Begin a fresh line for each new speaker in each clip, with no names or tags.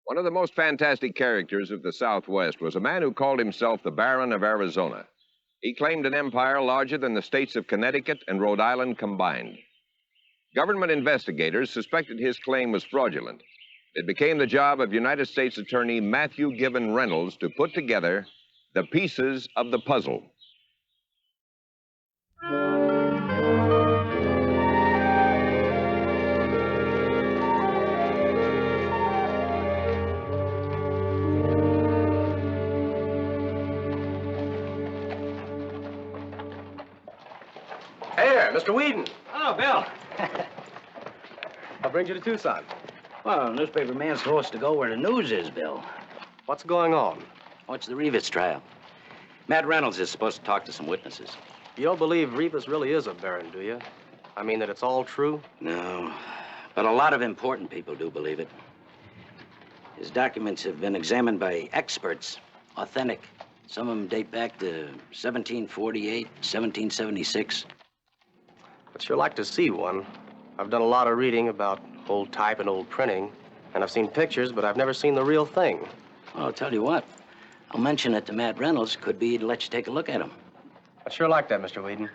One of the most fantastic characters of the Southwest was a man who called himself the Baron of Arizona. He claimed an empire larger than the states of Connecticut and Rhode Island combined. Government investigators suspected his claim was fraudulent. It became the job of United States Attorney Matthew Gibbon Reynolds to put together the pieces of the puzzle.
Hey there, Mr. Whedon.
Oh, Bill.
I'll bring you to Tucson.
Well, a newspaper man's supposed to go where the news is, Bill.
What's going on?
Oh, it's the Rivas trial. Matt Reynolds is supposed to talk to some witnesses.
You don't believe Rivas really is a baron, do you? I mean that it's all true?
No, but a lot of important people do believe it. His documents have been examined by experts, authentic. Some of them date back to 1748, 1776.
I'd sure like to see one. I've done a lot of reading about old type and old printing, and I've seen pictures, but I've never seen the real thing.
Well, I'll tell you what. I'll mention it to Matt Reynolds. Could be to let you take a look at him.
I'd sure like that, Mr. Whedon.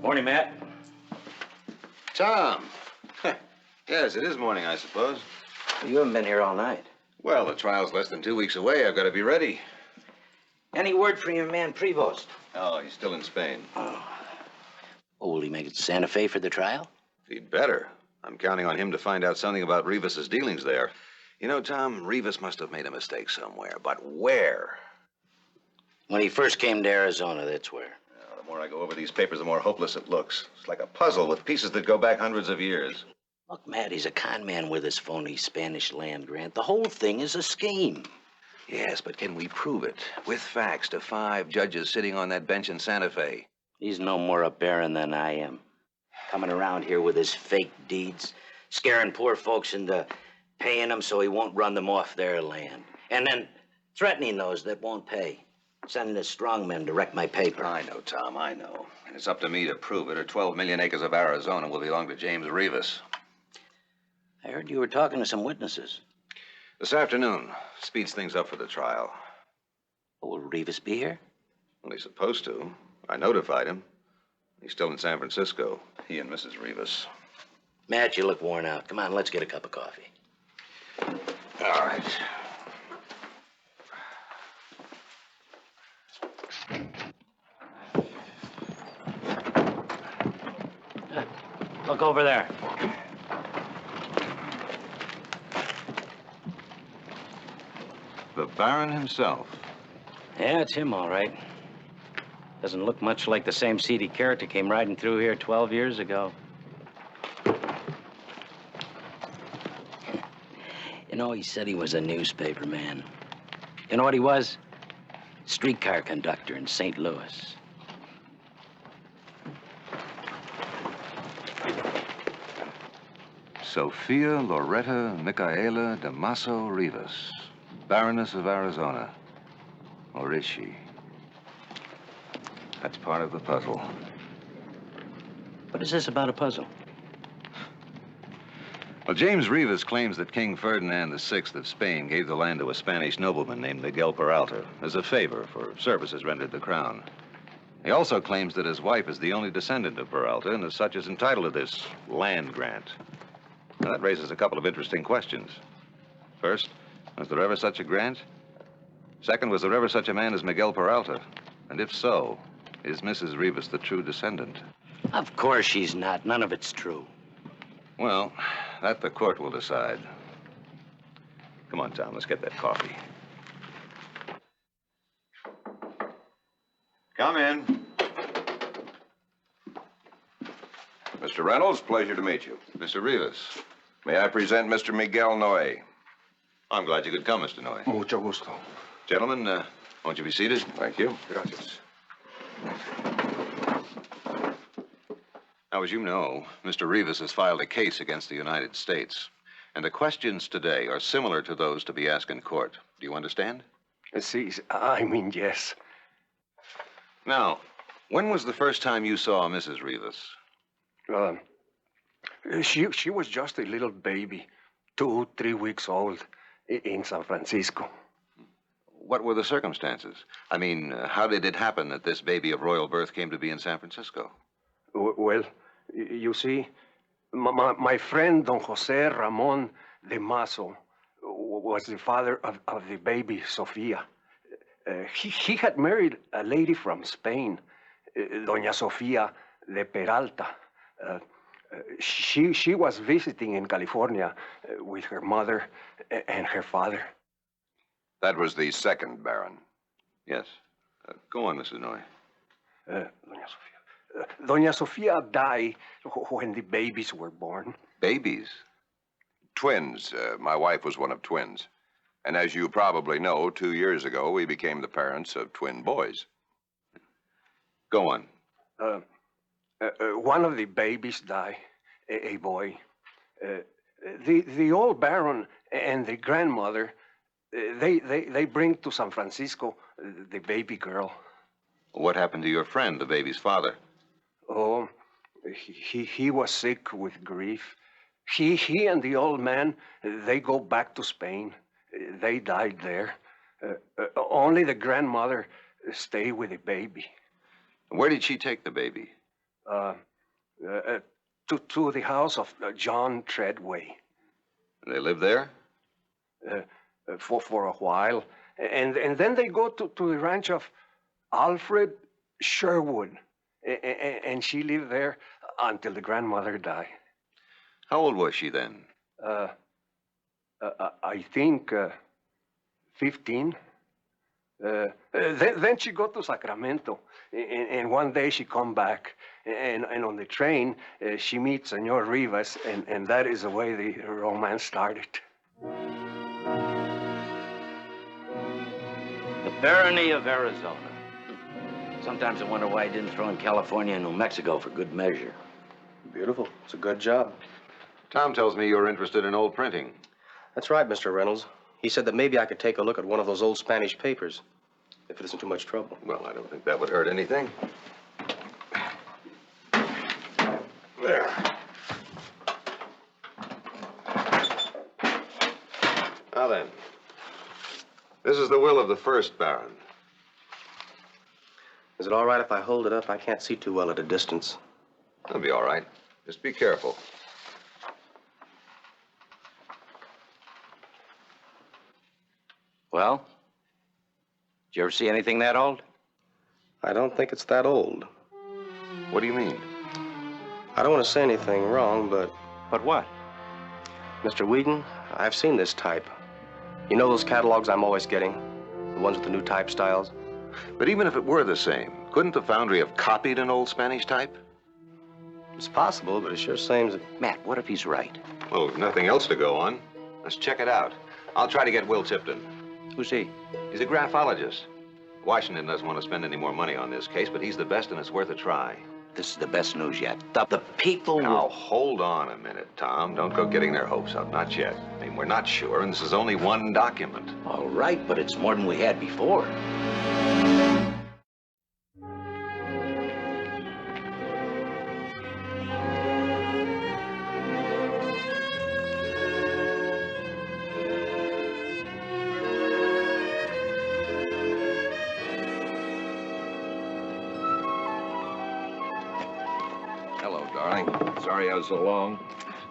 Morning, Matt.
Tom. Yes, it is morning, I suppose.
You haven't been here all night.
Well, the trial's less than 2 weeks away. I've got to be ready.
Any word from your man Prevost?
Oh, he's still in Spain.
Oh. Oh, will he make it to Santa Fe for the trial?
He'd better. I'm counting on him to find out something about Rivas's dealings there. You know, Tom, Rivas must have made a mistake somewhere, but where?
When he first came to Arizona, that's where.
The more I go over these papers, the more hopeless it looks. It's like a puzzle with pieces that go back hundreds of years.
Look, Matt, he's a con man with his phony Spanish land grant. The whole thing is a scheme.
Yes, but can we prove it? With facts to 5 judges sitting on that bench in Santa Fe.
He's no more a baron than I am. Coming around here with his fake deeds, scaring poor folks into paying him so he won't run them off their land. And then threatening those that won't pay. Sending his strongmen to wreck my paper.
I know, Tom, I know. And it's up to me to prove it, or 12 million acres of Arizona will belong to James Rivas.
I heard you were talking to some witnesses.
This afternoon. Speeds things up for the trial.
Oh, will Rivas be here?
Well, he's supposed to. I notified him. He's still in San Francisco. He and Mrs. Rivas.
Matt, you look worn out. Come on, let's get a cup of coffee.
All right.
Look over there.
The Baron himself.
Yeah, it's him, all right. Doesn't look much like the same seedy character came riding through here 12 years ago. You know, he said he was a newspaper man. You know what he was? Streetcar conductor in St. Louis.
Sophia Loretta Micaela Damaso Rivas, Baroness of Arizona. Or is she? That's part of the puzzle.
What is this about a puzzle?
Well, James Rivas claims that King Ferdinand VI of Spain gave the land to a Spanish nobleman named Miguel Peralta as a favor for services rendered the crown. He also claims that his wife is the only descendant of Peralta and as such is entitled to this land grant. Now, that raises a couple of interesting questions. First, was there ever such a grant? Second, was there ever such a man as Miguel Peralta? And if so, is Mrs. Rivas the true descendant?
Of course she's not. None of it's true.
Well, that the court will decide. Come on, Tom, let's get that coffee. Come in.
Mr. Reynolds, pleasure to meet you.
Mr. Rivas.
May I present Mr. Miguel Noe?
I'm glad you could come, Mr. Noy.
Mucho gusto.
Gentlemen, won't you be seated?
Thank you.
Gracias.
Now, as you know, Mr. Rivas has filed a case against the United States. And the questions today are similar to those to be asked in court. Do you understand?
Yes.
Now, when was the first time you saw Mrs. Rivas?
She was just a little baby, 2, 3 weeks old, in San Francisco.
What were the circumstances? I mean, how did it happen that this baby of royal birth came to be in San Francisco?
Well, you see, my friend Don Jose Ramon de Mazo was the father of the baby, Sofia. He had married a lady from Spain, Doña Sofia de Peralta. She was visiting in California with her mother and her father.
That was the second Baron.
Yes. Go on, Mrs. Noy.
Doña Sofia died when the babies were born.
Babies?
Twins. My wife was one of twins. And as you probably know, 2 years ago, we became the parents of twin boys.
Go on.
One of the babies died, a boy. The old Baron and the grandmother, they bring to San Francisco the baby girl.
What happened to your friend, the baby's father?
Oh, he was sick with grief. He and the old man, they go back to Spain. They died there. Only the grandmother stayed with the baby.
Where did she take the baby?
To the house of John Treadway.
They live there?
For a while. And then they go to the ranch of Alfred Sherwood. And she lived there until the grandmother died.
How old was she then?
I think 15. Then she go to Sacramento, and one day she come back, and on the train she meets Senor Rivas, and that is the way the romance started.
The barony of Arizona. Sometimes I wonder why I didn't throw in California and New Mexico for good measure.
Beautiful. It's a good job.
Tom tells me you're interested in old printing.
That's right, Mr. Reynolds. He said that maybe I could take a look at one of those old Spanish papers, if it isn't too much trouble.
Well, I don't think that would hurt anything. There. Now then, this is the will of the first Baron.
Is it all right if I hold it up? I can't see too well at a distance.
That'll be all right. Just be careful.
Well, did you ever see anything that old?
I don't think it's that old.
What do you mean?
I don't want to say anything wrong, but...
But what?
Mr. Whedon, I've seen this type. You know those catalogs I'm always getting? The ones with the new type styles?
But even if it were the same, couldn't the foundry have copied an old Spanish type?
It's possible, but it sure seems that...
Matt, what if he's right?
Well, with nothing else to go on, let's check it out. I'll try to get Will Tipton.
Who's he?
He's a graphologist. Washington doesn't want to spend any more money on this case, but he's the best and it's worth a try.
This is the best news yet. The people
Now,
will...
hold on a minute, Tom. Don't go getting their hopes up. Not yet. I mean, we're not sure, and this is only one document.
All right, but it's more than we had before.
Hello, darling. Sorry I was so long.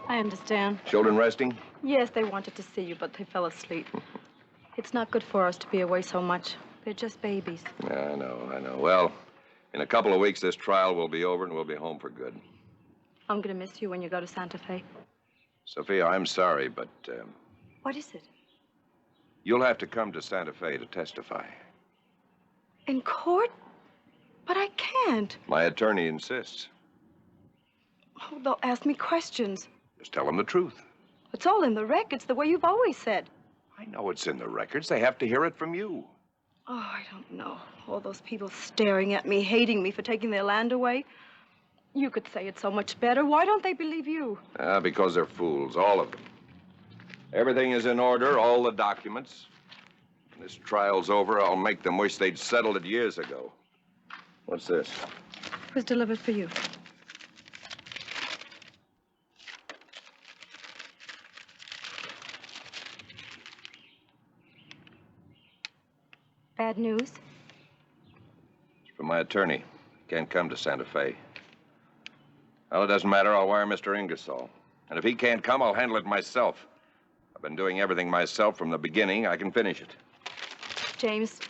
I understand.
Children resting?
Yes, they wanted to see you, but they fell asleep. It's not good for us to be away so much. They're just babies.
Yeah, I know. Well, in a couple of weeks, this trial will be over and we'll be home for good.
I'm going to miss you when you go to Santa Fe.
Sophia, I'm sorry, but
What is it?
you'll have to come to Santa Fe to testify.
In court? But I can't.
My attorney insists.
Oh, they'll ask me questions.
Just tell them the truth.
It's all in the records, the way you've always said.
I know it's in the records. They have to hear it from you.
Oh, I don't know. All those people staring at me, hating me for taking their land away. You could say it so much better. Why don't they believe you?
Because they're fools, all of them. Everything is in order, all the documents. When this trial's over, I'll make them wish they'd settled it years ago. What's this?
It was delivered for you. Bad news?
It's from my attorney. Can't come to Santa Fe. Well, it doesn't matter. I'll wire Mr. Ingersoll. And if he can't come, I'll handle it myself. I've been doing everything myself from the beginning. I can finish it.
James,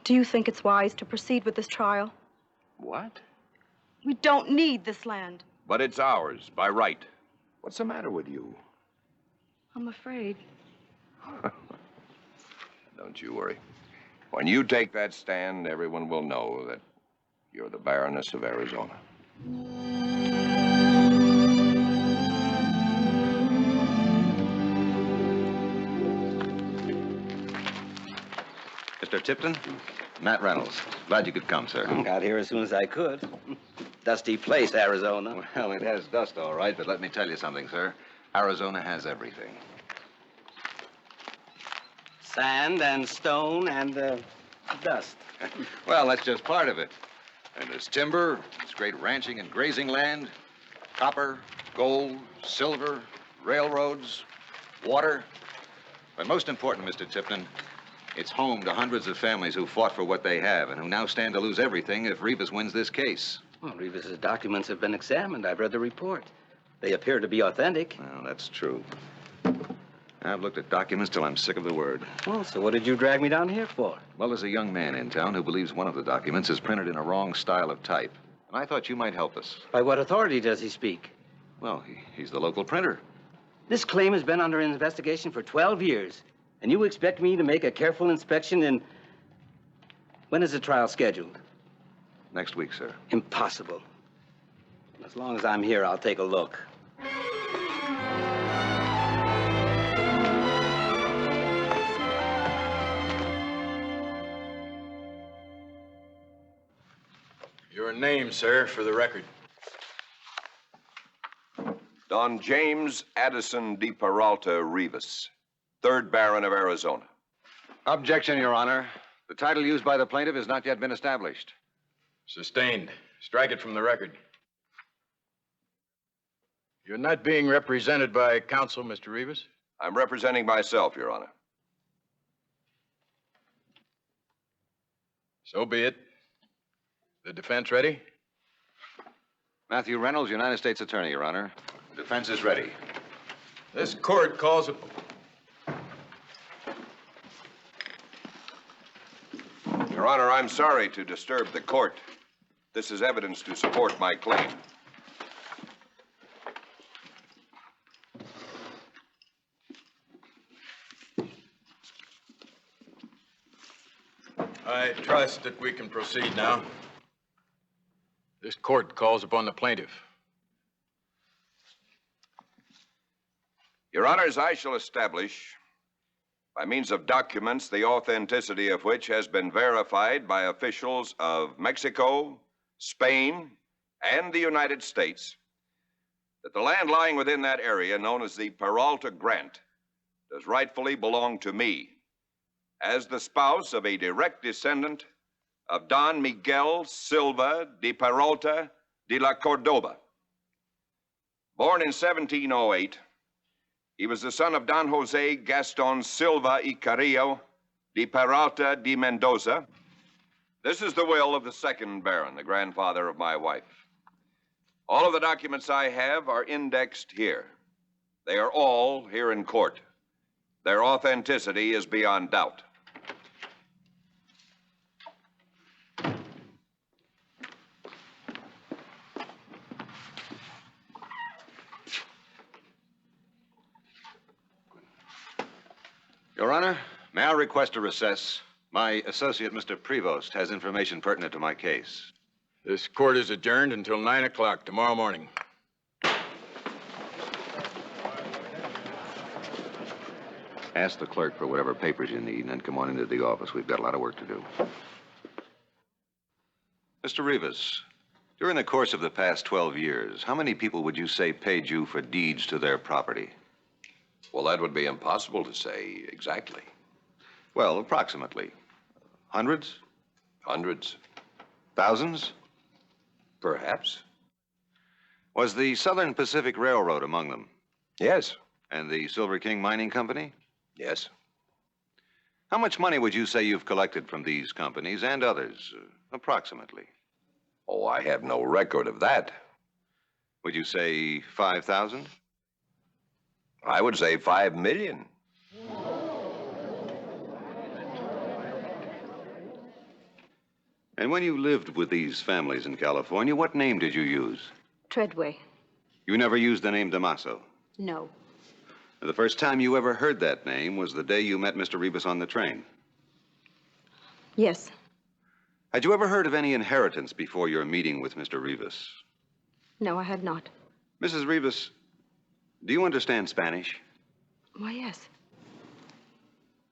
do you think it's wise to proceed with this trial?
What?
We don't need this land.
But it's ours, by right. What's the matter with you?
I'm afraid.
Don't you worry. When you take that stand, everyone will know that you're the Baroness of Arizona.
Mr. Tipton, Matt Reynolds. Glad you could come, sir.
Got here as soon as I could. Dusty place, Arizona.
Well, it has dust, all right, but let me tell you something, sir. Arizona has everything.
Sand and stone and dust.
Well, that's just part of it. And there's timber, there's great ranching and grazing land, copper, gold, silver, railroads, water. But most important, Mr. Tipton, it's home to hundreds of families who fought for what they have and who now stand to lose everything if Rivas wins this case.
Well, Rivas' documents have been examined. I've read the report. They appear to be authentic.
Well, that's true. I've looked at documents till I'm sick of the word.
Well, so what did you drag me down here for?
Well, there's a young man in town who believes one of the documents is printed in a wrong style of type. And I thought you might help us.
By what authority does he speak?
Well, he's the local printer.
This claim has been under investigation for 12 years. And you expect me to make a careful inspection in... When is the trial scheduled?
Next week, sir.
Impossible. As long as I'm here, I'll take a look.
Your name, sir, for the record.
Don James Addison de Peralta Rivas, 3rd Baron of Arizona.
Objection, Your Honor. The title used by the plaintiff has not yet been established.
Sustained. Strike it from the record. You're not being represented by counsel, Mr. Rivas?
I'm representing myself, Your Honor.
So be it. The defense ready?
Matthew Reynolds, United States Attorney, Your Honor. Defense is ready.
This court calls it...
Your Honor, I'm sorry to disturb the court. This is evidence to support my claim.
I trust that we can proceed now. This court calls upon the plaintiff.
Your Honors, I shall establish, by means of documents, the authenticity of which has been verified by officials of Mexico, Spain, and the United States, that the land lying within that area, known as the Peralta Grant, does rightfully belong to me, as the spouse of a direct descendant of Don Miguel Silva de Peralta de la Cordoba. Born in 1708, he was the son of Don Jose Gaston Silva y Carrillo de Peralta de Mendoza. This is the will of the 2nd Baron, the grandfather of my wife. All of the documents I have are indexed here. They are all here in court. Their authenticity is beyond doubt.
Your Honor, may I request a recess? My associate, Mr. Prevost, has information pertinent to my case.
This court is adjourned until 9 o'clock tomorrow morning.
Ask the clerk for whatever papers you need and then come on into the office. We've got a lot of work to do. Mr. Rivas, during the course of the past 12 years, how many people would you say paid you for deeds to their property?
Well, that would be impossible to say exactly.
Well, approximately. Hundreds?
Hundreds,
Thousands?
perhaps.
Was the Southern Pacific Railroad among them?
Yes,
And the Silver King Mining Company?
yes.
How much money would you say you've collected from these companies and others, approximately?
Oh, I have no record of that.
Would you say 5,000?
I would say 5 million.
And when you lived with these families in California, what name did you use?
Treadway.
You never used the name Damaso.
No.
The first time you ever heard that name was the day you met Mr. Rivas on the train.
Yes.
Had you ever heard of any inheritance before your meeting with Mr. Rivas?
No, I had not.
Mrs. Rivas, do you understand Spanish?
Why, yes.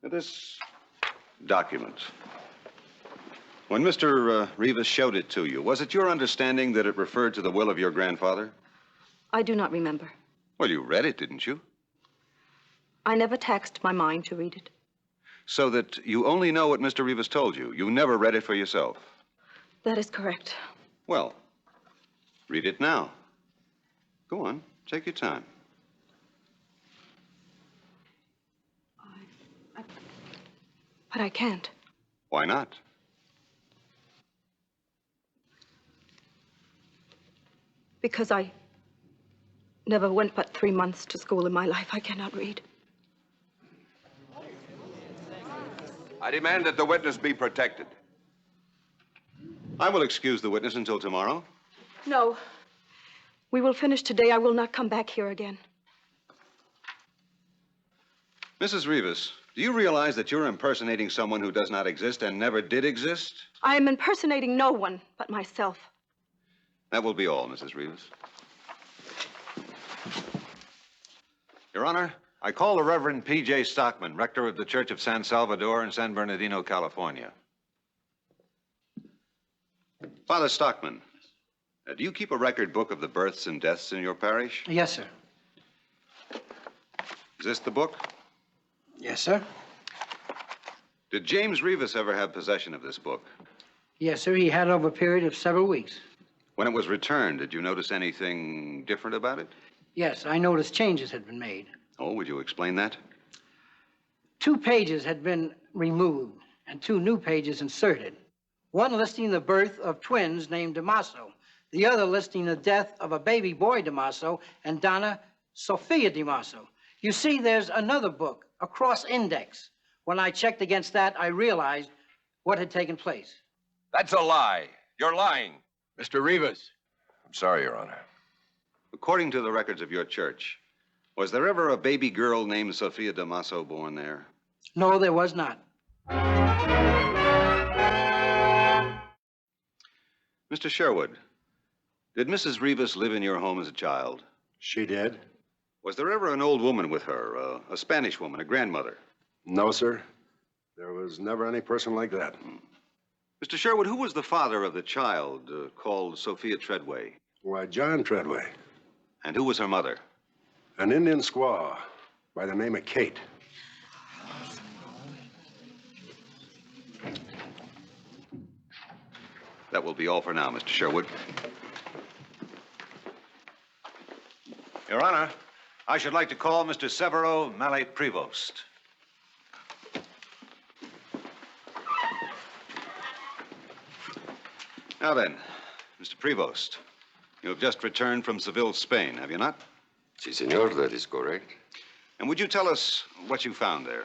This document. When Mr. Rivas showed it to you, was it your understanding that it referred to the will of your grandfather?
I do not remember.
Well, you read it, didn't you?
I never taxed my mind to read it.
So that you only know what Mr. Rivas told you. You never read it for yourself.
That is correct.
Well, read it now. Go on, take your time.
But I can't.
Why not?
Because I never went but 3 months to school in my life. I cannot read.
I demand that the witness be protected.
I will excuse the witness until tomorrow.
No. We will finish today. I will not come back here again.
Mrs. Rivas, do you realize that you're impersonating someone who does not exist and never did exist?
I am impersonating no one but myself.
That will be all, Mrs. Rivas. Your Honor, I call the Reverend P.J. Stockman, rector of the Church of San Salvador in San Bernardino, California. Father Stockman, do you keep a record book of the births and deaths in your parish?
Yes, sir.
Is this the book?
Yes, sir.
Did James Rivas ever have possession of this book?
Yes, sir. He had it over a period of several weeks.
When it was returned, did you notice anything different about it?
Yes, I noticed changes had been made.
Oh, would you explain that?
2 pages had been removed and 2 new pages inserted. One listing the birth of twins named Damaso, the other listing the death of a baby boy Damaso and Donna Sophia Damaso. You see, there's another book, a cross index. When I checked against that, I realized what had taken place.
That's a lie. You're lying.
Mr. Rivas.
I'm sorry, Your Honor.
According to the records of your church, was there ever a baby girl named Sophia Damaso born there?
No, there was not.
Mr. Sherwood, did Mrs. Rivas live in your home as a child?
She did.
Was there ever an old woman with her, a Spanish woman, a grandmother?
No, sir. There was never any person like that.
Mr. Sherwood, who was the father of the child called Sophia Treadway?
Why, John Treadway.
And who was her mother?
An Indian squaw by the name of Kate.
That will be all for now, Mr. Sherwood. Your Honor, I should like to call Mr. Severo Mallet-Prevost. Now then, Mr. Prevost, you have just returned from Seville, Spain, have you not?
Si, senor, that is correct.
And would you tell us what you found there?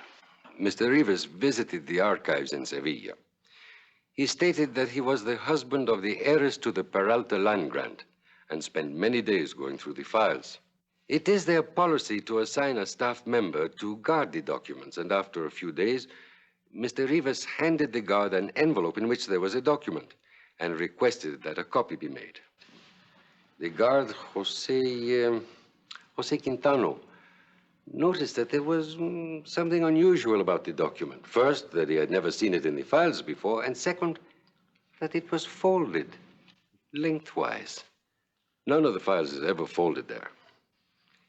Mr. Rivas visited the archives in Sevilla. He stated that he was the husband of the heiress to the Peralta land grant and spent many days going through the files. It is their policy to assign a staff member to guard the documents, and after a few days, Mr. Rivas handed the guard an envelope in which there was a document and requested that a copy be made. The guard, Jose Quintano, noticed that there was something unusual about the document. First, that he had never seen it in the files before, and second, that it was folded lengthwise. None of the files is ever folded there.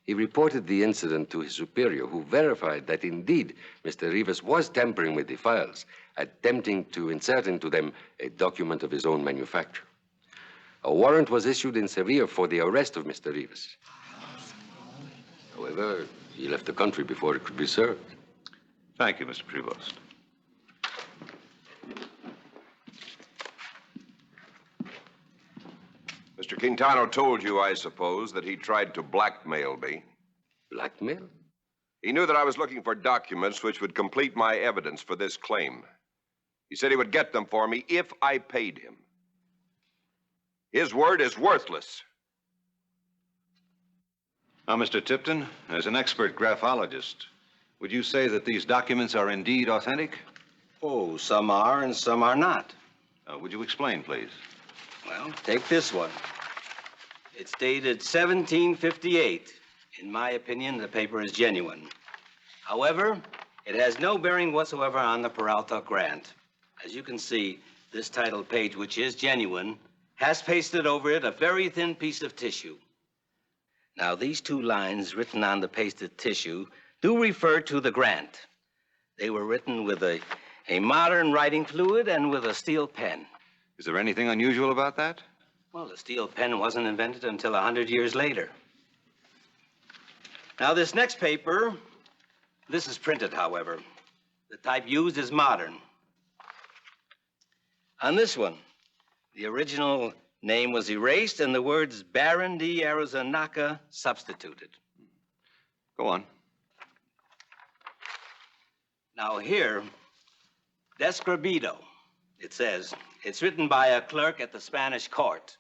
He reported the incident to his superior, who verified that indeed Mr. Rivas was tampering with the files, attempting to insert into them a document of his own manufacture. A warrant was issued in Sevilla for the arrest of Mr. Rivas. However, he left the country before it could be served.
Thank you, Mr. Prevost.
Mr. Quintano told you, I suppose, that he tried to blackmail me.
Blackmail?
He knew that I was looking for documents which would complete my evidence for this claim. He said he would get them for me if I paid him. His word is worthless.
Now, Mr. Tipton, as an expert graphologist, would you say that these documents are indeed authentic?
Oh, some are and some are not.
Would you explain, please?
Well, take this one. It's dated 1758. In my opinion, the paper is genuine. However, it has no bearing whatsoever on the Peralta grant. As you can see, this title page, which is genuine, has pasted over it a very thin piece of tissue. Now, these two lines written on the pasted tissue do refer to the grant. They were written with a modern writing fluid and with a steel pen.
Is there anything unusual about that?
Well, the steel pen wasn't invented until 100 years later. Now, this next paper, this is printed, however. The type used is modern. On this one, the original name was erased and the words Baron de Arizonaca substituted.
Go on.
Now here, Describido, it says. It's written by a clerk at the Spanish court.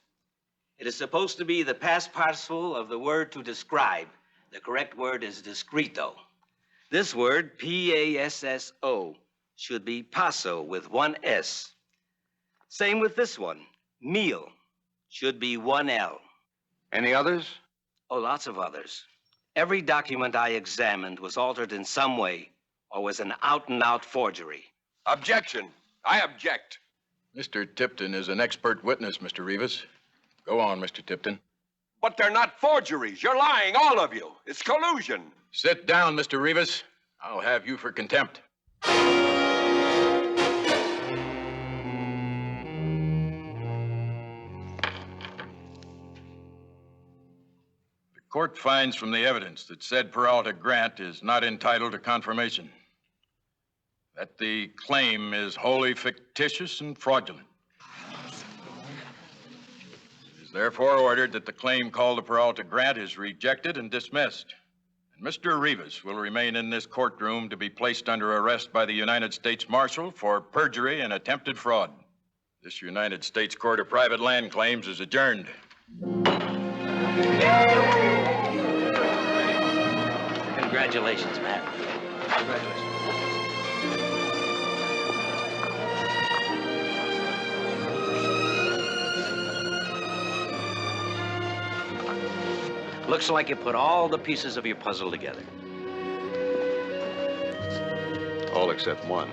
It is supposed to be the past participle of the word to describe. The correct word is discreto. This word, P-A-S-S-O, should be paso with one S. Same with this one, meal, should be one L.
Any others?
Oh, lots of others. Every document I examined was altered in some way or was an out-and-out forgery.
Objection. I object.
Mr. Tipton is an expert witness, Mr. Rivas. Go on, Mr. Tipton.
But they're not forgeries. You're lying, all of you. It's collusion.
Sit down, Mr. Rivas. I'll have you for contempt. The court finds from the evidence that said Peralta Grant is not entitled to confirmation, that the claim is wholly fictitious and fraudulent. It is therefore ordered that the claim called the Peralta Grant is rejected and dismissed. And Mr. Rivas will remain in this courtroom to be placed under arrest by the United States Marshal for perjury and attempted fraud. This United States Court of Private Land Claims is adjourned.
Congratulations, Matt.
Congratulations.
Looks like you put all the pieces of your puzzle together.
All except one.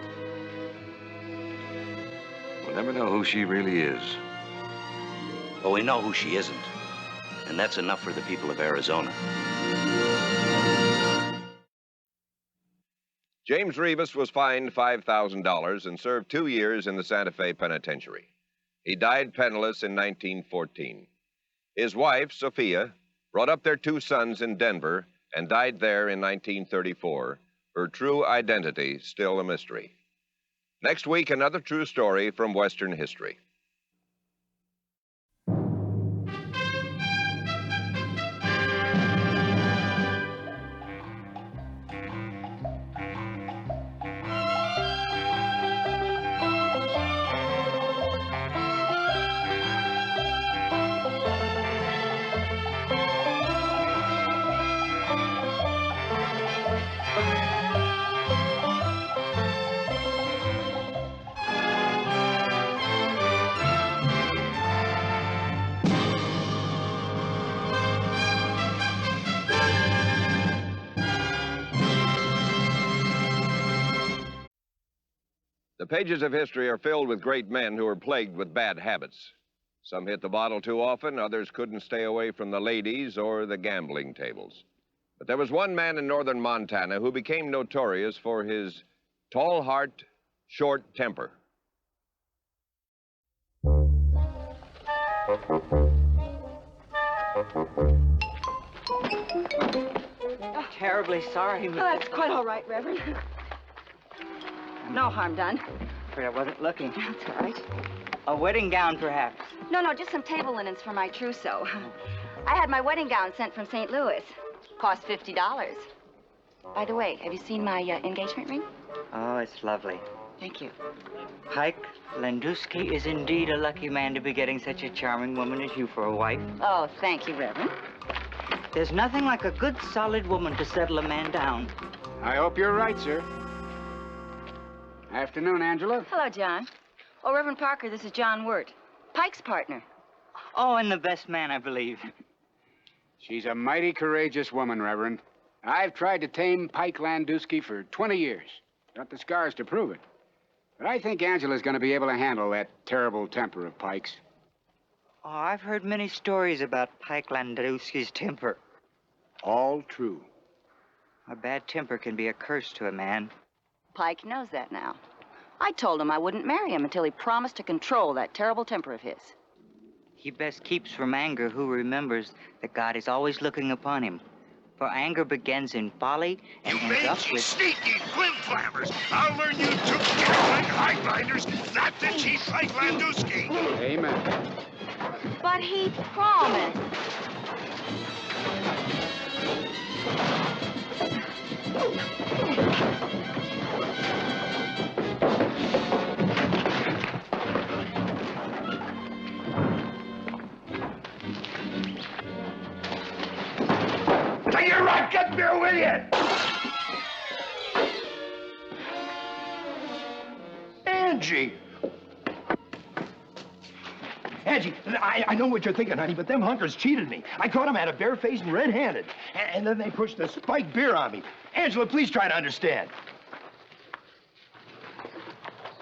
We'll never know who she really is.
Well, we know who she isn't. And that's enough for the people of Arizona.
James Rivas was fined $5,000 and served 2 years in the Santa Fe Penitentiary. He died penniless in 1914. His wife, Sophia, brought up their 2 sons in Denver and died there in 1934, her true identity still a mystery. Next week, another true story from Western history. The pages of history are filled with great men who are plagued with bad habits. Some hit the bottle too often, others couldn't stay away from the ladies or the gambling tables. But there was one man in northern Montana who became notorious for his tall heart, short temper.
Terribly sorry,
Oh, that's quite all right, Reverend. No harm done.
Afraid I wasn't looking.
That's all right.
A wedding gown, perhaps.
No, just some table linens for my trousseau. I had my wedding gown sent from St. Louis. Cost $50. By the way, have you seen my engagement ring?
Oh, it's lovely.
Thank you.
Pike Landowski is indeed a lucky man to be getting such a charming woman as you for a wife.
Oh, thank you, Reverend.
There's nothing like a good, solid woman to settle a man down.
I hope you're right, sir. Afternoon, Angela.
Hello, John. Oh, Reverend Parker, this is John Wirt, Pike's partner.
Oh, and the best man, I believe.
She's a mighty courageous woman, Reverend. I've tried to tame Pike Landowski for 20 years. Got the scars to prove it. But I think Angela's going to be able to handle that terrible temper of Pike's.
Oh, I've heard many stories about Pike Landowski's temper.
All true.
A bad temper can be a curse to a man.
Pike knows that now. I told him I wouldn't marry him until he promised to control that terrible temper of his.
He best keeps from anger who remembers that God is always looking upon him. For anger begins in folly and ends up with...
sneaky flim-flammers! I'll learn you two Cowboy highbinders not to cheat Pike Landowski!
Amen.
But he promised.
Take your right gut beer with you!
Angie! Angie, I know what you're thinking, honey, but them hunkers cheated me. I caught them at a bare-faced and red-handed. And then they pushed the spiked beer on me. Angela, please try to understand.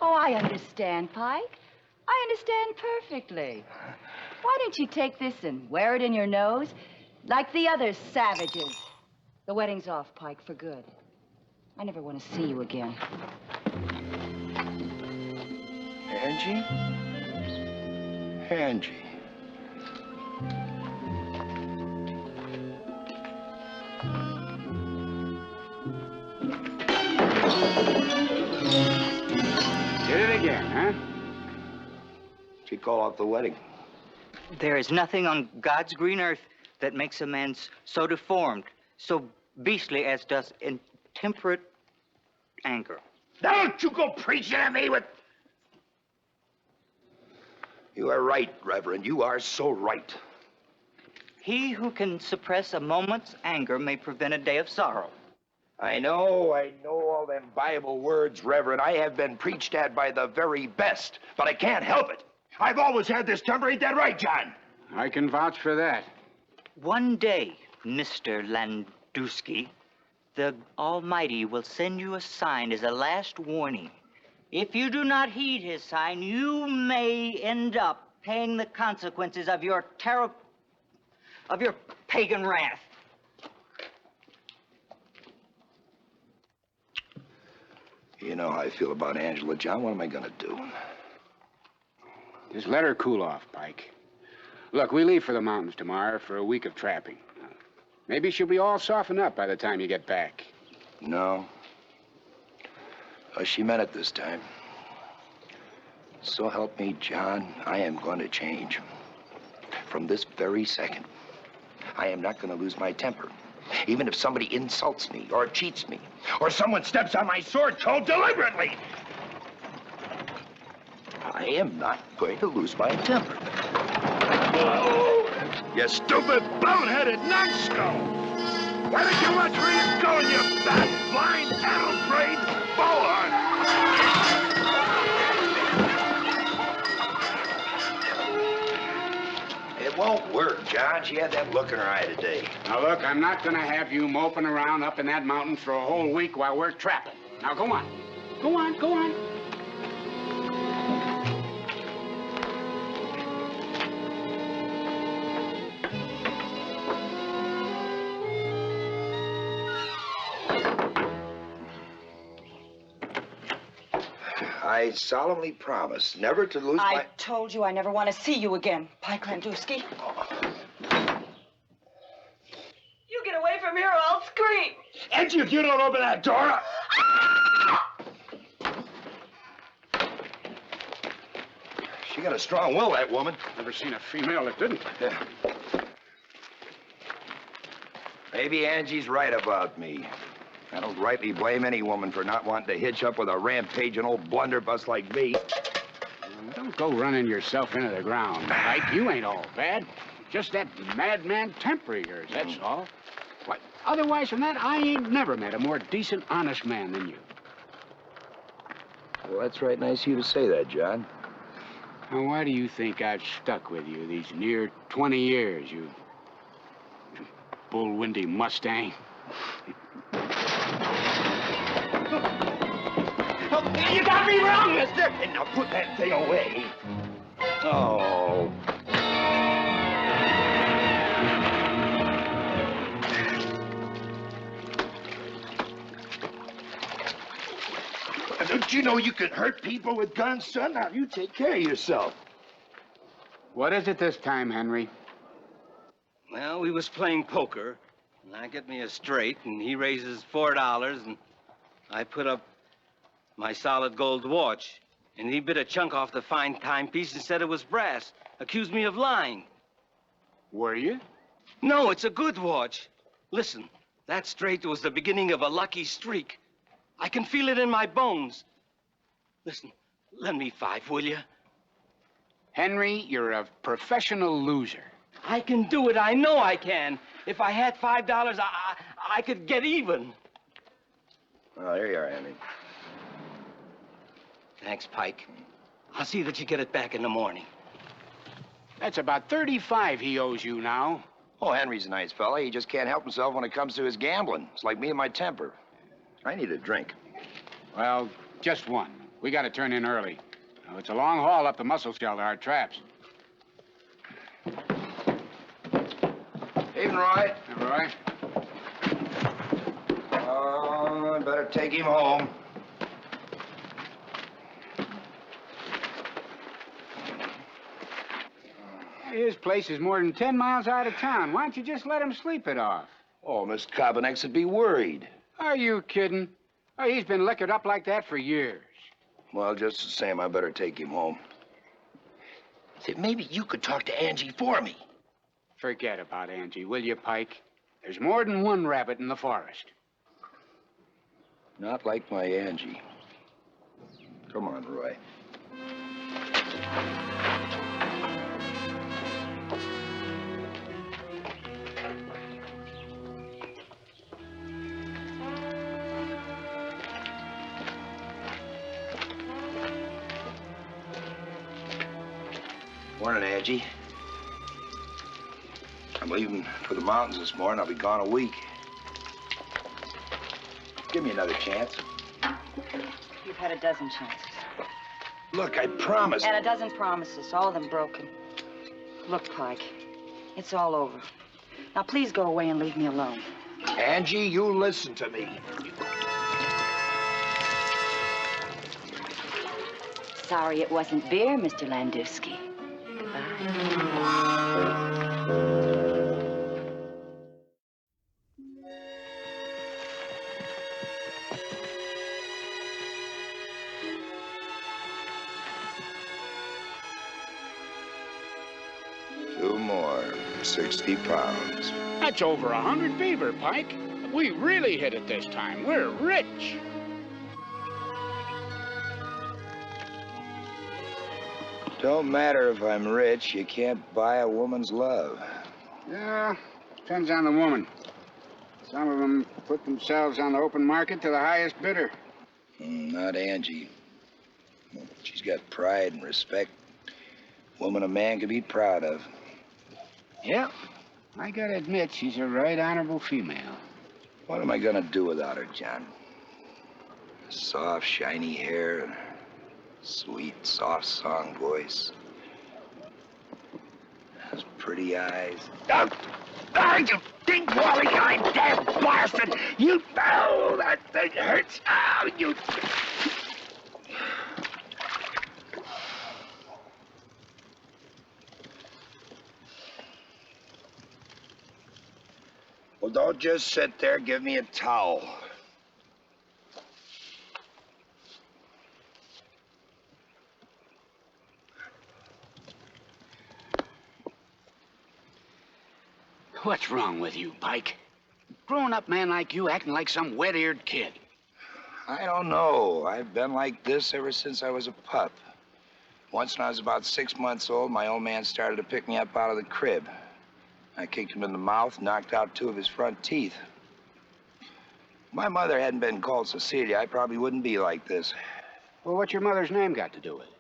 Oh, I understand, Pike. I understand perfectly. Why don't you take this and wear it in your nose like the other savages? The wedding's off, Pike, for good. I never want to see you again.
Angie? Angie.
Did it again, huh?
She'd call off the wedding.
There is nothing on God's green earth that makes a man so deformed, so beastly as does intemperate anger.
Don't you go preaching at me with...
You are right, Reverend. You are so right.
He who can suppress a moment's anger may prevent a day of sorrow.
I know all them Bible words, Reverend. I have been preached at by the very best, but I can't help it. I've always had this temper. Ain't that right, John?
I can vouch for that.
One day, Mr. Landowski, the Almighty will send you a sign as a last warning. If you do not heed his sign, you may end up paying the consequences of your pagan wrath.
You know how I feel about Angela, John. What am I gonna do?
Just let her cool off, Pike. Look, we leave for the mountains tomorrow for a week of trapping. Maybe she'll be all softened up by the time you get back.
No. She meant it this time. So help me, John, I am going to change. From this very second, I am not going to lose my temper. Even if somebody insults me or cheats me or someone steps on my sword toe deliberately. I am not going to lose my temper.
Oh, you stupid, bone-headed numbskull! Why don't you watch where you're going, you fat, blind, addle-brained bullhorn?
It won't work, John. She had that look in her eye today.
Now, look, I'm not going to have you moping around up in that mountain for a whole week while we're trapping. Now, go on. Go on, go on.
I solemnly promise never to lose
I
my...
told you I never want to see you again, Pike Landowski. You get away from here or I'll scream.
Angie, if you don't open that door...
She got a strong will, that woman.
Never seen a female that didn't.
Yeah. Maybe Angie's right about me. I don't rightly blame any woman for not wanting to hitch up with a rampaging old blunderbuss like me.
Don't go running yourself into the ground, Mike. You ain't all bad. Just that madman temper of yours, that's all. What? Otherwise than that, I ain't never met a more decent, honest man than you.
Well, that's right nice of you to say that, John.
Now, why do you think I've stuck with you these near 20 years, you bull-windy Mustang?
You got me wrong, mister! And now put that thing away. Oh. Don't you know you can hurt people with guns, son? Now, you take care of yourself.
What is it this time, Henry?
Well, we was playing poker, and I get me a straight, and he raises $4, and I put up my solid gold watch, and he bit a chunk off the fine timepiece and said it was brass. Accused me of lying.
Were you?
No, it's a good watch. Listen, that straight was the beginning of a lucky streak. I can feel it in my bones. Listen, lend me 5, will you?
Henry, you're a professional loser.
I can do it. I know I can. If I had $5, I could get even.
Well, here you are, Henry.
Thanks, Pike. I'll see that you get it back in the morning.
That's about 35 he owes you now.
Oh, Henry's a nice fella. He just can't help himself when it comes to his gambling. It's like me and my temper. I need a drink.
Well, just one. We got to turn in early. Now, it's a long haul up the Muscle Shell to our traps.
Evening, Roy.
Hey, Roy.
Oh, I better take him home.
His place is more than 10 miles out of town. Why don't you just let him sleep it off?
Oh, Miss Cobbenex would be worried.
Are you kidding? Oh, he's been liquored up like that for years.
Well, just the same, I better take him home. Say, maybe you could talk to Angie for me.
Forget about Angie, will you, Pike? There's more than one rabbit in the forest.
Not like my Angie. Come on, Roy. Morning, Angie. I'm leaving for the mountains this morning. I'll be gone a week. Give me another chance.
You've had a dozen chances.
Look, I promise.
And a dozen promises, all of them broken. Look, Pike, it's all over. Now, please go away and leave me alone.
Angie, you listen to me.
Sorry it wasn't beer, Mr. Landowski.
Two more, 60 pounds.
That's over 100 beaver, Pike. We really hit it this time. We're rich.
Don't matter if I'm rich, you can't buy a woman's love.
Yeah, depends on the woman. Some of them put themselves on the open market to the highest bidder.
Not Angie. She's got pride and respect. Woman a man could be proud of.
Yeah, I gotta admit, she's a right honorable female.
What am I gonna do without her, John? Soft, shiny hair, and sweet, soft song voice. Those pretty eyes. You ding wally-eyed damn bastard! You... Oh, that thing hurts! Oh, you... just sit there. Give me a towel.
What's wrong with you, Pike? Grown-up man like you acting like some wet-eared kid.
I don't know. I've been like this ever since I was a pup. Once when I was about 6 months old, my old man started to pick me up out of the crib. I kicked him in the mouth, knocked out 2 of his front teeth. If my mother hadn't been called Cecilia, I probably wouldn't be like this.
Well, what's your mother's name got to do with it?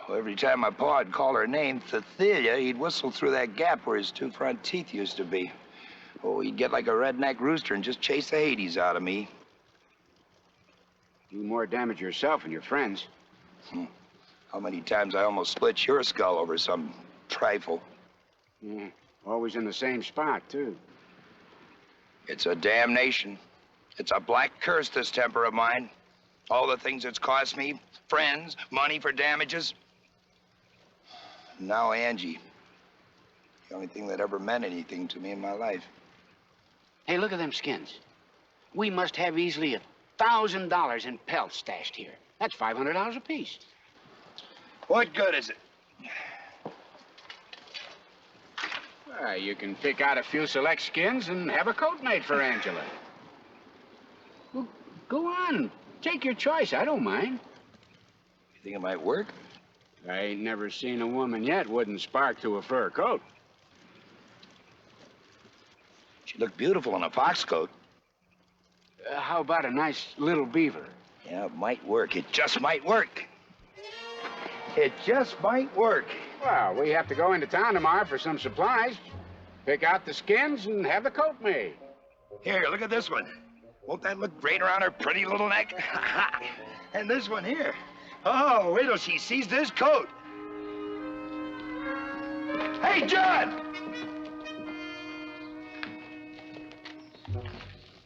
Well, every time my pa would call her name, Cecilia, he'd whistle through that gap where his 2 front teeth used to be. Oh, he'd get like a redneck rooster and just chase the Hades out of me.
Do more damage yourself and your friends.
How many times I almost split your skull over some trifle.
Yeah, always in the same spot, too.
It's a damnation. It's a black curse, this temper of mine. All the things it's cost me, friends, money for damages. Now Angie. The only thing that ever meant anything to me in my life.
Hey, look at them skins. We must have easily $1,000 in pelts stashed here. That's $500 apiece.
What good is it?
You can pick out a few select skins and have a coat made for Angela. Well, go on. Take your choice. I don't mind.
You think it might work?
I ain't never seen a woman yet wouldn't spark to a fur coat.
She looked beautiful in a fox coat.
How about a nice little beaver?
Yeah, it might work. It just might work. It just might work.
Well, we have to go into town tomorrow for some supplies. Pick out the skins and have the coat made.
Here, look at this one. Won't that look great around her pretty little neck? And this one here. Oh, wait till she sees this coat. Hey, John!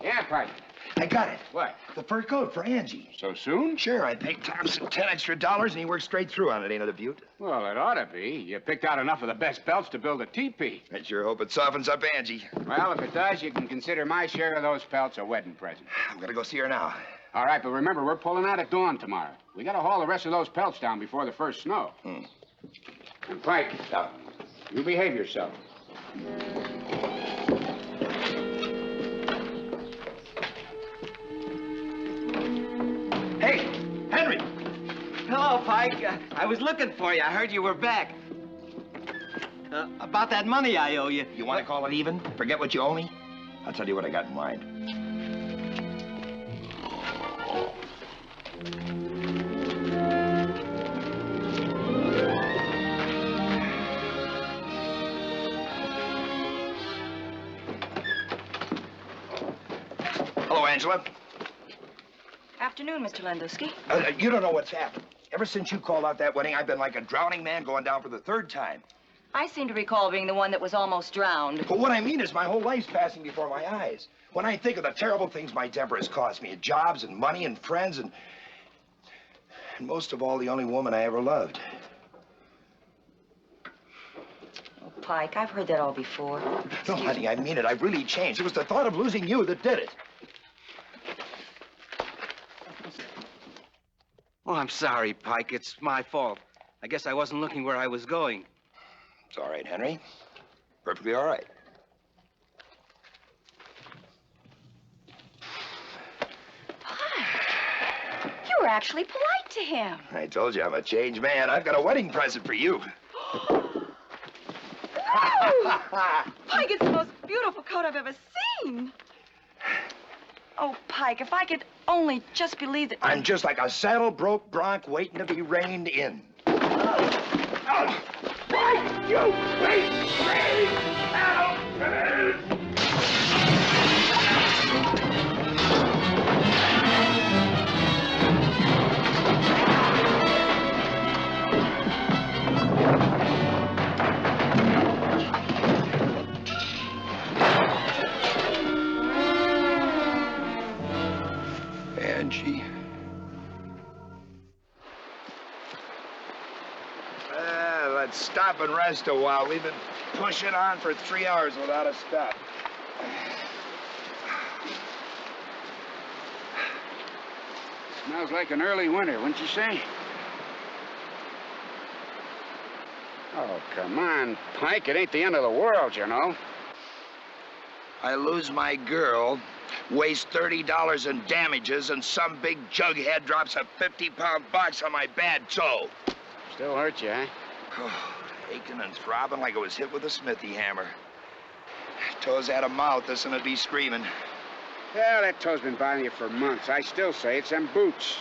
Yeah, Pike.
I got it.
What?
The fur coat for Angie.
So soon?
Sure, I paid Thompson $10 extra and he worked straight through on it. Ain't it a beaut?
Well, it ought to be. You picked out enough of the best belts to build a teepee.
I sure hope it softens up Angie.
Well, if it does, you can consider my share of those pelts a wedding present.
I'm gonna go see her now.
All right, but remember, we're pulling out at dawn tomorrow. We gotta haul the rest of those pelts down before the first snow. And Pike, you behave yourself.
Hey, Henry!
Hello, Pike. I was looking for you. I heard you were back. About that money I owe you.
You want to call it even? Forget what you owe me? I'll tell you what I got in mind. Hello, Angela.
Afternoon, Mr. Landowski.
You don't know what's happened. Ever since you called out that wedding, I've been like a drowning man going down for the 3rd time.
I seem to recall being the one that was almost drowned.
But what I mean is my whole life's passing before my eyes. When I think of the terrible things my temper has cost me, jobs and money and friends and most of all, the only woman I ever loved.
Oh, Pike, I've heard that all before.
No, honey, I mean it. I've really changed. It was the thought of losing you that did it.
Oh, I'm sorry, Pike. It's my fault. I guess I wasn't looking where I was going.
It's all right, Henry. Perfectly all right.
You were actually polite to him.
I told you I'm a changed man. I've got a wedding present for you.
Pike, it's the most beautiful coat I've ever seen. Oh, Pike, if I could only just believe that...
I'm just like a saddle-broke bronc waiting to be reined in. Oh, why you betrayed Alfred? Angie. Let's stop and rest a while. We've been pushing on for 3 hours without a stop.
Smells like an early winter, wouldn't you say? Oh, come on, Pike. It ain't the end of the world, you know.
I lose my girl, waste $30 in damages, and some big jughead drops a 50-pound box on my bad toe.
Still hurt you, eh?
Aching and throbbing like it was hit with a smithy hammer. Toe's had a mouth, this one would be screaming.
Well, that toe's been bothering you for months. I still say it's them boots.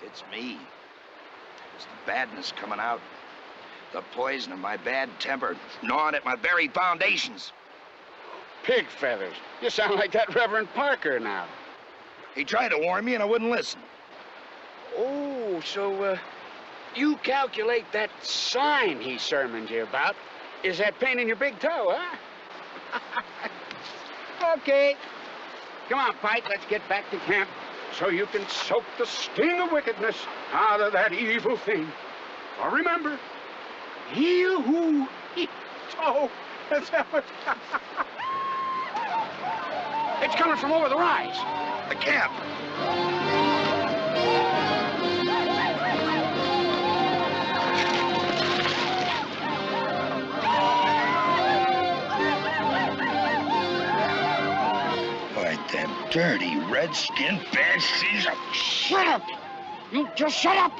It's me. It's the badness coming out. The poison of my bad temper, gnawing at my very foundations.
Pig feathers. You sound like that Reverend Parker now.
He tried to warn me and I wouldn't listen.
Oh, so, you calculate that sign he sermoned you about is that pain in your big toe, huh? Okay. Come on, Pike, let's get back to camp so you can soak the sting of wickedness out of that evil thing. Or remember, heal who he toe. That's how it's coming from over the rise.
The camp. Them dirty, red-skinned banshees of...
Shut up! You just shut up!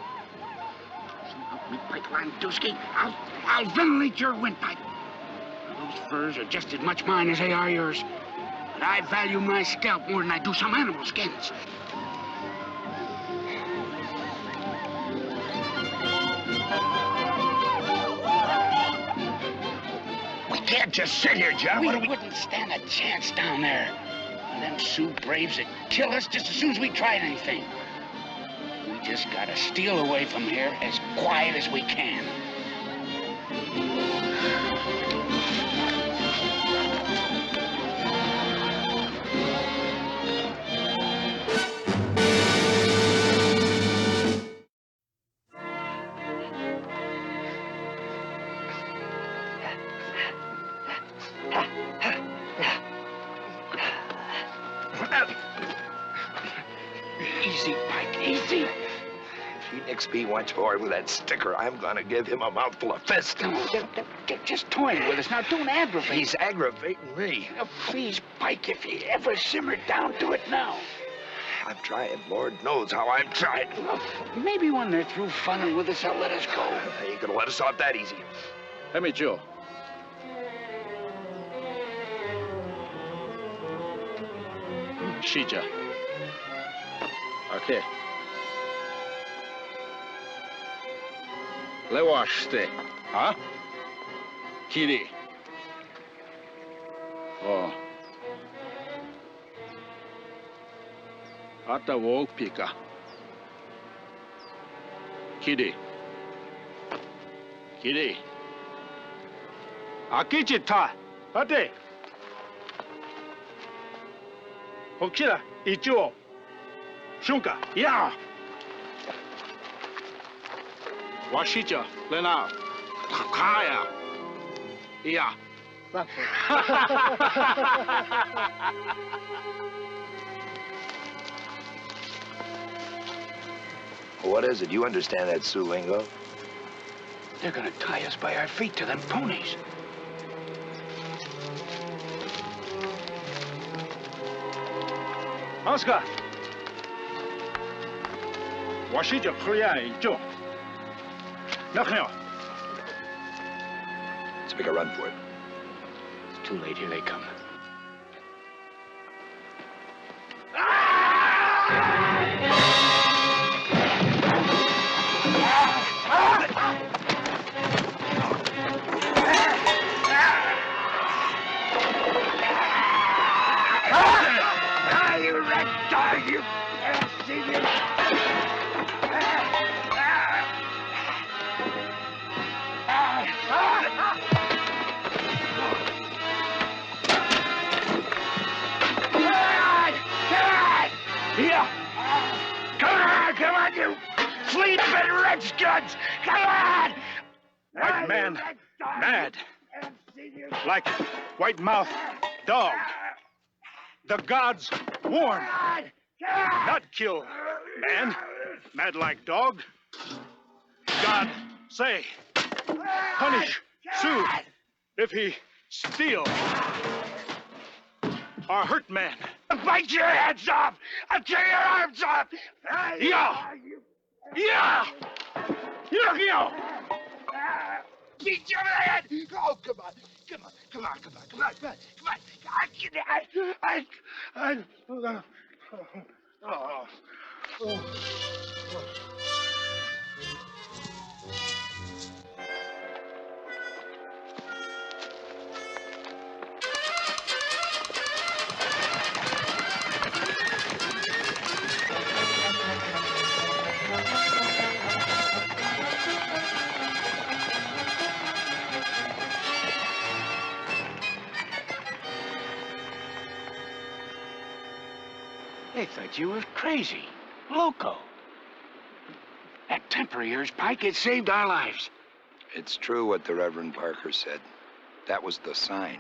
So help me, Pike Landowski, I'll ventilate your windpipe. Those furs are just as much mine as they are yours. But I value my scalp more than I do some animal skins.
We can't just sit here, John.
We wouldn't stand a chance down there. Them Sioux braves would kill us just as soon as we tried anything. We just gotta steal away from here as quiet as we can.
Easy, Pike, easy. If he nicks me once more with that sticker, I'm gonna give him a mouthful of fist.
They're just toying with us. Now, don't aggravate.
He's aggravating me.
Now, please, Pike, if you ever simmer down to it now.
I'm trying. Lord knows how I'm trying.
Well, maybe when they're through funning with us, they'll let us go.
They ain't gonna let us off that easy.
Let me, Joe. Shija. Okay. Lewaste. Huh? Kiri. Oh. Ata Wokpika. Kiri. Kiri. Akichita. Ate. Hokira. Ichuo. Shunka. Yeah. Washija. Lena. Kaya. Yeah.
What is it? You understand that Sioux lingo?
They're gonna tie us by our feet to them ponies.
Oscar. Washija Korea Joe. Nothing.
Let's make a run for it.
It's too late. Here they come.
You red dog, you senior. Come on, you sleeping redskins! Come on!
White man, mad. Like white mouth dog. The gods warn.
Not kill man, mad like dog. God say, punish Sue if he steal or hurt man.
Bite your heads off! I'll tear your arms off!
Yeah! Yeah! You!
Beat you over the head! Oh, come on. Come on. Come on. Come on. Come on. Come on. Come on.
They thought you was crazy. Loco. That temper of yours, Pike, it saved our lives.
It's true what the Reverend Parker said. That was the sign.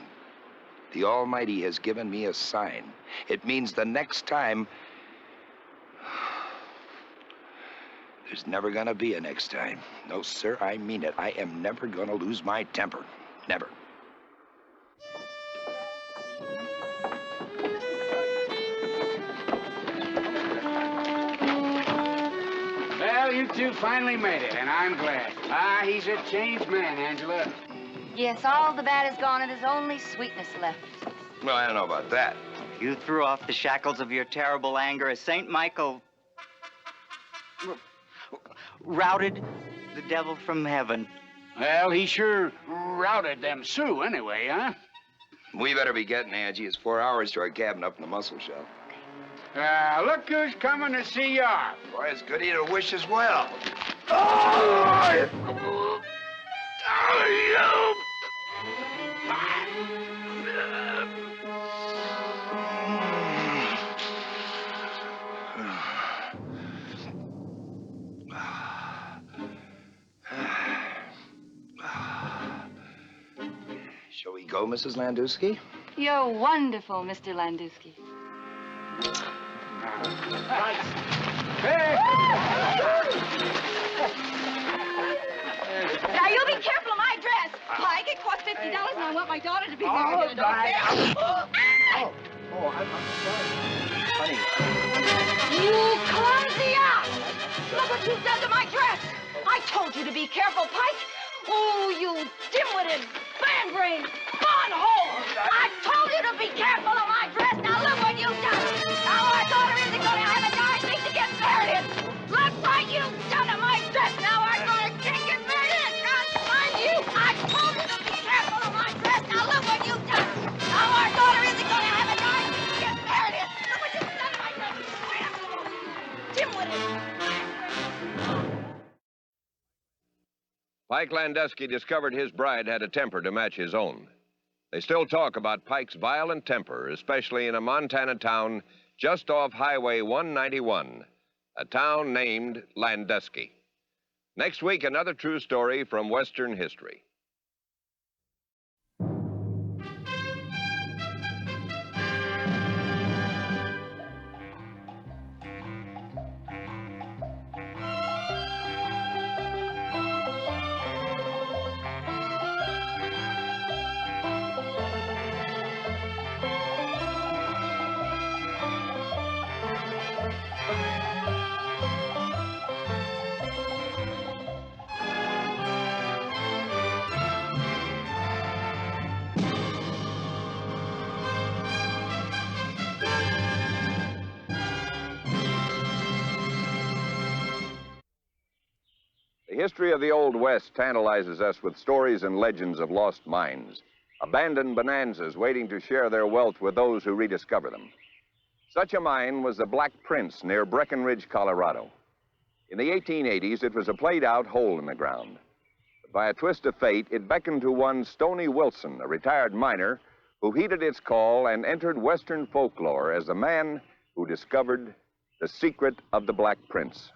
The Almighty has given me a sign. It means the next time... There's never gonna be a next time. No, sir, I mean it. I am never gonna lose my temper. Never.
Well, you two finally made it, and I'm glad. Ah, he's a changed man, Angela.
Yes, all the bad is gone and there's only sweetness left.
Well, I don't know about that.
You threw off the shackles of your terrible anger as St. Michael routed the devil from heaven.
Well, he sure routed them Sioux anyway, huh?
We better be getting, Angie. It's 4 hours to our cabin up in the mussel shell.
Look who's coming to see you off.
Boy, it's good to wish us well. Oh! Oh, Shall we go, Mrs. Landowski?
You're wonderful, Mr. Landowski.
Right. Hey!
Now, you be careful of my dress. Pike, it cost $50 and I want my daughter to be married in it, okay?
I'm sorry. Honey.
You clumsy ass! Look what you've done to my dress! I told you to be careful, Pike! Oh, you dim-witted, fan-brained, bond-hole! I told you to be careful of my dress! Now look what you've done! Now our daughter isn't going to have a darn thing to get married in! Look what you've done to my dress! Now our daughter can't get married in! God, mind you! I told you to be careful of my dress! Now look what you've done! Now our daughter isn't going to have a darn thing to get married in! Look what you've done to my dress! Dim-witted!
Pike Landowski discovered his bride had a temper to match his own. They still talk about Pike's violent temper, especially in a Montana town just off Highway 191, a town named Landowski. Next week, another true story from Western history. The history of the Old West tantalizes us with stories and legends of lost mines, abandoned bonanzas waiting to share their wealth with those who rediscover them. Such a mine was the Black Prince near Breckenridge, Colorado. In the 1880s, it was a played-out hole in the ground. But by a twist of fate, it beckoned to one Stony Wilson, a retired miner, who heeded its call and entered Western folklore as the man who discovered the secret of the Black Prince.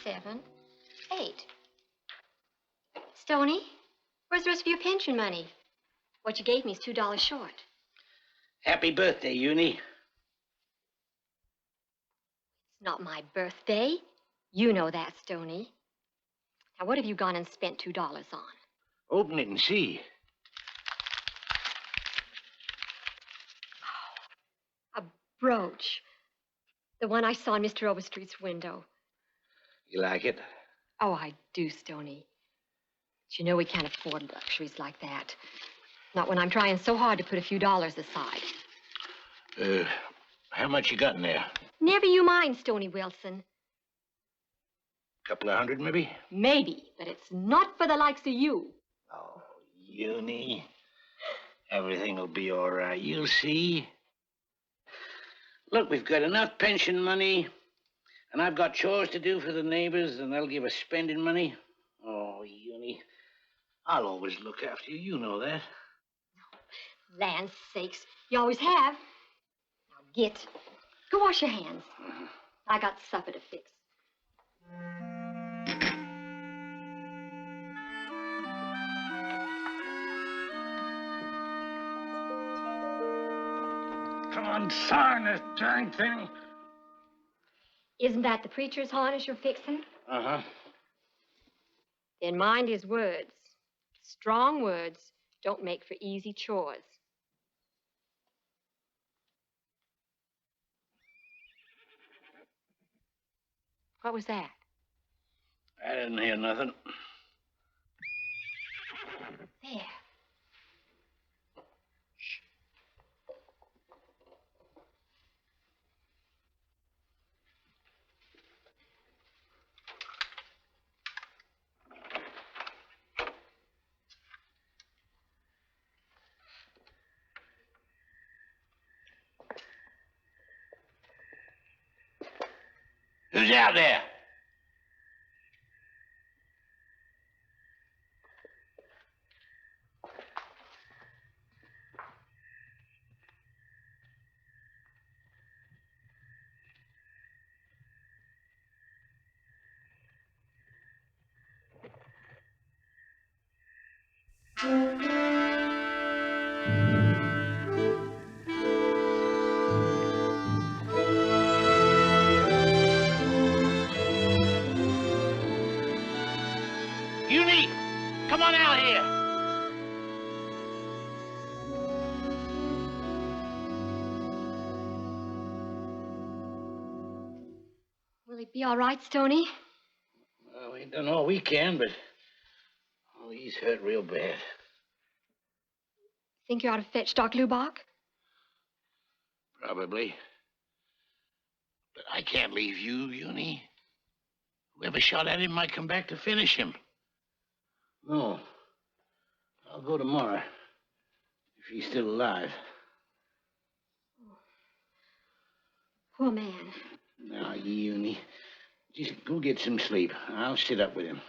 7, 8. Stoney, where's the rest of your pension money? What you gave me is $2 short.
Happy birthday, Uni.
It's not my birthday. You know that, Stoney. Now, what have you gone and spent $2 on?
Open it and see.
A brooch. The one I saw in Mr. Overstreet's window.
You like it?
Oh, I do, Stoney. But you know we can't afford luxuries like that. Not when I'm trying so hard to put a few dollars aside.
How much you got in there?
Never you mind, Stoney Wilson.
Couple of hundred, maybe?
Maybe, but it's not for the likes of you.
Oh, Uni. Everything will be all right. You'll see. Look, we've got enough pension money, and I've got chores to do for the neighbors, and they'll give us spending money. Oh, Uni, I'll always look after you. You know that.
Land's sakes, you always have. Now get. Go wash your hands. I got supper to fix.
Come on, sign this dang thing.
Isn't that the preacher's harness you're fixing?
Uh-huh.
Then mind his words. Strong words don't make for easy chores. What was that?
I didn't hear nothing.
There.
Who's out there? Uni, come on out here.
Will he be all right, Stoney?
Well, we done all we can, but he's hurt real bad.
Think you ought to fetch Doc Lubach?
Probably. But I can't leave you, Uni. Whoever shot at him might come back to finish him. No. I'll go tomorrow. If he's still alive.
Poor man.
Now, Uni, just go get some sleep. I'll sit up with him.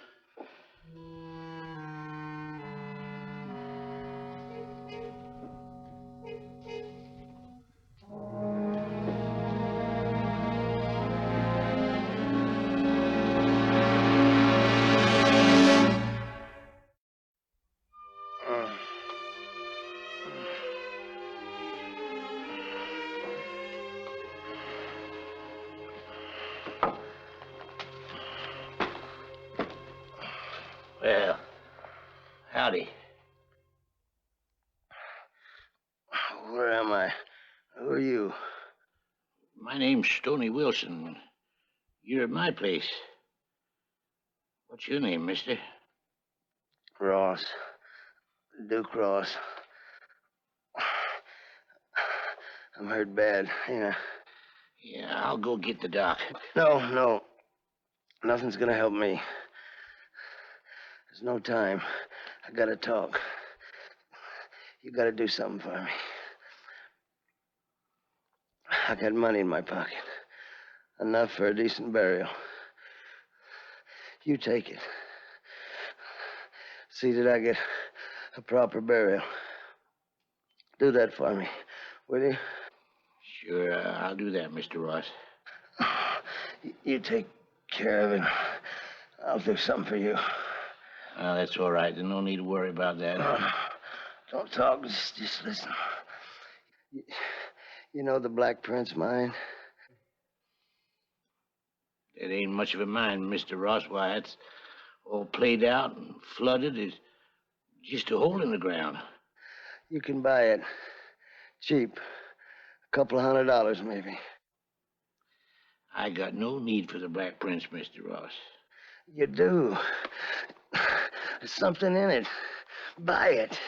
Well, howdy.
Where am I? Who are you?
My name's Stoney Wilson. You're at my place. What's your name, mister?
Ross. Duke Ross. I'm hurt bad, ain't I?
Yeah, I'll go get the doc.
No. Nothing's gonna help me. There's no time. I gotta talk. You gotta do something for me. I got money in my pocket. Enough for a decent burial. You take it. See that I get a proper burial. Do that for me, will you?
Sure, I'll do that, Mr. Ross.
You take care of him. I'll do something for you.
That's all right. There's no need to worry about that.
Don't talk, just listen. You know the Black Prince mine?
It ain't much of a mine, Mr. Ross. Why, it's all played out and flooded. It's just a hole in the ground.
You can buy it. Cheap. $200 maybe.
I got no need for the Black Prince, Mr. Ross.
You do. There's something in it. Buy it.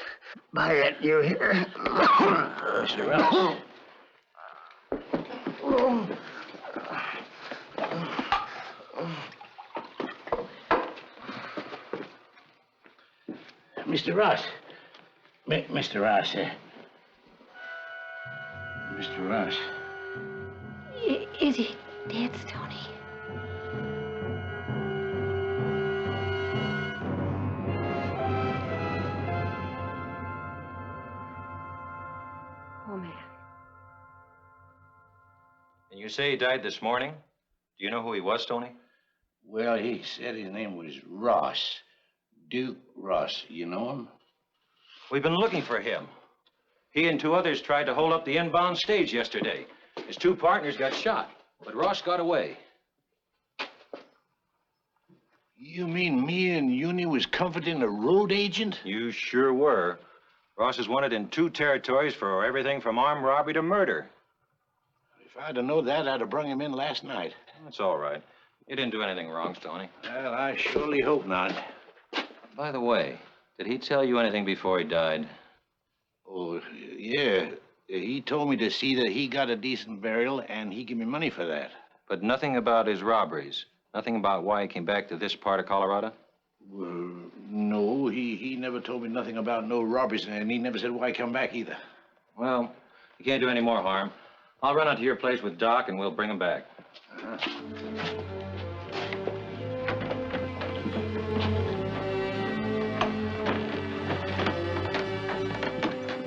Buy it, you hear?
Mr. Ross. Mr. Ross. Mr. Ross. Mr. Ross.
Is he dead, Stoney? Oh, man.
And you say he died this morning? Do you know who he was, Tony?
Well, he said his name was Ross. Duke Ross. You know him?
We've been looking for him. He and two others tried to hold up the inbound stage yesterday. His two partners got shot, but Ross got away.
You mean me and Uni was comforting a road agent?
You sure were. Ross is wanted in 2 territories for everything from armed robbery to murder.
If I'd have known that, I'd have brung him in last night.
That's all right. You didn't do anything wrong, Stoney.
Well, I surely hope not.
By the way, did he tell you anything before he died?
Oh, yeah. He told me to see that he got a decent burial, and he gave me money for that.
But nothing about his robberies? Nothing about why he came back to this part of Colorado?
Well, no, he never told me nothing about no robberies, and he never said why he come back either.
Well, you can't do any more harm. I'll run out to your place with Doc, and we'll bring him back.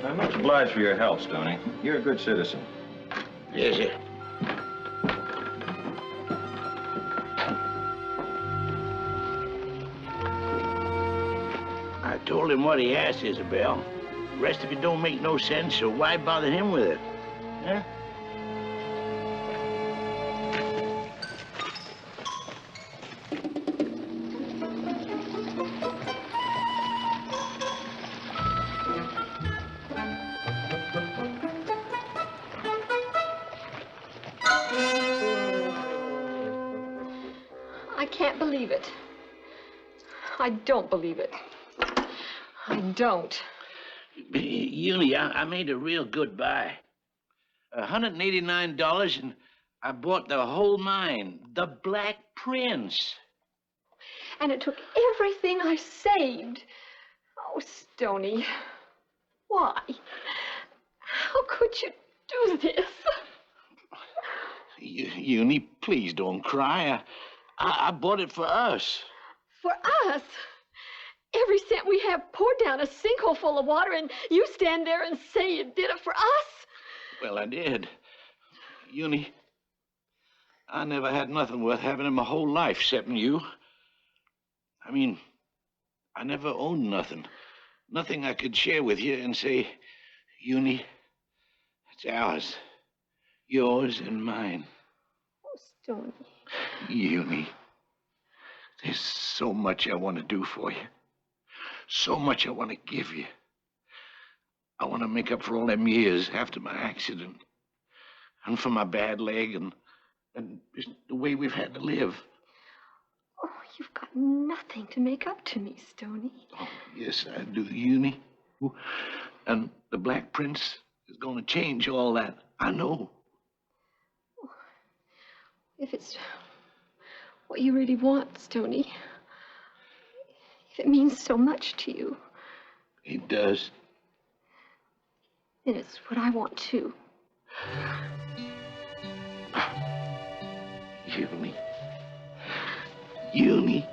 I'm much obliged for your help, Stoney. You're a good citizen.
Yes, sir. I told him what he asked, Isabel. The rest of it don't make no sense, so why bother him with it? Huh?
I can't believe it. I don't believe it. I don't.
Uni, I made a real good buy. $189, and I bought the whole mine. The Black Prince.
And it took everything I saved. Oh, Stoney. Why? How could you do this?
Uni, please don't cry. I bought it for us.
For us? Every cent we have poured down a sinkhole full of water, and you stand there and say you did it for us?
Well, I did. Uni, I never had nothing worth having in my whole life excepting you. I mean, I never owned nothing. Nothing I could share with you and say, Uni, it's ours. Yours and mine.
Oh, Stoney.
Uni, there's so much I want to do for you. So much I want to give you. I want to make up for all them years after my accident. And for my bad leg and just the way we've had to live.
Oh, you've got nothing to make up to me, Stoney.
Oh, yes, I do, Uni. And the Black Prince is going to change all that. I know.
If it's what you really want, Stoney, if it means so much to you,
It does.
then it's what I want too.
Uni. Uni.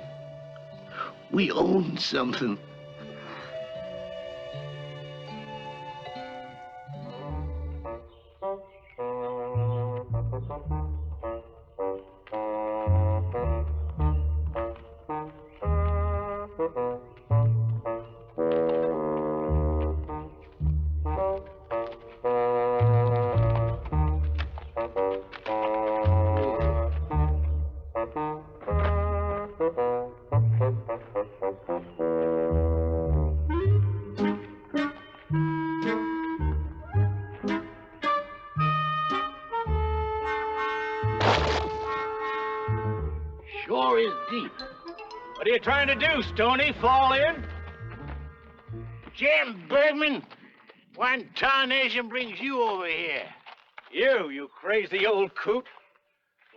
We own something. What are you trying to do, Stoney? Fall in? Jim Bergman, what in tarnation brings you over here?
You crazy old coot.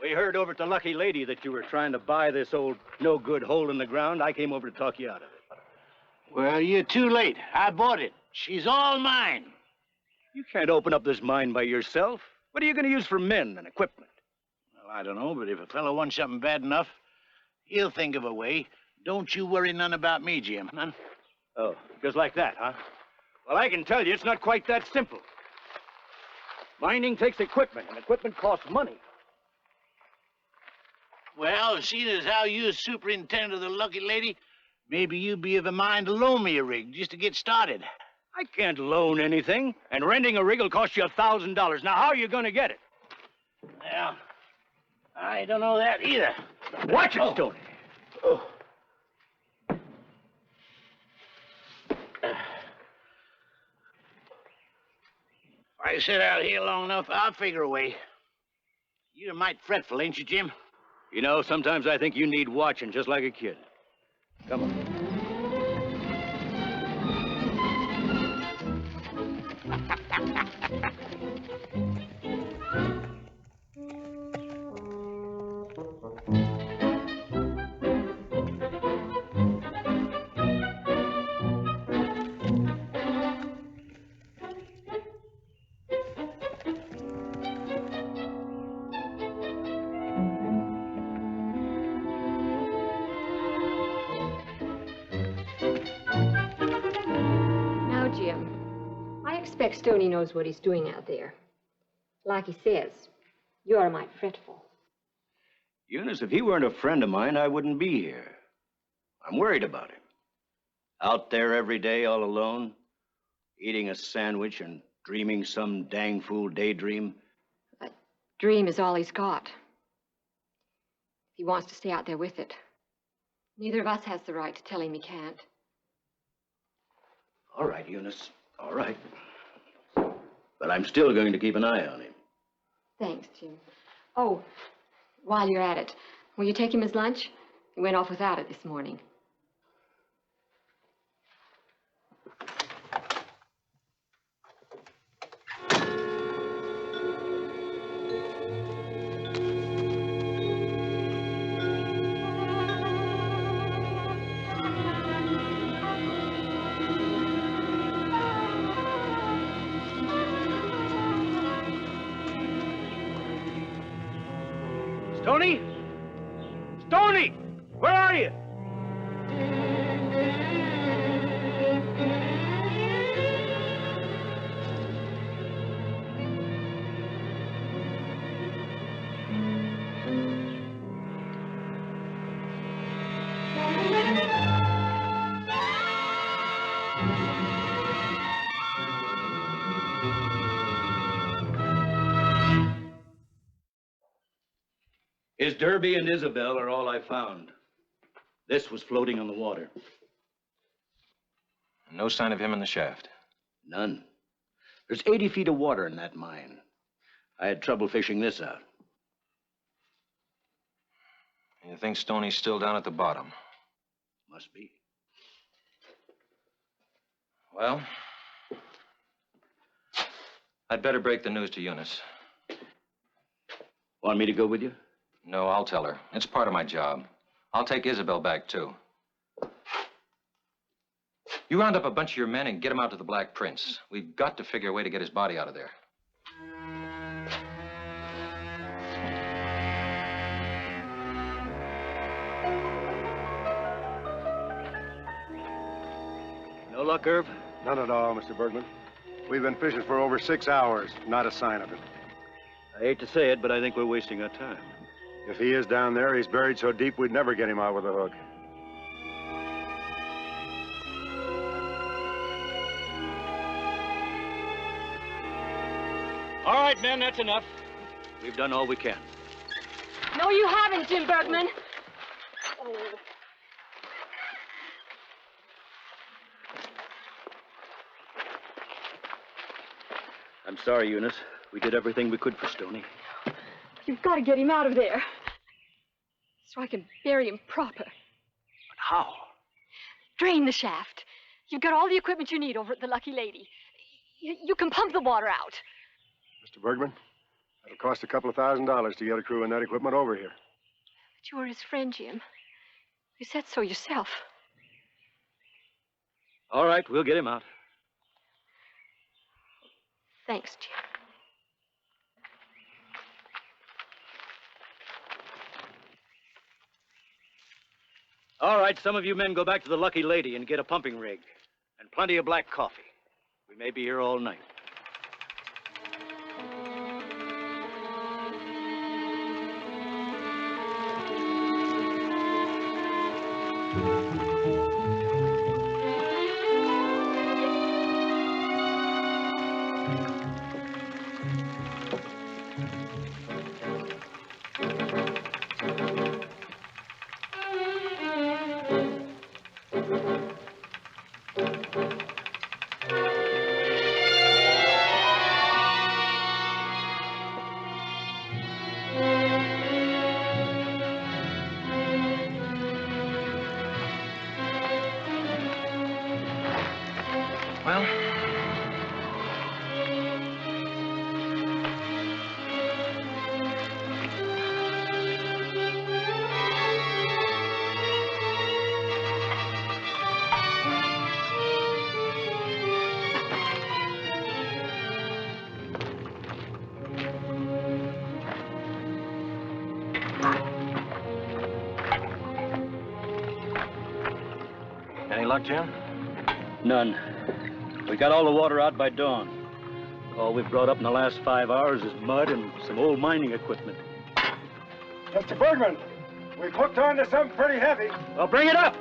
We heard over at the Lucky Lady that you were trying to buy this old no-good hole in the ground. I came over to talk you out of it.
Well, you're too late. I bought it. She's all mine.
You can't open up this mine by yourself. What are you going to use for men and equipment?
Well, I don't know, but if a fellow wants something bad enough, he'll think of a way. Don't you worry none about me, Jim. None.
Oh, just like that, huh? Well, I can tell you it's not quite that simple. Mining takes equipment, and equipment costs money.
Well, seeing as how you're superintendent of the Lucky Lady, maybe you'd be of a mind to loan me a rig just to get started.
I can't loan anything, and renting a rig will cost you $1,000. Now, how are you going to get it?
Well, I don't know that either.
Watch it, Stoney.
Oh. If I sit out here long enough, I'll figure a way. You're mighty fretful, ain't you, Jim?
You know, sometimes I think you need watching just like a kid. Come on.
Now, Jim, I expect Stoney knows what he's doing out there. Like he says, you're a mite fretful.
Eunice, if he weren't a friend of mine, I wouldn't be here. I'm worried about him. Out there every day all alone, eating a sandwich and dreaming some dang fool daydream.
That dream is all he's got. He wants to stay out there with it. Neither of us has the right to tell him he can't.
All right, Eunice, all right. But I'm still going to keep an eye on him.
Thanks, Jim. Oh, while you're at it, will you take him his lunch? He went off without it this morning.
Stoney? Stoney! Where are you? His derby and Isabel are all I found. This was floating on the water.
No sign of him in the shaft.
None. There's 80 feet of water in that mine. I had trouble fishing this out.
You think Stoney's still down at the bottom?
Must be.
Well, I'd better break the news to Eunice.
Want me to go with you?
No, I'll tell her. It's part of my job. I'll take Isabel back, too. You round up a bunch of your men and get him out to the Black Prince. We've got to figure a way to get his body out of there.
No luck, Irv?
None at all, Mr. Bergman. We've been fishing for over 6 hours. Not a sign of it.
I hate to say it, but I think we're wasting our time.
If he is down there, he's buried so deep we'd never get him out with a hook.
All right, men, that's enough. We've done all we can.
No, you haven't, Jim Bergman. Oh.
I'm sorry, Eunice. We did everything we could for Stoney.
You've got to get him out of there. So I can bury him proper.
But
How?
Drain the shaft. You've got all the equipment you need over at the Lucky Lady. You can pump the water out.
Mr. Bergman, it'll cost a couple of $1,000s to get a crew and that equipment over here.
But you were his friend, Jim. You said so yourself.
All right, we'll get him out.
Thanks, Jim.
All right, some of you men go back to the Lucky Lady and get a pumping rig. And plenty of black coffee. We may be here all night.
Well,
any luck, Jim? None. We got all the water out by dawn. All we've brought up in the last 5 hours is mud and some old mining equipment.
Mr. Bergman, we've hooked on to something pretty heavy.
Well, bring it up!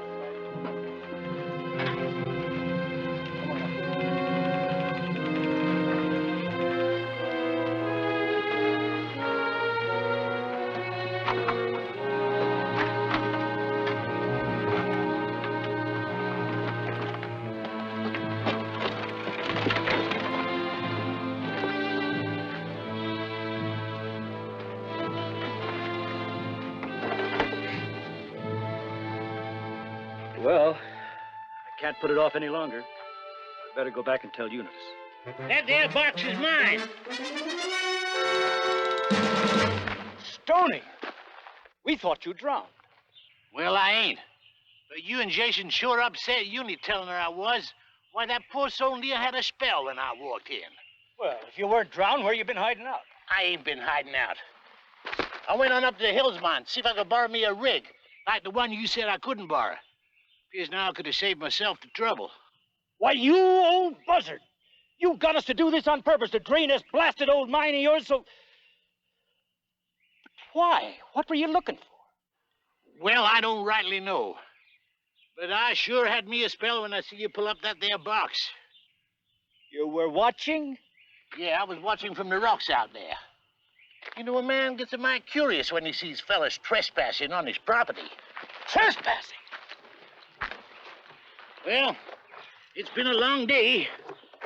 Well, I can't put it off any longer. I'd better go back and tell Eunice.
That there box is mine. Stoney, we thought you drowned. Well, I ain't. But you and Jason sure upset Uni telling her I was. Why, that poor soul near had a spell when I walked in. Well, if you weren't drowned, where you been hiding out? I ain't been hiding out. I went on up to the hills, man, see if I could borrow me a rig, like the one you said I couldn't borrow. Appears now I could have saved myself the trouble. Why, you old buzzard! You got us to do this on purpose, to drain this blasted old mine of yours so... But why? What were you looking for? Well, I don't rightly know. But I sure had me a spell when I see you pull up that there box. You were watching? Yeah, I was watching from the rocks out there. You know, a man gets a mite curious when he sees fellas trespassing on his property. Trespassing? Well, it's been a long day,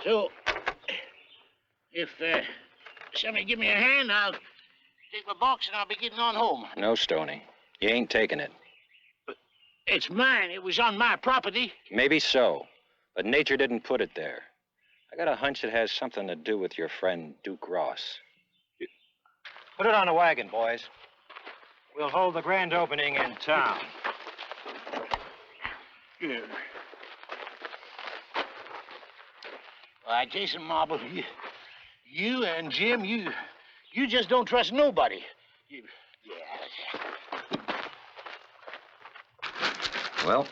so if somebody give me a hand, I'll take my box and I'll be getting on home.
No, Stoney. You ain't taking it.
But it's mine. It was on my property.
Maybe so, but nature didn't put it there. I got a hunch it has something to do with your friend Duke Ross. Put it on a wagon, boys. We'll hold the grand opening in town.
Yeah. Why, Jason Marble, you and Jim, you just don't trust nobody. Yeah.
Well,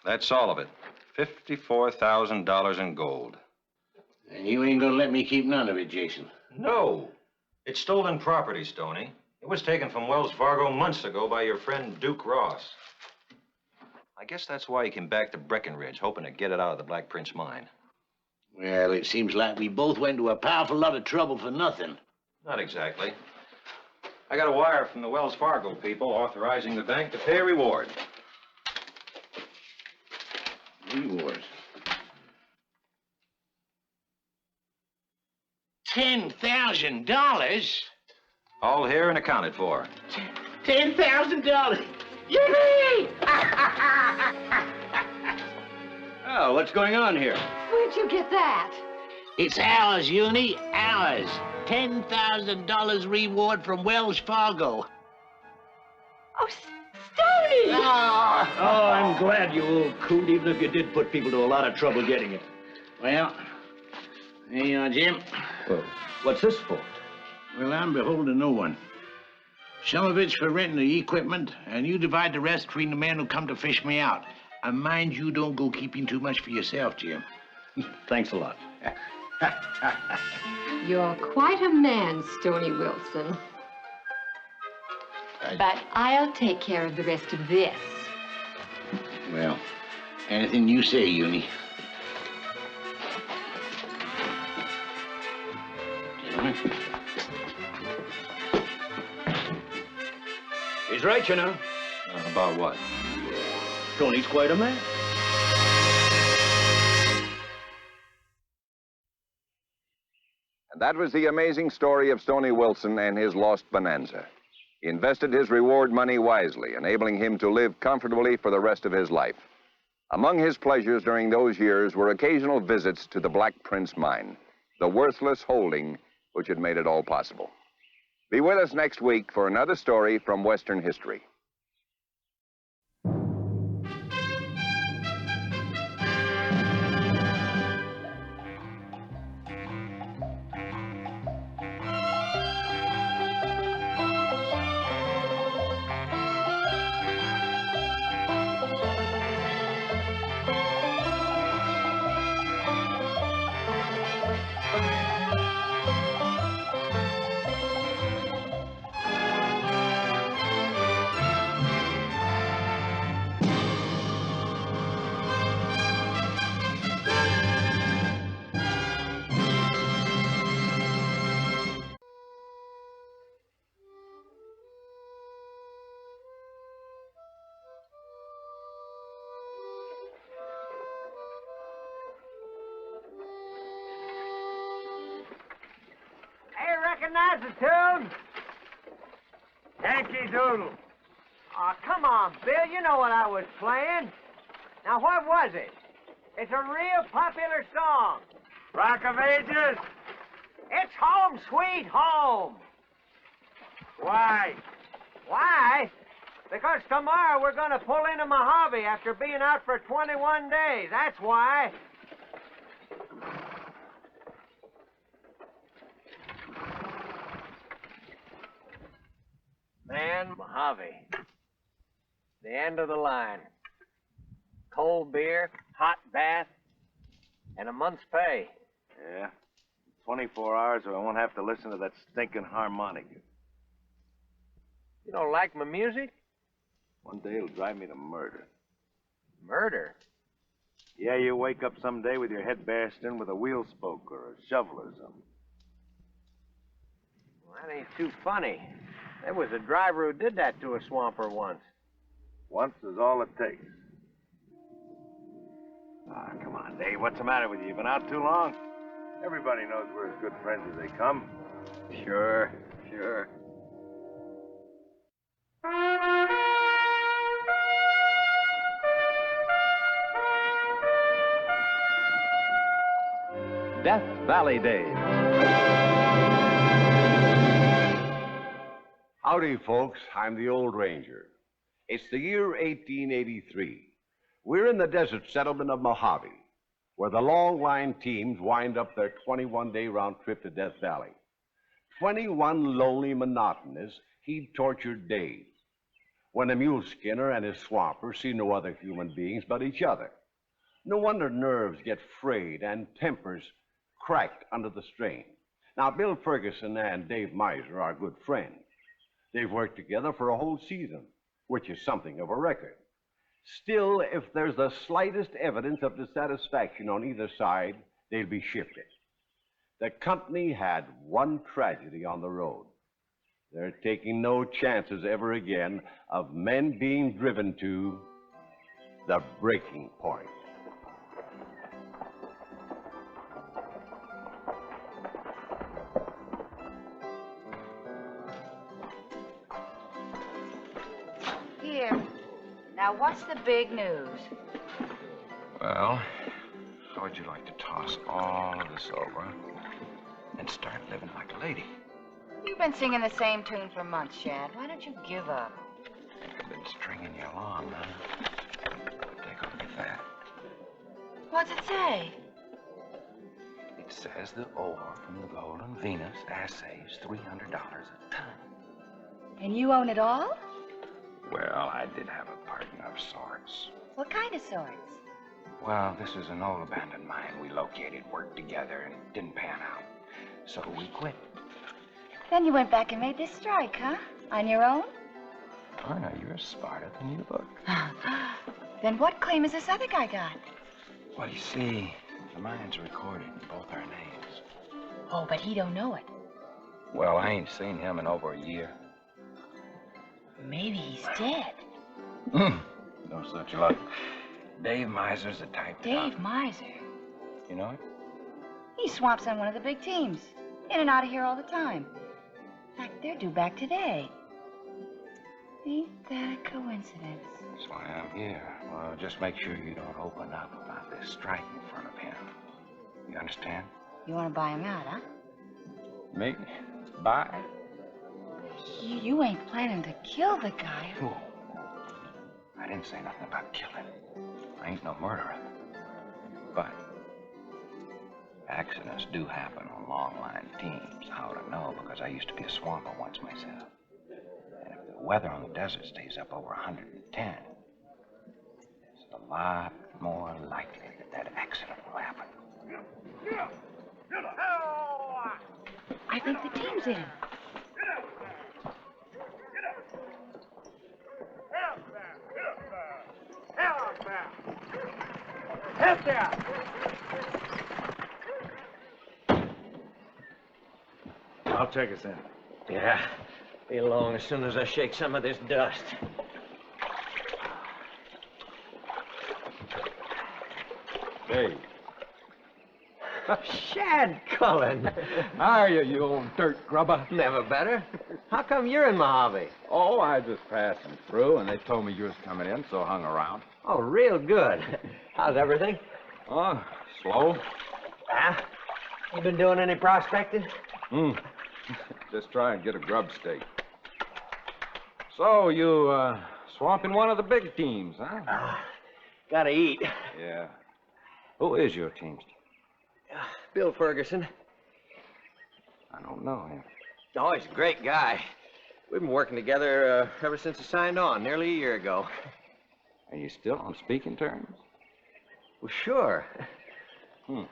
that's all of it. $54,000 in gold.
And you ain't gonna let me keep none of it, Jason.
No. It's stolen property, Stoney. It was taken from Wells Fargo months ago by your friend Duke Ross. I guess that's why he came back to Breckenridge, hoping to get it out of the Black Prince mine.
Well, it seems like we both went to a powerful lot of trouble for nothing.
Not exactly. I got a wire from the Wells Fargo people authorizing the bank to pay a reward.
Reward?
$10,000?
All here and accounted for.
$10,000?
Yippee!
Oh, what's going on here?
Where'd you get that?
It's ours, Uni, ours. $10,000 reward from Wells Fargo.
Oh, Stoney!
Oh, I'm glad, you old coot, even if you did put people to a lot of trouble getting it. Well, here you are, Jim.
Well, what's this for?
Well, I'm beholden to no one. Some of it's for renting the equipment, and you divide the rest between the men who come to fish me out. And mind you don't go keeping too much for yourself, Jim.
Thanks a lot.
You're quite a man, Stoney Wilson. But I'll take care of the rest of this.
Well, anything you say, Uni. Gentlemen.
He's right, you know.
About what?
Tony's quite a man.
And that was the amazing story of Stoney Wilson and his lost bonanza. He invested his reward money wisely, enabling him to live comfortably for the rest of his life. Among his pleasures during those years were occasional visits to the Black Prince mine, the worthless holding which had made it all possible. Be with us next week for another story from Western history.
Hey, recognize the tune? Yankee Doodle. Oh, come on, Bill. You know what I was playing. Now, what was it? It's a real popular song. Rock of Ages? It's Home Sweet Home. Why? Why? Because tomorrow we're going to pull into Mojave after being out for 21 days. That's why. Man, Mojave. The end of the line. Cold beer, hot bath, and a month's pay.
Yeah. 24 hours or I won't have to listen to that stinking harmonica.
You don't like my music?
One day it'll drive me to murder.
Murder?
Yeah, you wake up someday with your head bashed in with a wheel spoke or a shovel or something.
Well, that ain't too funny. There was a driver who did that to a swamper once.
Once is all it takes. Ah, come on, Dave. What's the matter with you? You been out too long? Everybody knows we're as good friends as they come.
Sure.
Death Valley Days. Howdy, folks. I'm the Old Ranger. It's the year 1883. We're in the desert settlement of Mojave, where the long line teams wind up their 21-day round trip to Death Valley. 21 lonely, monotonous, heat-tortured days, when a mule skinner and his swamper see no other human beings but each other. No wonder nerves get frayed and tempers cracked under the strain. Now, Bill Ferguson and Dave Miser are good friends. They've worked together for a whole season, which is something of a record. Still, if there's the slightest evidence of dissatisfaction on either side, they'll be shifted. The company had one tragedy on the road. They're taking no chances ever again of men being driven to the breaking point.
Here, Now, what's the big news?
Well, how would you like to toss all of this over and start living like a lady?
You've been singing the same tune for months, Shad. Why don't you give up?
I've been stringing you along, huh? But take a look at that.
What's it say?
It says the ore from the Golden Venus assays $300 a ton.
And you own it all?
Well, I did have a partner of sorts.
What kind of sorts?
Well, this is an old abandoned mine we located, worked together, and it didn't pan out. So we quit.
Then you went back and made this strike, huh? On your own?
Oh, now you're smarter than you look.
Then what claim has this other guy got?
Well, you see, the mine's recorded in both our names.
Oh, but he don't know it.
Well, I ain't seen him in over a year.
Maybe he's dead.
No such luck. Dave Miser's the type that...
Dave Miser?
You know it?
He swamps on one of the big teams. In and out of here all the time. In fact, they're due back today. Ain't that a coincidence?
That's why I'm here. Well, just make sure you don't open up about this strike in front of him. You understand?
You want to buy him out, huh?
Me? Bye?
You ain't planning to kill the guy.
Fool. I didn't say nothing about killing. I ain't no murderer. But accidents do happen on long-line teams. How to know? Because I used to be a swamper once myself. And if the weather on the desert stays up over 110, it's a lot more likely that that accident will happen.
I think the team's in.
Help there!
I'll take us in.
Yeah. Be along as soon as I shake some of this dust.
Hey.
Shad Cullen.
How are you, you old dirt grubber?
Never better. How come you're in Mojave?
Oh, I was just passing through, and they told me you was coming in, so I hung around.
Oh, real good. How's everything?
Oh, slow.
Ah? You been doing any prospecting?
Just try and get a grub stake. So, you, swamping one of the big teams, huh?
Gotta eat.
Yeah. Who is your teamster?
Bill Ferguson.
I don't know him.
Oh, he's a great guy. We've been working together ever since he signed on, nearly a year ago.
Are you still on speaking terms?
Well, sure.
Well,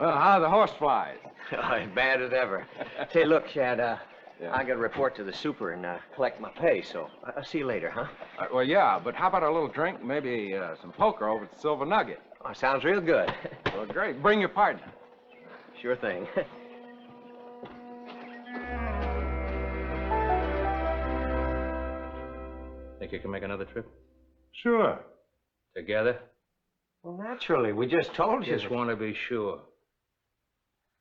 how are the horseflies?
Oh, as bad as ever. Say, look, Shad, I got to report to the super and collect my pay, so I'll see you later, huh?
Well, yeah, but how about a little drink? Maybe some poker over at the Silver Nugget.
Oh, sounds real good.
Well, great. Bring your partner.
Sure thing.
Think you can make another trip?
Sure.
Together?
Well, naturally. We just told you.
Just want to be sure.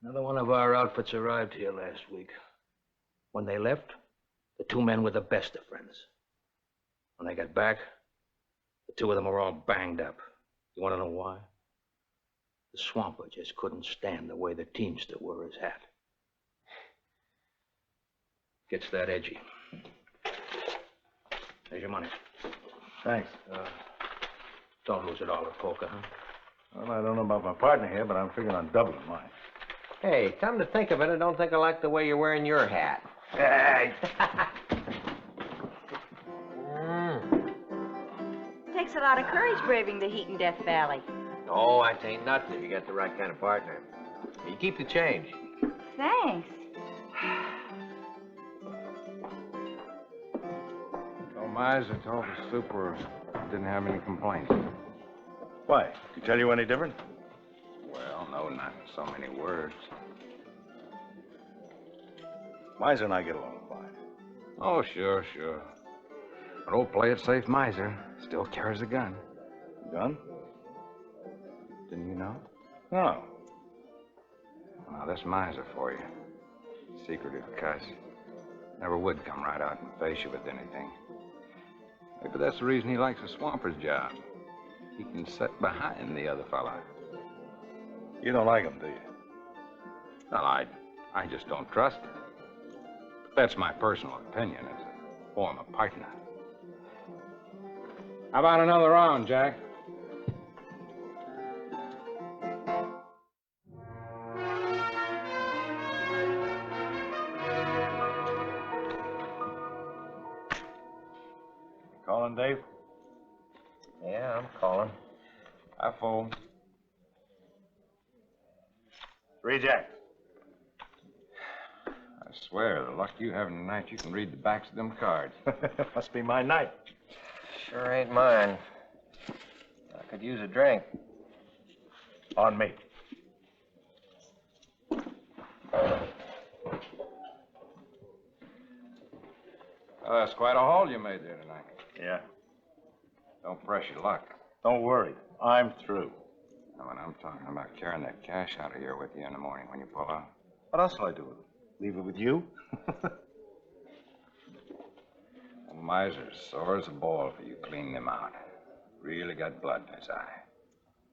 Another one of our outfits arrived here last week. When they left, the two men were the best of friends. When they got back, the two of them were all banged up. You want to know why? The swamper just couldn't stand the way the teamster wore his hat. Gets that edgy. There's your money.
Thanks.
Don't lose it all at poker, huh?
Well, I don't know about my partner here, but I'm figuring on doubling mine.
Hey, come to think of it, I don't think I like the way you're wearing your hat.
Hey!
Takes a lot of courage braving the heat in Death Valley.
Oh, that ain't nothing if you got the right kind of partner. You keep the change.
Thanks.
Miser told the super didn't have any complaints.
Why? Did he tell you any different?
Well, no, not in so many words.
Miser and I get along fine.
Oh, sure. But old play it safe Miser still carries a gun.
Gun?
Didn't you know?
No.
Now, that's Miser for you. Secretive cuss. Never would come right out and face you with anything. Maybe that's the reason he likes a swamper's job. He can sit behind the other fella.
You don't like him, do you?
Well, I just don't trust him. But that's my personal opinion as a former partner. How about another round, Jack?
Calling, Dave?
Yeah, I'm calling.
I phone.
3 Jack.
I swear, the luck you have tonight, you can read the backs of them cards.
Must be my night.
Sure ain't mine. I could use a drink.
On me.
Well, that's quite a haul you made there tonight.
Yeah.
Don't press your luck.
Don't worry. I'm through.
Now, when I'm talking about carrying that cash out of here with you in the morning when you pull out.
What else will I do with it? Leave it with you?
The miser's sore as a ball for you cleaning him out. Really got blood in his eye.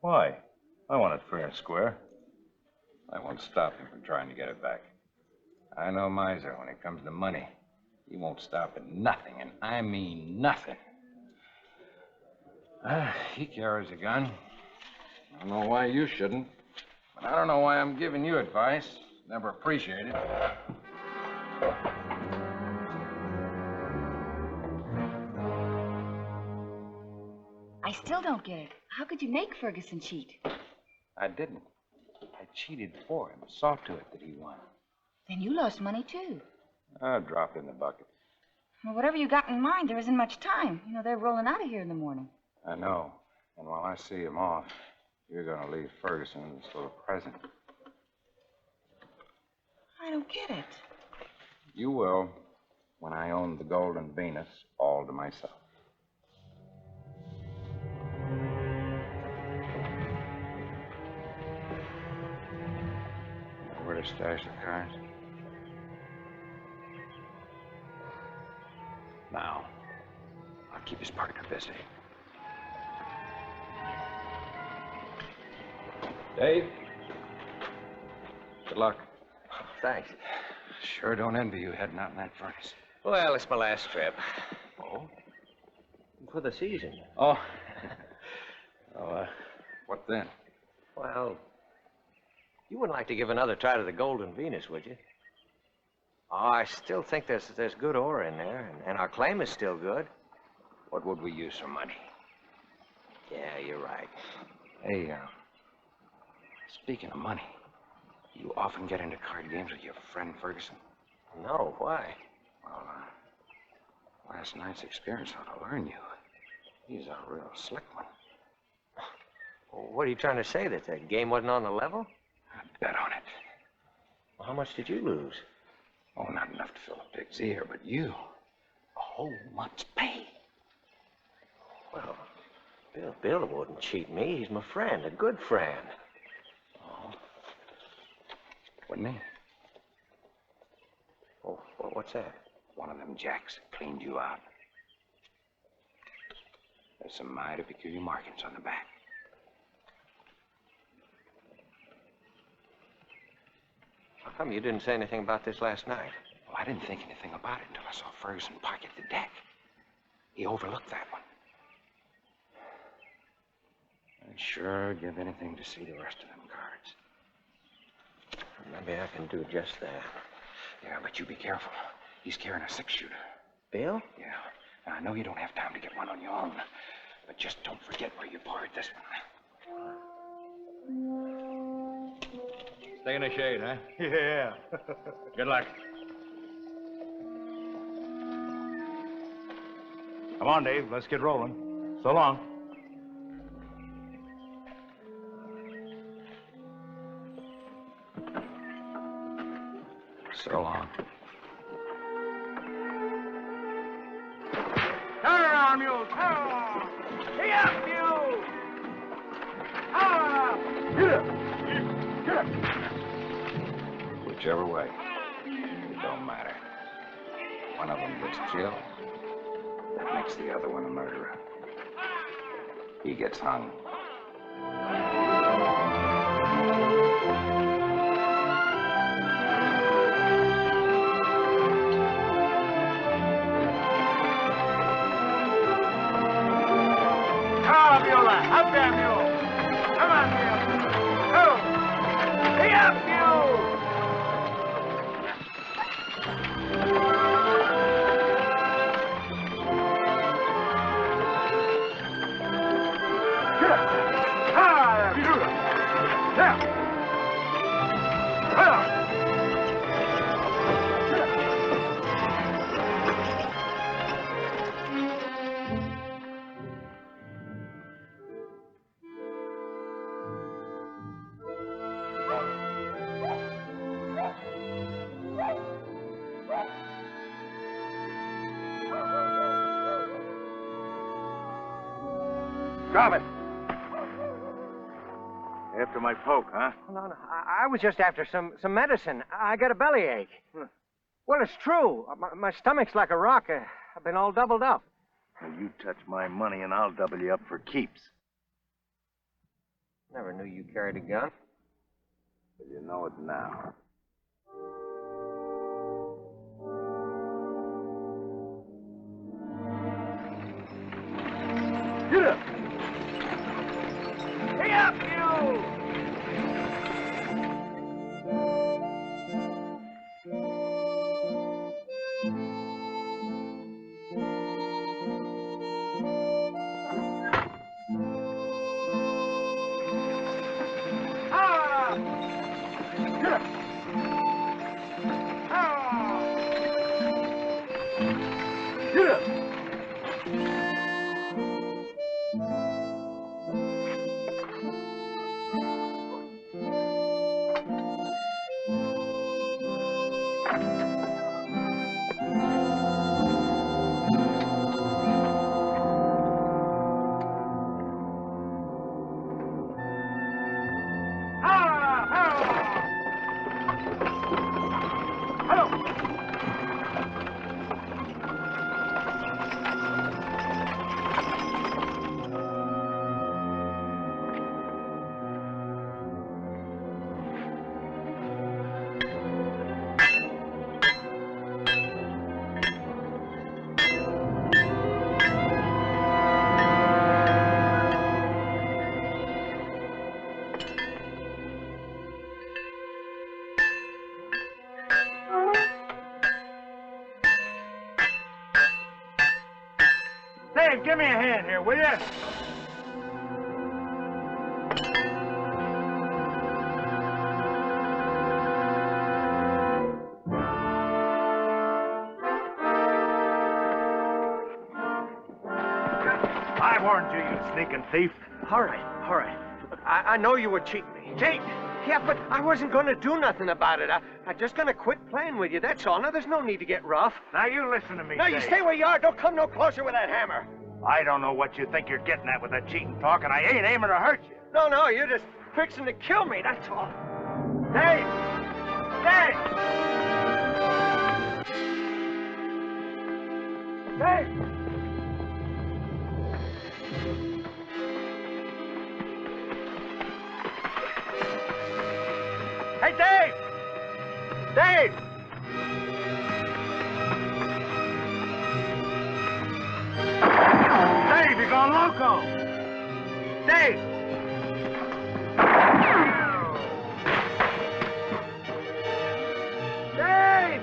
Why? I want it fair and square.
I won't stop him from trying to get it back. I know Miser when it comes to money. He won't stop at nothing, and I mean nothing. He carries a gun. I don't know why you shouldn't, but I don't know why I'm giving you advice. Never appreciate it.
I still don't get it. How could you make Ferguson cheat?
I didn't. I cheated for him, saw to it that he won.
Then you lost money, too.
I dropped in the bucket.
Well, whatever you got in mind, there isn't much time. You know, they're rolling out of here in the morning.
I know. And while I see him off, you're going to leave Ferguson this little present.
I don't get it.
You will when I own the Golden Venus all to myself. Know where to stash the cards? Now, I'll keep his partner busy. Dave? Good luck.
Thanks.
Sure don't envy you heading out in that furnace.
Well, it's my last trip.
Oh?
For the season.
Oh.
Oh,
What then?
well, you wouldn't like to give another try to the Golden Venus, would you? Oh, I still think there's good ore in there, and our claim is still good.
What would we use for money?
Yeah, you're right.
Hey, speaking of money, you often get into card games with your friend Ferguson?
No, why?
Well, last night's experience ought to learn you. He's a real slick one.
Well, what are you trying to say, that the game wasn't on the level?
I'd bet on it.
Well, how much did you lose?
Oh, not enough to fill a pig's ear, but you, a whole month's pay.
Well, Bill wouldn't cheat me. He's my friend, a good friend.
Oh. Wouldn't he?
Oh, well, what's that?
One of them jacks cleaned you out. There's some mighty peculiar markings on the back.
How come you didn't say anything about this last night?
Well, I didn't think anything about it until I saw Ferguson pocket the deck. He overlooked that one. I'd sure give anything to see the rest of them cards.
Maybe I can do just that.
Yeah, but you be careful. He's carrying a 6-shooter.
Bill?
Yeah. Now, I know you don't have time to get one on your own, but just don't forget where you borrowed this one.
Stay in the shade, huh?
Yeah.
Good luck.
Come on, Dave. Let's get rolling. So long.
So long.
Turn around, mules. Turn around. Hey up, mules. Ah!
Get up. Get up.
Whichever way. It don't matter. One of them gets killed, That makes the other one a murderer. He gets hung.
Come, Beulah! Up there, mule! Come on, Beulah! Go! Hey up, mule! Get up! Ah, there, Beulah! Now! Well!
Drop it. After my poke, huh?
No. I was just after some medicine. I got a bellyache. Well, it's true. My stomach's like a rock. I've been all doubled up.
Well, you touch my money and I'll double you up for keeps.
Never knew you carried a gun.
Well, you know it now.
Get up! Hey up, you! Ah! Get up! Ah! Get up! Dave, give me a hand here, will you?
I warned you, you sneaking thief.
All right. I know you were cheating me. Cheat? Yeah, but I wasn't going to do nothing about it. I'm just going to quit playing with you, that's all. Now, there's no need to get rough.
Now, you listen to me,
No,
Dave.
you stay where you are. Don't come no closer with that hammer.
I don't know what you think you're getting at with that cheating talk, and I ain't aiming to hurt you.
No, you're just fixing to kill me, that's all. Dave! Dave! Dave! Hey, Dave! Dave!
Dave, you're going loco!
Dave! Dave!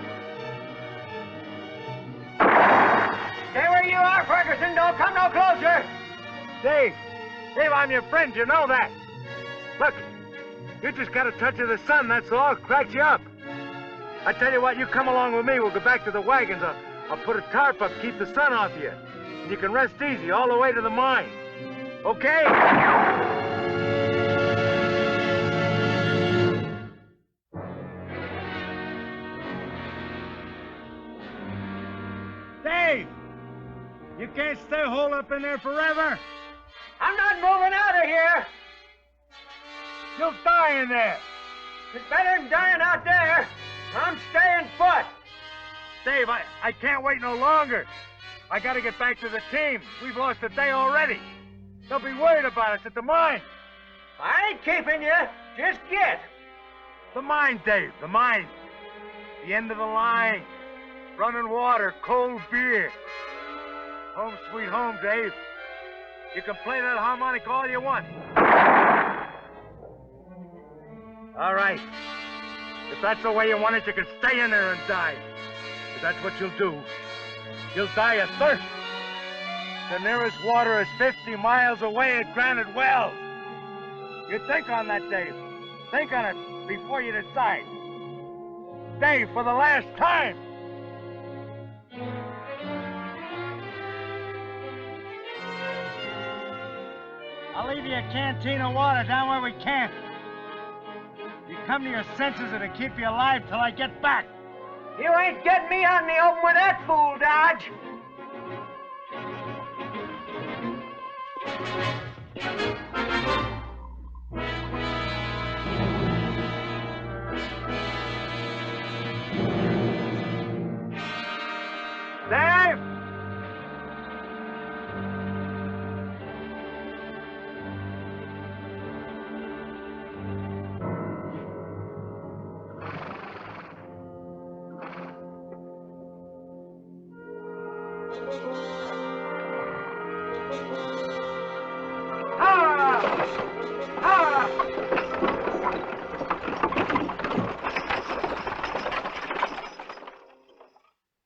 Stay where you are, Ferguson. Don't come no closer.
Dave, I'm your friend, you know that. Look, you just got a touch of the sun, that's all. It cracks you up. I tell you what, you come along with me. We'll go back to the wagons. I'll put a tarp up, keep the sun off you. And you can rest easy all the way to the mine. Okay? Dave! You can't stay holed up in there forever.
I'm not moving out of here.
You'll die in there.
It's better than dying out there. I'm staying put.
Dave, I can't wait no longer. I gotta get back to the team. We've lost a day already. They'll be worried about us at the mine.
I ain't keeping you. Just get.
The mine, Dave, the mine. The end of the line. Running water, cold beer. Home sweet home, Dave. You can play that harmonica all you want. All right. If that's the way you want it, you can stay in there and die. If that's what you'll do, you'll die of thirst. The nearest water is 50 miles away at Granite Wells. You think on that, Dave. Think on it before you decide. Dave, for the last time. I'll leave you a canteen of water down where we camp. You come to your senses, it'll keep you alive till I get back.
You ain't getting me on the open with that fool, Dodge. Dave!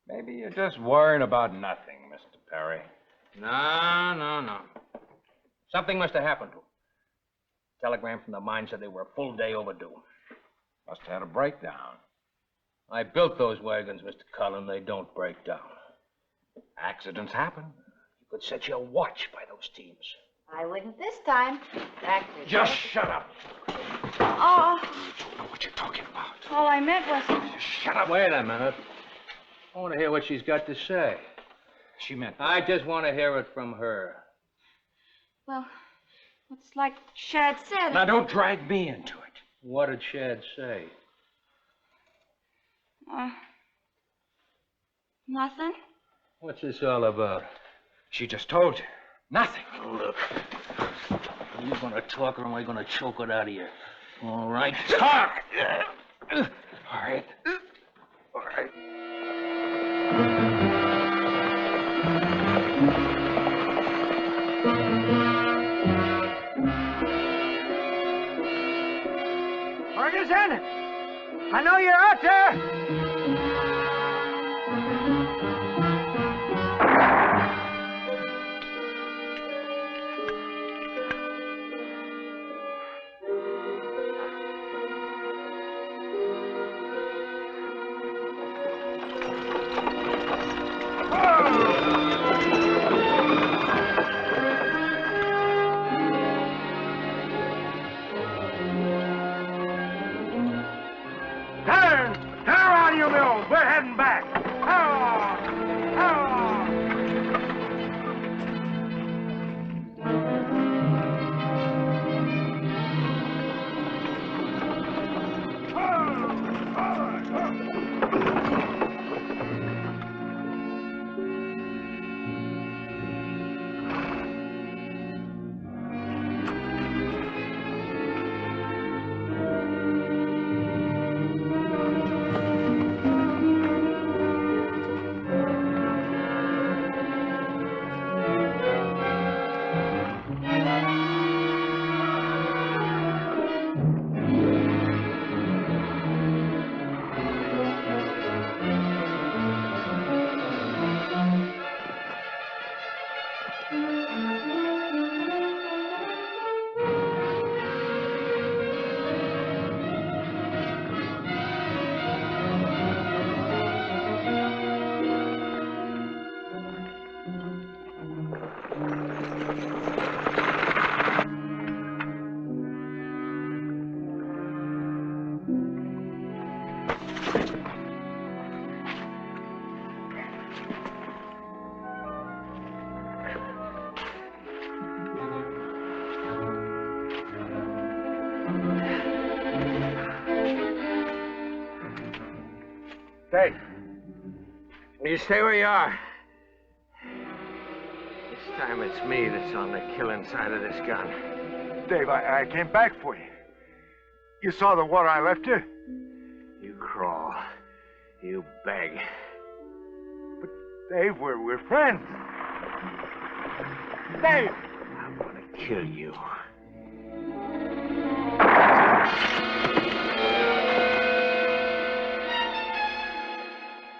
Maybe you're just worrying about nothing, Mr. Perry.
No. Something must have happened to them. Telegram from the mine said they were a full day overdue.
Must have had a breakdown.
I built those wagons, Mr. Cullen. They don't break down.
Accidents happen.
You could set your watch by those teams.
I wouldn't this time. Backwards.
Just shut up.
Oh,
You don't know what you're talking about.
all I meant was...
Just shut up.
Wait a minute. I want to hear what she's got to say.
She meant...
I just want to hear it from her.
Well, it's like Shad said.
Now, don't drag me into it.
What did Shad say?
Nothing.
What's this all about?
She just told you. Nothing.
Look. Are you going to talk or am I going to choke it out of you? All right?
Talk! All right. All right.
Ferguson! I know you're out there!
Turn around, you mules. We're heading back.
Hey, you stay where you are.
time it's me that's on the killing side of this gun.
Dave, I came back for you. You saw the water I left you?
You crawl. You beg.
But, Dave, we're friends. Dave!
I'm gonna kill you.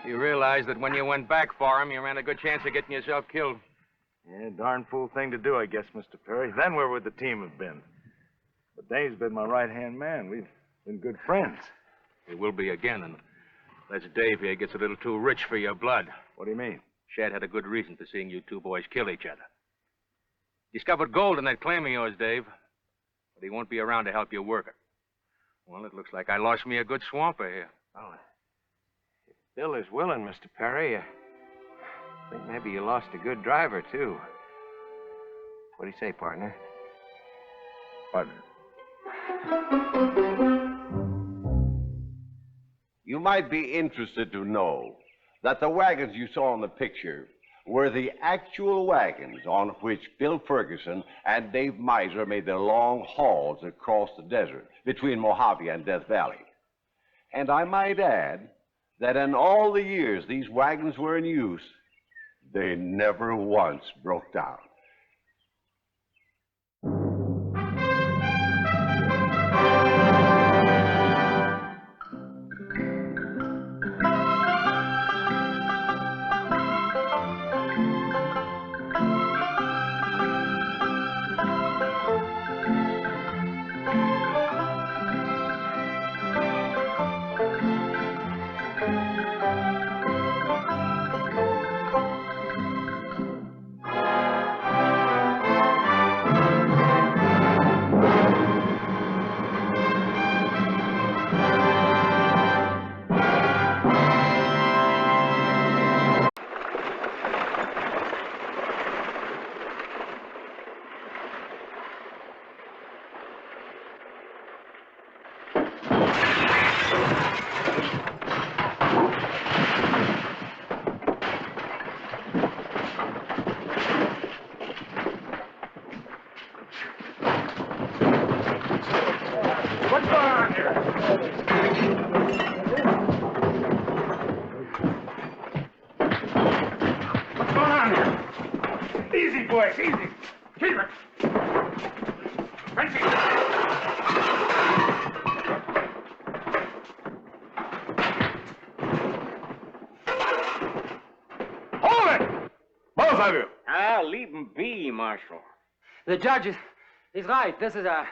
You realize that when you went back for him, you ran a good chance of getting yourself killed.
Yeah, darn fool thing to do, I guess, Mr. Perry. Then where would the team have been? But Dave's been my right-hand man. We've been good friends.
We will be again, unless Dave here gets a little too rich for your blood.
What do you mean?
Shad had a good reason for seeing you two boys kill each other. Discovered gold in that claim of yours, Dave. But he won't be around to help you work it. Well, it looks like I lost me a good swamper here.
Oh, if Bill is willing, Mr. Perry, I think maybe you lost a good driver, too. What do you say, partner?
Partner.
You might be interested to know that the wagons you saw in the picture were the actual wagons on which Bill Ferguson and Dave Miser made their long hauls across the desert between Mojave and Death Valley. And I might add that in all the years these wagons were in use, they never once broke down.
What's going on here? What's going on here? Easy, boys, easy. Keep it. Frenchie. Hold it! Both of you.
Ah, leave him be, Marshal. The judge is right. This is a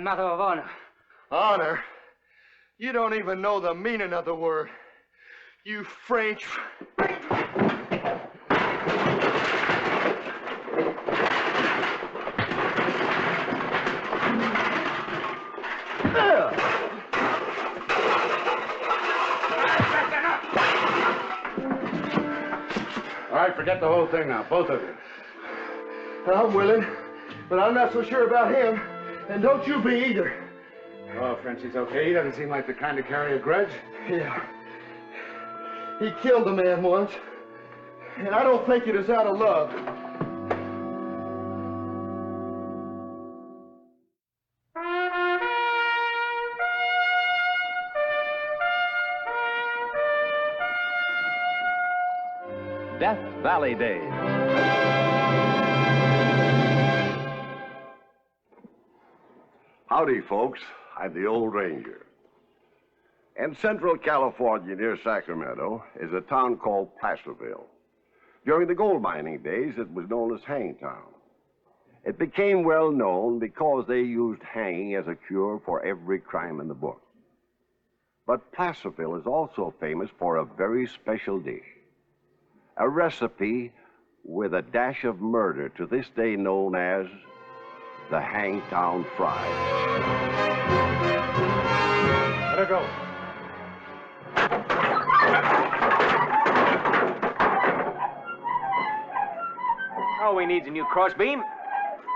matter of honor.
Honor? You don't even know the meaning of the word. You French.
All right, forget the whole thing now, both of you.
I'm willing, but I'm not so sure about him. And don't you be either.
Oh, Frenchie's okay. He doesn't seem like the kind to carry a grudge.
Yeah. He killed a man once. And I don't think it is out of love.
Death Valley Days. Howdy, folks. I'm the Old Ranger. In Central California, near Sacramento, is a town called Placerville. During the gold mining days, it was known as Hangtown. It became well known because they used hanging as a cure for every crime in the book. But Placerville is also famous for a very special dish, a recipe with a dash of murder to this day known as the Hangtown Fry.
Let her go.
All we need's a new crossbeam.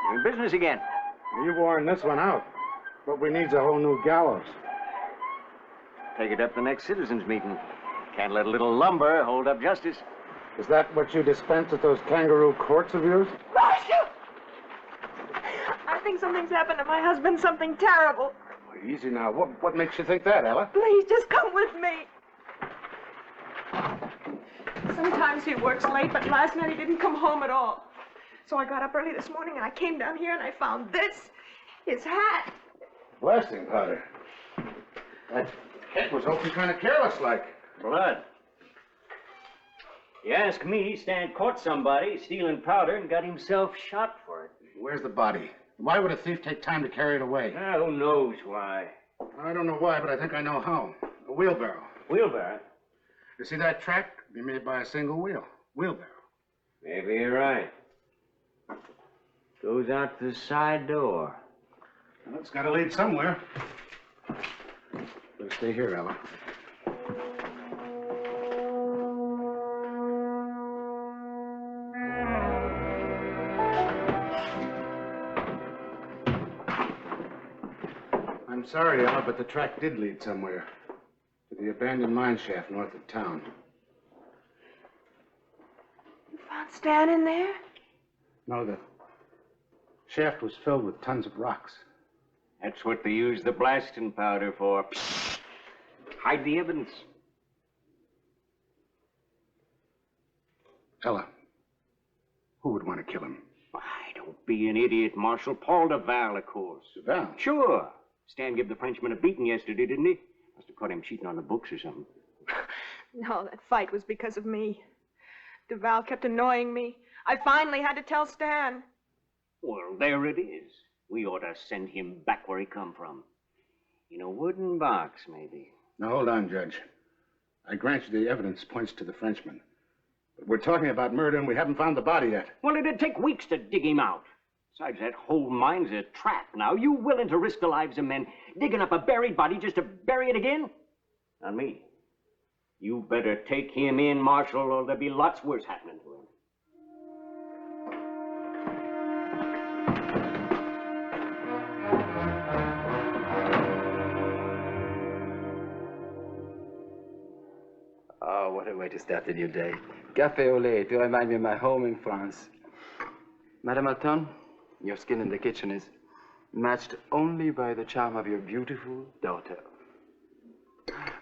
We're in business again.
You've worn this one out. What we need's a whole new gallows.
Take it up the next citizens' meeting. Can't let a little lumber hold up justice.
Is that what you dispense at those kangaroo courts of yours?
Marshal! I think something's happened to my husband, something terrible.
Oh, easy now. What makes you think that, Ella?
Please, just come with me. Sometimes he works late, but last night he didn't come home at all. So I got up early this morning and I came down here and I found this, his hat.
Blasting powder. That head was open kind of careless like.
Blood. You ask me, Stan caught somebody stealing powder and got himself shot for it.
Where's the body? Why would a thief take time to carry it away?
Who knows why?
I don't know why, but I think I know how. A wheelbarrow.
Wheelbarrow?
You see that track? Be made by a single wheel. Wheelbarrow.
Maybe you're right. Goes out the side door.
Well, it's got to lead somewhere. Better stay here, Ella. I'm sorry, Ella, but the track did lead somewhere. To the abandoned mine shaft north of town.
You found Stan in there?
No, the shaft was filled with tons of rocks.
That's what they use the blasting powder for. Hide the evidence.
Ella, who would want to kill him?
Why, don't be an idiot, Marshal. Paul DeVal, of course.
DeVal?
Sure. Stan gave the Frenchman a beating yesterday, didn't he? Must have caught him cheating on the books or something.
No, that fight was because of me. DeVal kept annoying me. I finally had to tell Stan.
Well, there it is. We ought to send him back where he come from. In a wooden box, maybe.
Now, hold on, Judge. I grant you the evidence points to the Frenchman. But we're talking about murder, and we haven't found the body yet.
Well, it'd take weeks to dig him out. Besides, that whole mine's a trap. Now, you willing to risk the lives of men digging up a buried body just to bury it again? On me. You better take him in, Marshal, or there'll be lots worse happening to him.
Oh, what a way to start a new day. Café au lait to remind me of my home in France. Madame Alton, your skin in the kitchen is matched only by the charm of your beautiful daughter.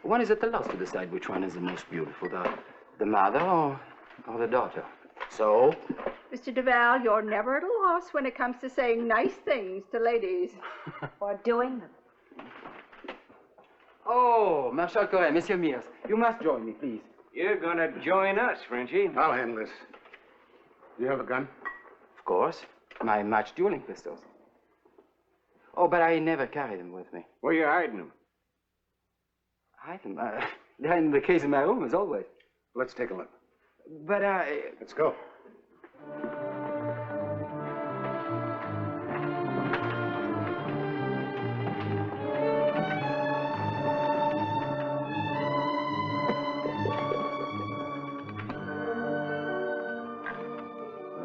One is at a loss to decide which one is the most beautiful, the mother or the daughter. So?
Mr. DeVal, you're never at a loss when it comes to saying nice things to ladies. Or doing them.
Oh, Marshal Cohen, Monsieur Mears, you must join me, please.
You're gonna join us, Frenchie.
I'll handle this. Do you have a gun?
Of course. My match dueling pistols. Oh, but I never carry them with me.
Where you hiding them?
Hide them? They're in the case in my room, as always.
Let's take a look.
But
Let's go.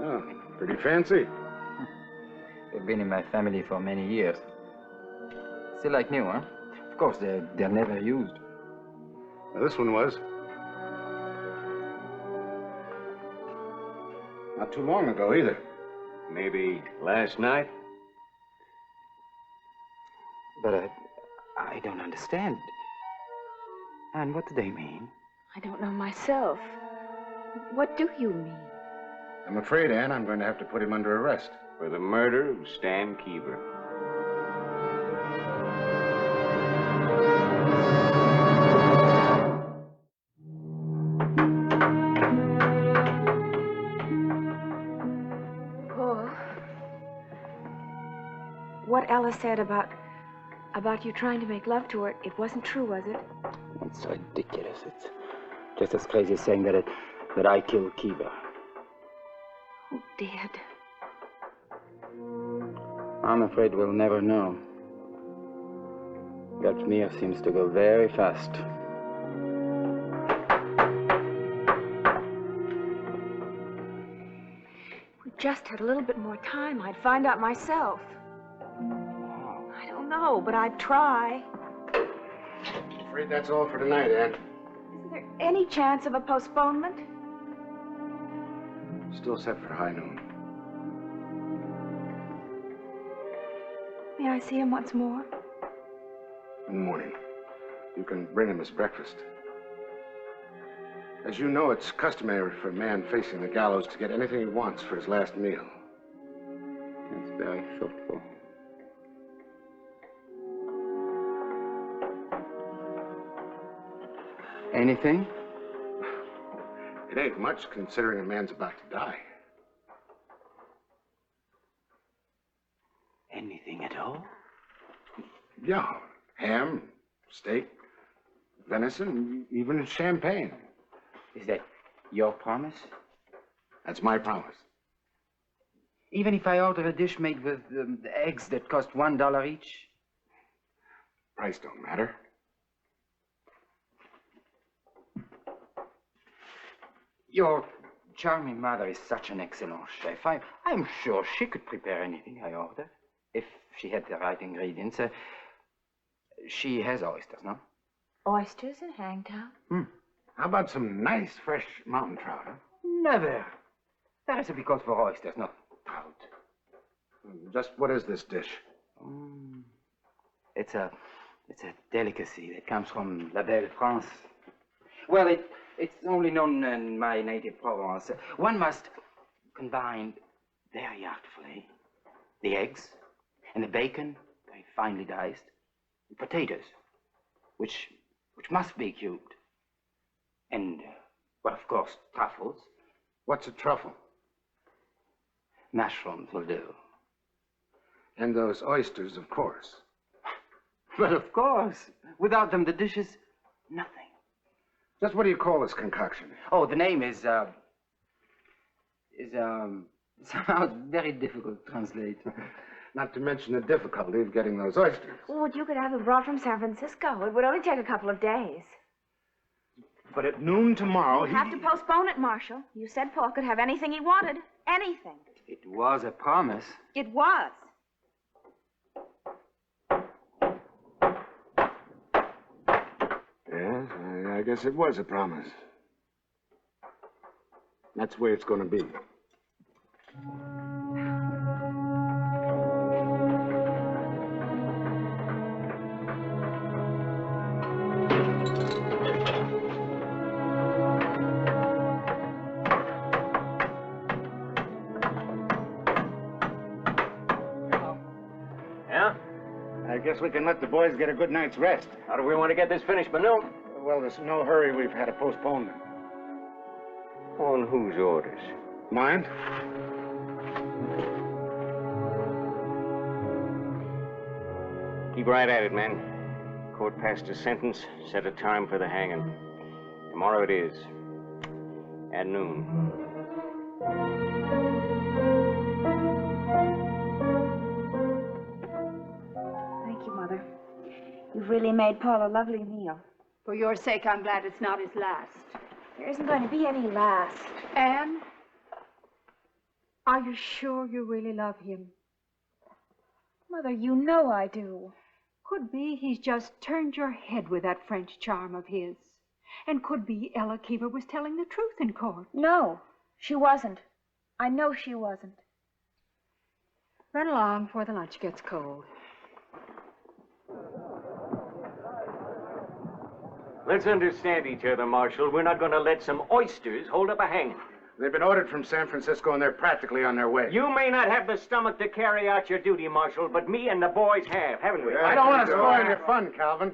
Oh, pretty fancy.
They've been in my family for many years. Still like new, huh? Of course, they're never used.
Now, this one was. Not too long ago, either.
Maybe last night?
But I don't understand. And what do they mean?
I don't know myself. What do you mean?
I'm afraid, Anne, I'm going to have to put him under arrest.
For the murder of Stan Keever.
Paul, what Ella said about you trying to make love to her, it wasn't true, was it?
It's ridiculous. It's just as crazy as saying that I killed Keever.
Who did?
I'm afraid we'll never know. That mirror seems to go very fast.
If we just had a little bit more time, I'd find out myself. I don't know, but I'd try.
I'm afraid that's all for tonight, Anne.
Isn't there any chance of a postponement?
Still set for high noon.
May I see him once more?
In the morning. You can bring him his breakfast. As you know, it's customary for a man facing the gallows to get anything he wants for his last meal.
That's very thoughtful. Anything?
It ain't much, considering a man's about to die.
Anything at all?
Yeah. Ham, steak, venison, even champagne.
Is that your promise?
That's my promise.
Even if I order a dish made with eggs that cost $1 each?
Price don't matter.
Your charming mother is such an excellent chef. I'm sure she could prepare anything I order, if she had the right ingredients. She has oysters, no?
Oysters in Hangtown?
How about some nice, fresh mountain trout, huh?
Never. The recipe calls for oysters, not trout.
Just what is this dish?
It's a delicacy that comes from La Belle France. Well, it's only known in my native Provence. One must combine very artfully the eggs and the bacon, very finely diced, the potatoes, which must be cubed, and, well, of course, truffles.
What's a truffle?
Mushrooms will do.
And those oysters, of course.
But of course. Without them, the dish is nothing.
Just what do you call this concoction?
Oh, the name is somehow very difficult to translate.
Not to mention the difficulty of getting those oysters.
Would you could have them brought from San Francisco? It would only take a couple of days.
But at noon tomorrow,
You have to postpone it, Marshal. You said Paul could have anything he wanted. Anything.
It was a promise.
It was.
Yes, I guess it was a promise. That's the way it's going to be.
Yeah?
I guess we can let the boys get a good night's rest.
How do we want to get this finished by noon?
Well, there's no hurry. We've had a postponement.
On whose orders?
Mine?
Keep right at it, men. Court passed a sentence, set a time for the hanging. Tomorrow it is. At noon.
Thank you, Mother. You've really made Paul a lovely meal.
For your sake, I'm glad it's not his last.
There isn't going to be any last.
Anne, are you sure you really love him?
Mother, you know I do.
Could be he's just turned your head with that French charm of his. And could be Ella Keever was telling the truth in court.
No, she wasn't. I know she wasn't.
Run along before the lunch gets cold.
Let's understand each other, Marshal. We're not going to let some oysters hold up a hanging.
They've been ordered from San Francisco, and they're practically on their way.
You may not have the stomach to carry out your duty, Marshal, but me and the boys have, haven't we?
I don't want to spoil your fun, Calvin.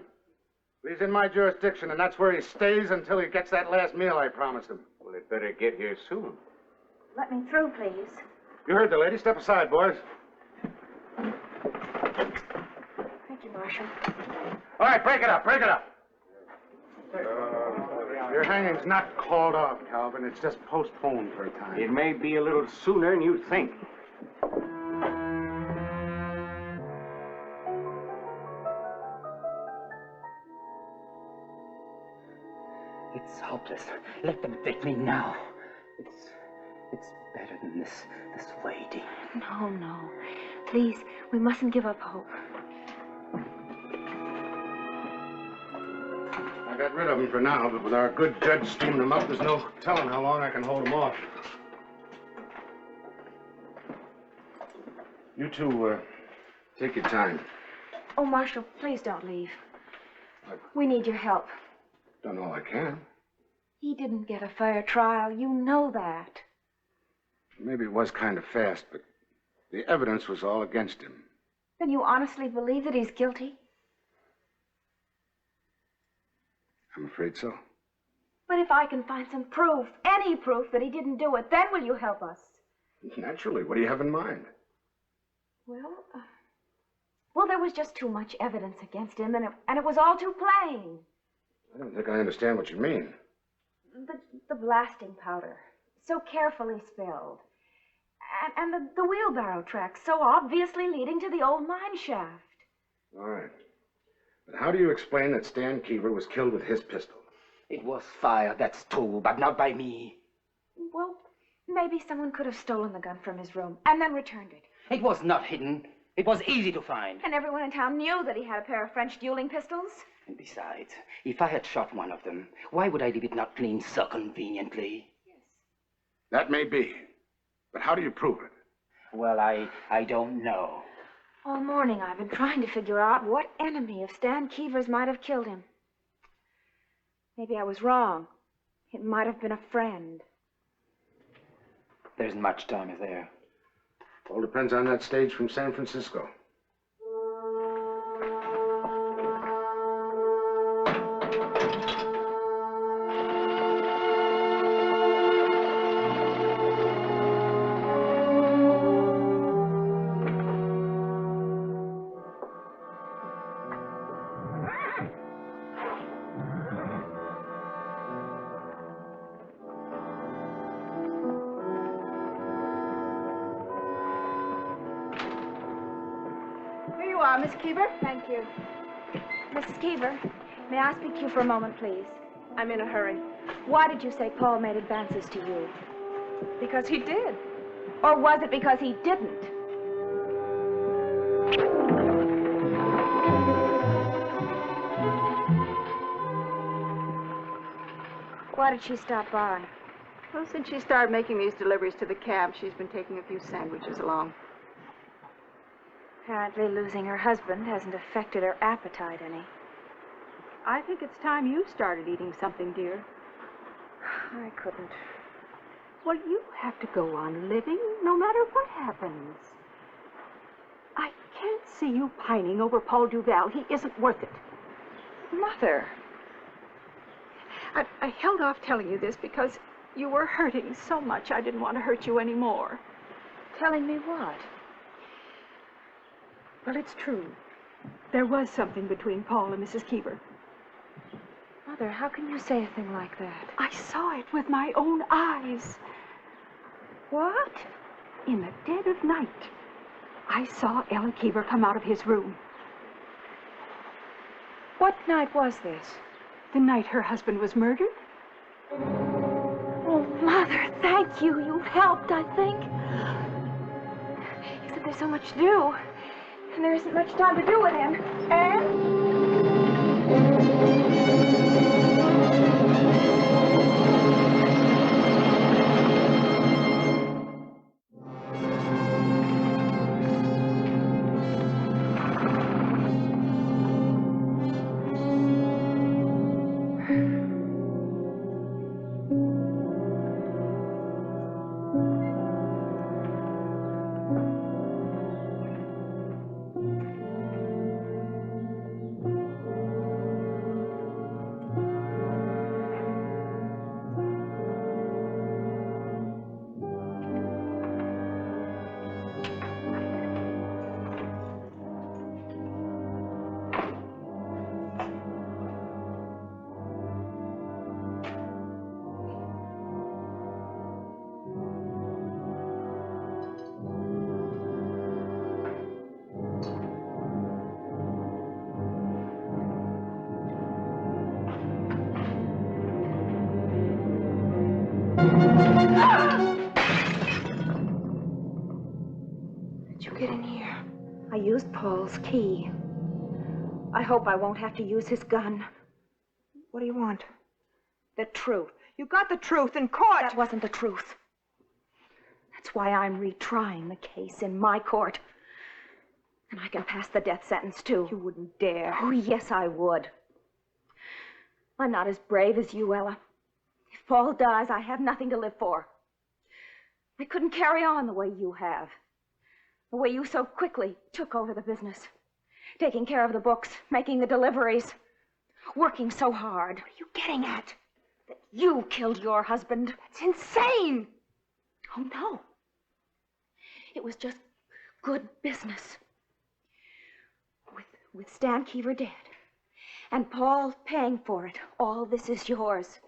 He's in my jurisdiction, and that's where he stays until he gets that last meal I promised him.
Well, it better get here soon.
Let me through, please.
You heard the lady. Step aside, boys.
Thank you, Marshal.
All right, break it up, break it up. Your hanging's not called off, Calvin. It's just postponed for a time.
It may be a little sooner than you think.
It's hopeless. Let them take me now. It's better than this waiting.
No, no. Please, we mustn't give up hope.
I got rid of them for now, but with our good judge steaming them up, there's no telling how long I can hold them off. You two, take your time.
Oh, Marshal, please don't leave. We need your help.
Done all I can.
He didn't get a fair trial. You know that.
Maybe it was kind of fast, but the evidence was all against him.
Then you honestly believe that he's guilty?
I'm afraid so.
But if I can find some proof, any proof that he didn't do it, then will you help us?
Naturally. What do you have in mind?
Well, there was just too much evidence against him, and it was all too plain.
I don't think I understand what you mean.
The blasting powder, so carefully spilled. And the wheelbarrow tracks, so obviously leading to the old mine shaft.
All right. But how do you explain that Stan Keever was killed with his pistol?
It was fired, that's true, but not by me.
Well, maybe someone could have stolen the gun from his room and then returned it.
It was not hidden. It was easy to find.
And everyone in town knew that he had a pair of French dueling pistols.
And besides, if I had shot one of them, why would I leave it not clean so conveniently?
That may be. But how do you prove it?
Well, I don't know.
All morning I've been trying to figure out what enemy of Stan Keever's might have killed him. Maybe I was wrong. It might have been a friend.
There isn't much time, is there?
All depends on that stage from San Francisco.
Miss Keever? Thank you. Mrs. Keever, may I speak to you for a moment, please? I'm in a hurry. Why did you say Paul made advances to you? Because he did. Or was it because he didn't? Why did she stop by?
Well, since she started making these deliveries to the camp, she's been taking a few sandwiches along.
Apparently losing her husband hasn't affected her appetite any.
I think it's time you started eating something, dear.
I couldn't.
Well, you have to go on living no matter what happens. I can't see you pining over Paul Duval. He isn't worth it.
Mother.
I held off telling you this because you were hurting so much I didn't want to hurt you anymore.
Telling me what?
Well, it's true. There was something between Paul and Mrs. Keever.
Mother, how can you say a thing like that?
I saw it with my own eyes.
What?
In the dead of night, I saw Ella Keever come out of his room.
What night was this?
The night her husband was murdered.
Oh, Mother, thank you. You've helped, I think. Except there's so much to do. And there isn't much time to do with him. How'd you get in here? I used Paul's key. I hope I won't have to use his gun. What do you want?
The truth. You got the truth in court.
That wasn't the truth. That's why I'm retrying the case in my court. And I can pass the death sentence, too.
You wouldn't dare.
Oh, yes, I would. I'm not as brave as you, Ella. If Paul dies, I have nothing to live for. I couldn't carry on the way you have. The way you so quickly took over the business. Taking care of the books, making the deliveries. Working so hard.
What are you getting at?
That you killed your husband.
That's insane.
Oh, no. It was just good business. With Stan Keever dead, and Paul paying for it, all this is yours.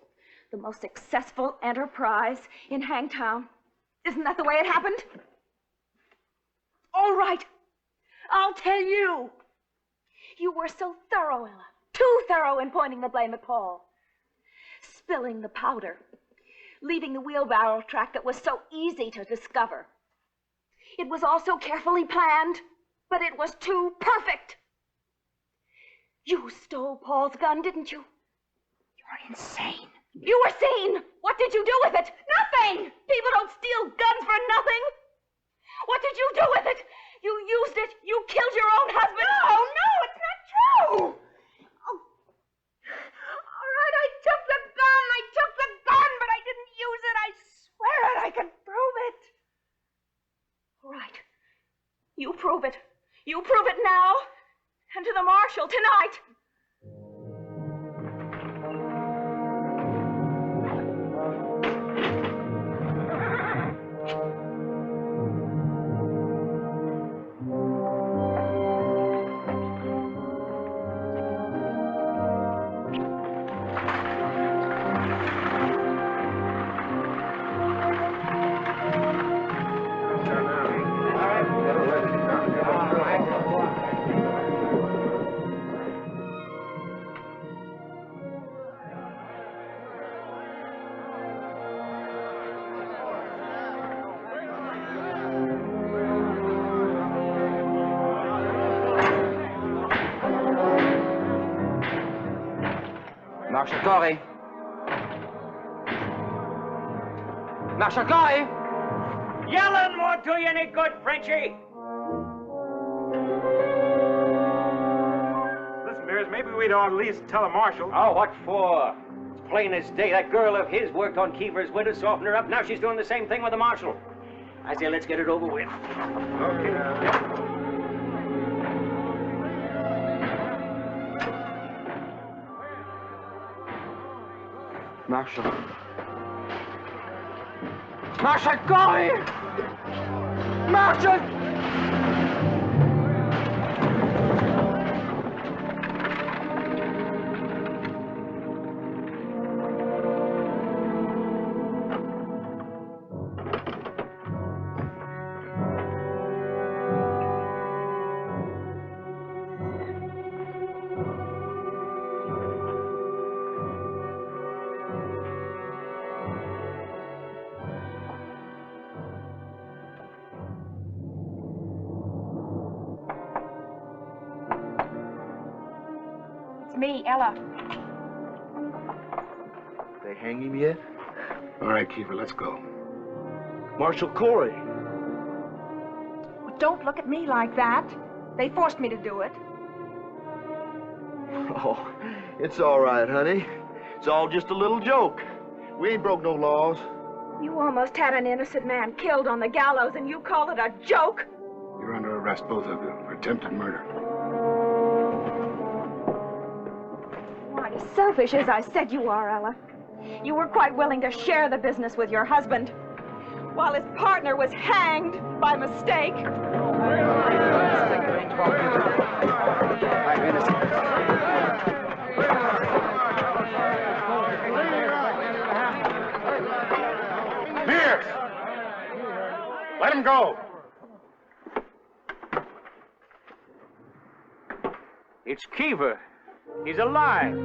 The most successful enterprise in Hangtown. Isn't that the way it happened? All right, I'll tell you. You were so thorough, Ella. Too thorough in pointing the blame at Paul. Spilling the powder. Leaving the wheelbarrow track that was so easy to discover. It was all so carefully planned, but it was too perfect. You stole Paul's gun, didn't you?
You're insane.
You were seen. What did you do with it? Nothing. People don't steal guns for nothing. What did you do with it? You used it. You killed your own husband.
No, it's not true.
Oh. All right, I took the gun, but I didn't use it. I swear it. I can prove it. All right. You prove it. You prove it now. And to the marshal tonight.
Marshal Corey. Marshal Corey!
Yelling won't do you any good, Frenchie.
Listen, Beers, maybe we'd ought at least tell the marshal.
Oh, what for? It's plain as day. That girl of his worked on Keever's widow, softened her up. Now she's doing the same thing with the marshal. I say, let's get it over with. Okay.
Marshal. Marshal Corey! Marshal!
Me, Ella.
They hang him yet?
All right, Keever, let's go.
Marshal Corey.
Well, don't look at me like that. They forced me to do it.
Oh, it's all right, honey. It's all just a little joke. We ain't broke no laws.
You almost had an innocent man killed on the gallows, and you call it a joke?
You're under arrest, both of you, for attempted murder.
As selfish as I said you are, Ella. You were quite willing to share the business with your husband, while his partner was hanged by mistake.
I'm innocent.
Beers! Let him go.
It's Keever. He's alive.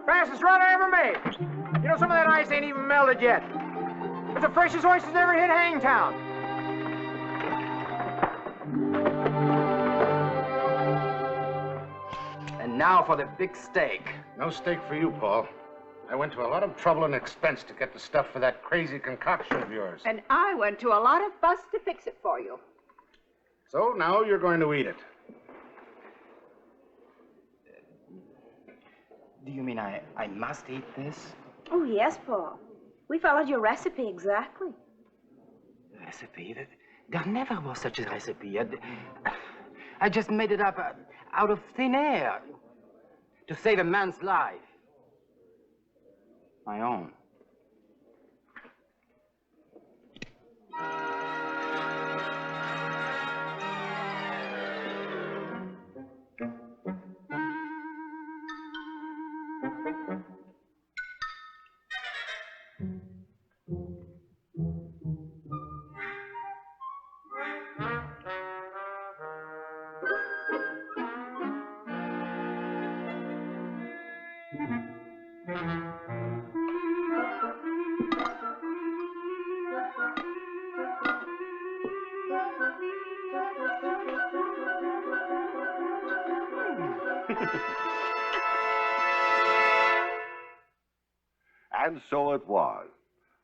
Fastest run I ever made. You know, some of that ice ain't even melted yet. It's the freshest oysters ever hit Hangtown.
And now for the big steak.
No steak for you, Paul. I went to a lot of trouble and expense to get the stuff for that crazy concoction of yours.
And I went to a lot of fuss to fix it for you.
So now you're going to eat it.
Do you mean I must eat this?
Oh, yes, Paul. We followed your recipe exactly.
Recipe? There never was such a recipe. I just made it up out of thin air to save a man's life. My own.
And so it was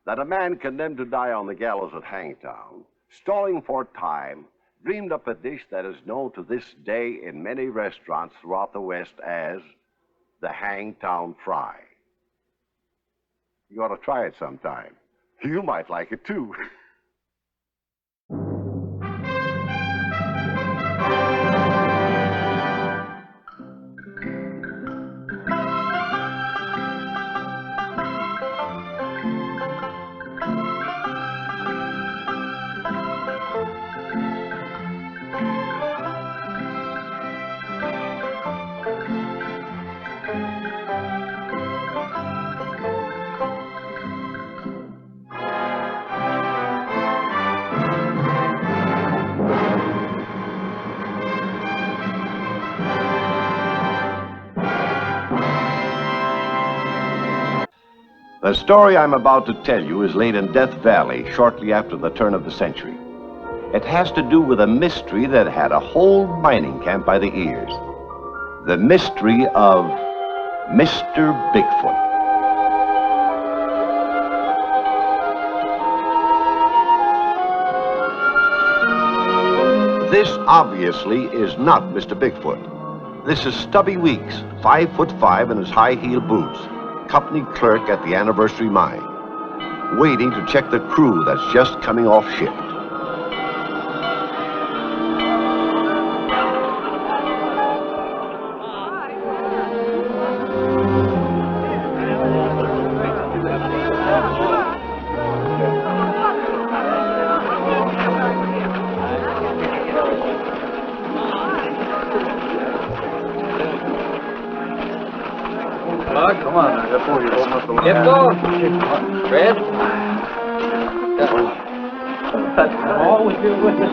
that a man condemned to die on the gallows at Hangtown, stalling for time, dreamed up a dish that is known to this day in many restaurants throughout the West as the Hangtown Fry. You ought to try it sometime. You might like it too. The story I'm about to tell you is laid in Death Valley shortly after the turn of the century. It has to do with a mystery that had a whole mining camp by the ears. The mystery of Mr. Bigfoot. This obviously is not Mr. Bigfoot. This is Stubby Weeks, 5'5" in his high-heeled boots, company clerk at the Anniversary Mine, waiting to check the crew that's just coming off shift.
Come on, get going. Red? Always good with us.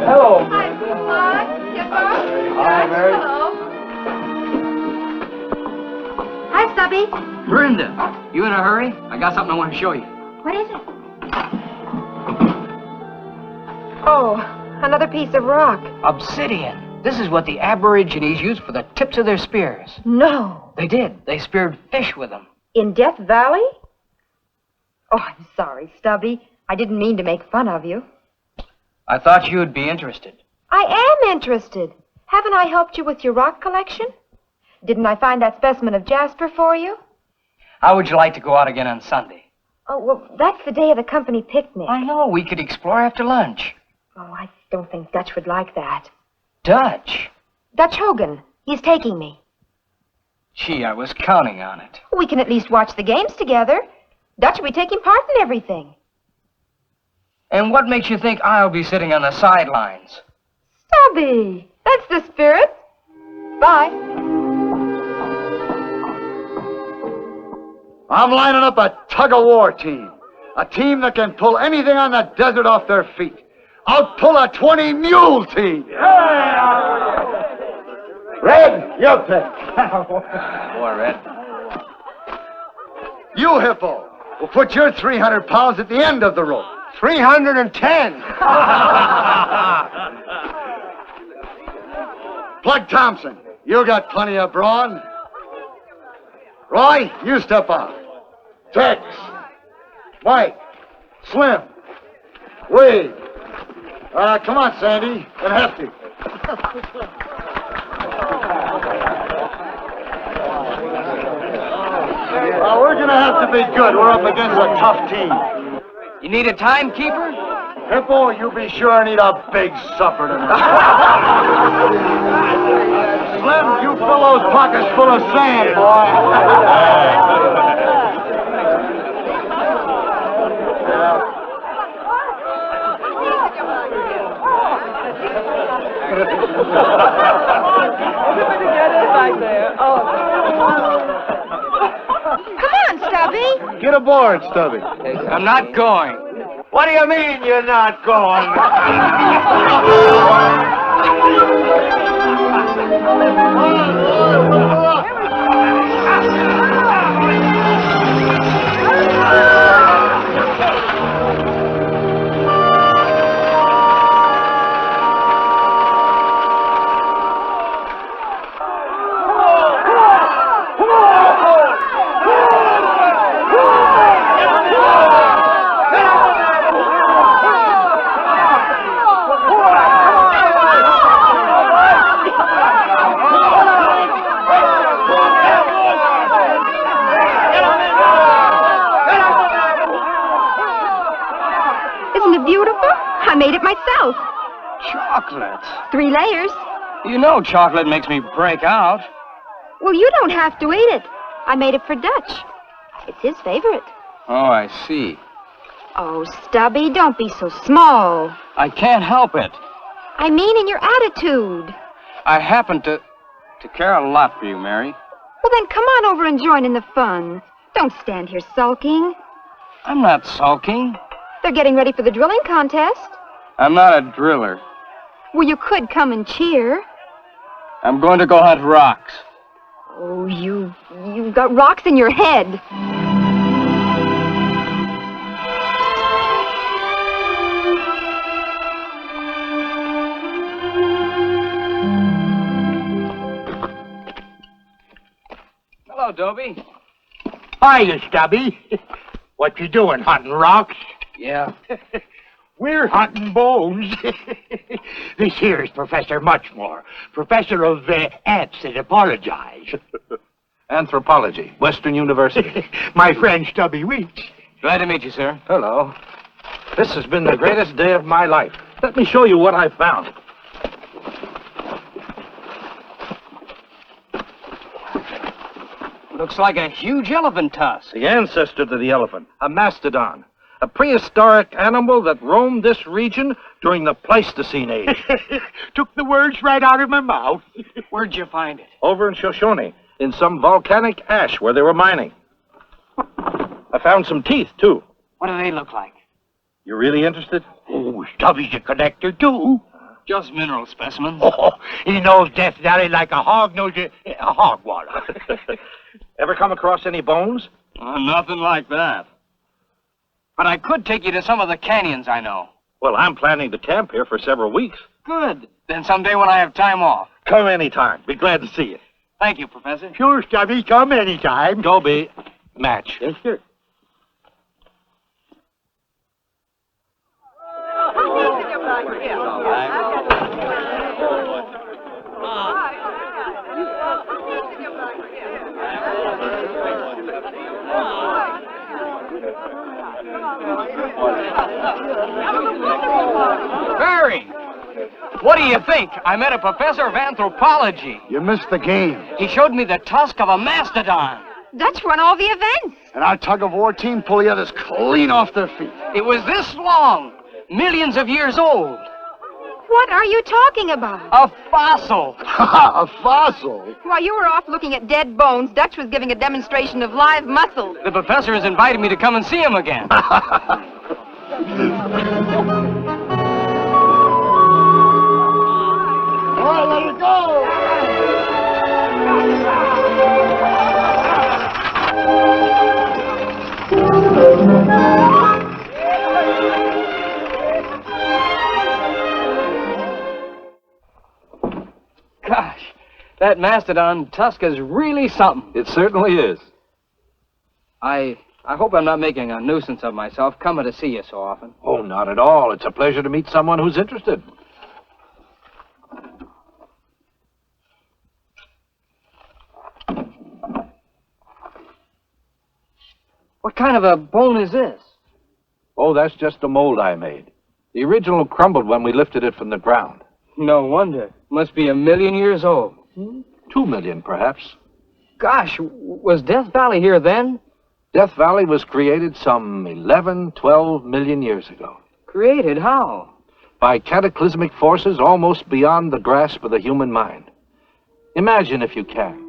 Hello.
Hi,
Mary.
Hi, Stubby.
Brenda, you in a hurry? I got something I want to show you.
What is it? Oh, another piece of rock.
Obsidian. This is what the Aborigines used for the tips of their spears.
No.
They did. They speared fish with them.
In Death Valley? Oh, I'm sorry, Stubby. I didn't mean to make fun of you.
I thought you'd be interested.
I am interested. Haven't I helped you with your rock collection? Didn't I find that specimen of jasper for you?
How would you like to go out again on Sunday?
Oh, well, that's the day of the company picnic.
I know. We could explore after lunch.
Oh, I don't think Dutch would like that.
Dutch?
Dutch Hogan. He's taking me.
Gee, I was counting on it.
We can at least watch the games together. Dutch will be taking part in everything.
And what makes you think I'll be sitting on the sidelines?
Stubby, that's the spirit. Bye.
I'm lining up a tug-of-war team. A team that can pull anything on the desert off their feet. I'll pull a 20-mule team. Red, you pick.
Boy, Red.
You, Hippo, will put your 300 pounds at the end of the rope.
310.
Plug Thompson,
You got plenty of brawn. Roy, you step up. Tex. Mike. Slim. Wade. Come on, Sandy. And Hefty. We're going to have to be good. We're up against a tough team.
You need a timekeeper?
Hippo, you be sure and eat a big supper tonight. Slim, you fill those pockets full of sand,
Come on, Stubby.
Get aboard, Stubby.
I'm not going.
What do you mean you're not going?
Isn't it beautiful? I made it myself.
Chocolate.
3 layers.
You know chocolate makes me break out.
Well, you don't have to eat it. I made it for Dutch. It's his favorite.
Oh, I see.
Oh, Stubby, don't be so small.
I can't help it.
I mean in your attitude.
I happen to care a lot for you, Mary.
Well, then come on over and join in the fun. Don't stand here sulking.
I'm not sulking.
They're getting ready for the drilling contest.
I'm not a driller.
Well, you could come and cheer.
I'm going to go hunt rocks.
Oh, you've got rocks in your head.
Hello, Dobie.
Hiya, Stubby. What you doing, hunting rocks?
Yeah.
We're hunting bones. This here is Professor Muchmore, professor of ants that apologize.
Anthropology, Western University.
My friend Stubby Weeks.
Glad to meet you, sir.
Hello. This has been the greatest day of my life. Let me show you what I found.
Looks like a huge elephant tusk.
The ancestor to the elephant, a mastodon. A prehistoric animal that roamed this region during the Pleistocene age.
Took the words right out of my mouth.
Where'd you find it?
Over in Shoshone, in some volcanic ash where they were mining. I found some teeth, too.
What do they look like?
You really interested?
Oh, Stubby's a connector, too.
Just mineral specimens.
Oh, he knows Death Valley like a hog knows a hog water.
Ever come across any bones?
Nothing like that. But I could take you to some of the canyons I know.
Well, I'm planning to camp here for several weeks.
Good. Then someday when I have time off.
Come anytime. Be glad to see you.
Thank you, Professor.
Sure, Stubby. Come anytime.
Dobie, match.
Yes, sir.
Barry! What do you think? I met a professor of anthropology.
You missed the game.
He showed me the tusk of a mastodon.
Dutch won all the events.
And our tug-of-war team pulled the others clean off their feet.
It was this long, millions of years old.
What are you talking about?
A fossil.
A fossil?
While you were off looking at dead bones, Dutch was giving a demonstration of live muscle.
The professor has invited me to come and see him again.
All right, let it go!
Gosh, That mastodon tusk is really something.
It certainly is.
I hope I'm not making a nuisance of myself coming to see you so often.
Oh, not at all. It's a pleasure to meet someone who's interested.
What kind of a bone is this?
Oh, that's just a mold I made. The original crumbled when we lifted it from the ground.
No wonder. Must be 1,000,000 years old.
2 million, perhaps.
Gosh, was Death Valley here then?
Death Valley was created some 11, 12 million years ago.
Created how?
By cataclysmic forces almost beyond the grasp of the human mind. Imagine, if you can,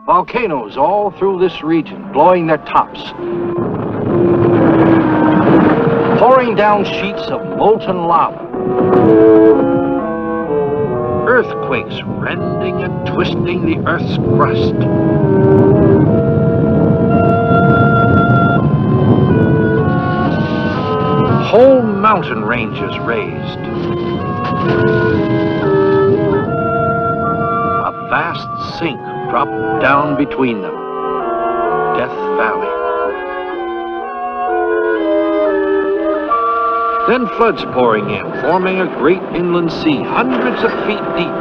volcanoes all through this region blowing their tops, pouring down sheets of molten lava, earthquakes rending and twisting the Earth's crust. Whole mountain ranges raised. A vast sink dropped down between them. Death Valley. Then floods pouring in, forming a great inland sea, hundreds of feet deep.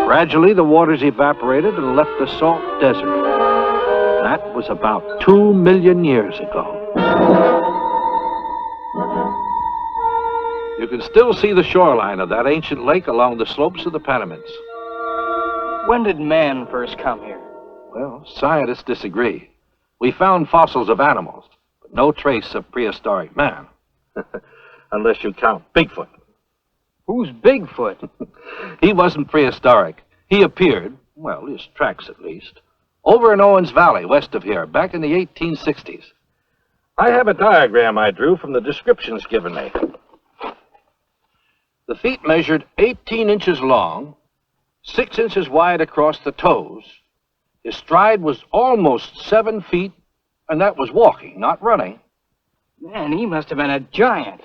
Gradually, the waters evaporated and left a salt desert. That was about 2 million years ago. You can still see the shoreline of that ancient lake along the slopes of the Panamints.
When did man first come here?
Well, scientists disagree. We found fossils of animals, but no trace of prehistoric man. Unless you count Bigfoot.
Who's Bigfoot?
He wasn't prehistoric. He appeared, well, his tracks at least, over in Owens Valley, west of here, back in the 1860s. I have a diagram I drew from the descriptions given me. The feet measured 18 inches long, 6 inches wide across the toes. His stride was almost 7 feet, and that was walking, not running.
Man, he must have been a giant.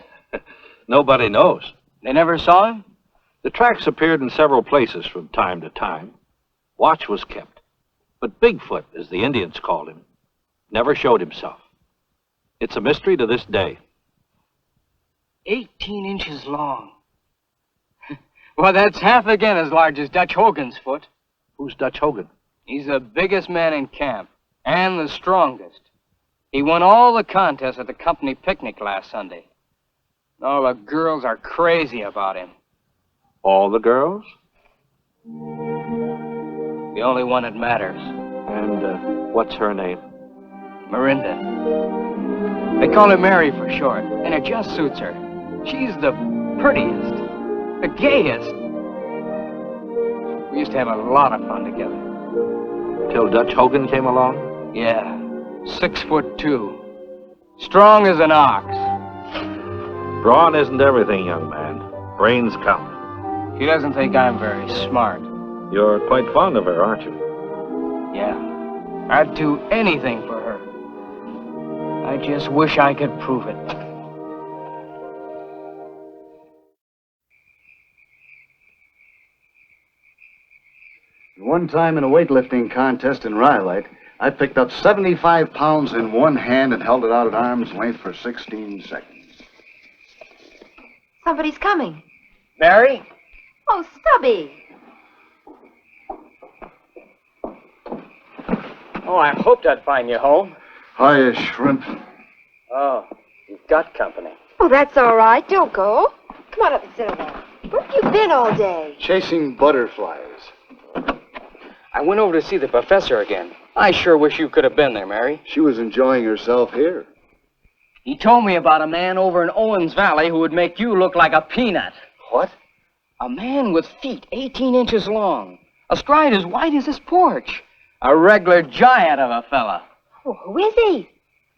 Nobody knows.
They never saw him?
The tracks appeared in several places from time to time. Watch was kept. But Bigfoot, as the Indians called him, never showed himself. It's a mystery to this day.
18 inches long. Well, that's half again as large as Dutch Hogan's foot.
Who's Dutch Hogan?
He's the biggest man in camp, and the strongest. He won all the contests at the company picnic last Sunday. All the girls are crazy about him.
All the girls?
The only one that matters.
And what's her name?
Miranda. They call her Mary for short, and it just suits her. She's the prettiest, the gayest. We used to have a lot of fun together.
Till Dutch Hogan came along?
Yeah, 6'2", strong as an ox.
Brawn isn't everything, young man. Brains count.
She doesn't think I'm very smart.
You're quite fond of her, aren't you?
Yeah, I'd do anything for her. I just wish I could prove it.
One time in a weightlifting contest in Rhyolite, I picked up 75 pounds in one hand and held it out at arm's length for 16 seconds.
Somebody's coming.
Mary?
Oh, Stubby.
Oh, I hoped I'd find you home.
Hiya, Shrimp.
Oh, you've got company.
Oh, that's all right. Don't go. Come on up and sit a while. Where have you been all day?
Chasing butterflies.
I went over to see the professor again. I sure wish you could have been there, Mary.
She was enjoying herself here.
He told me about a man over in Owens Valley who would make you look like a peanut.
What?
A man with feet 18 inches long, a stride as wide as this porch. A regular giant of a fella.
Oh, who is he?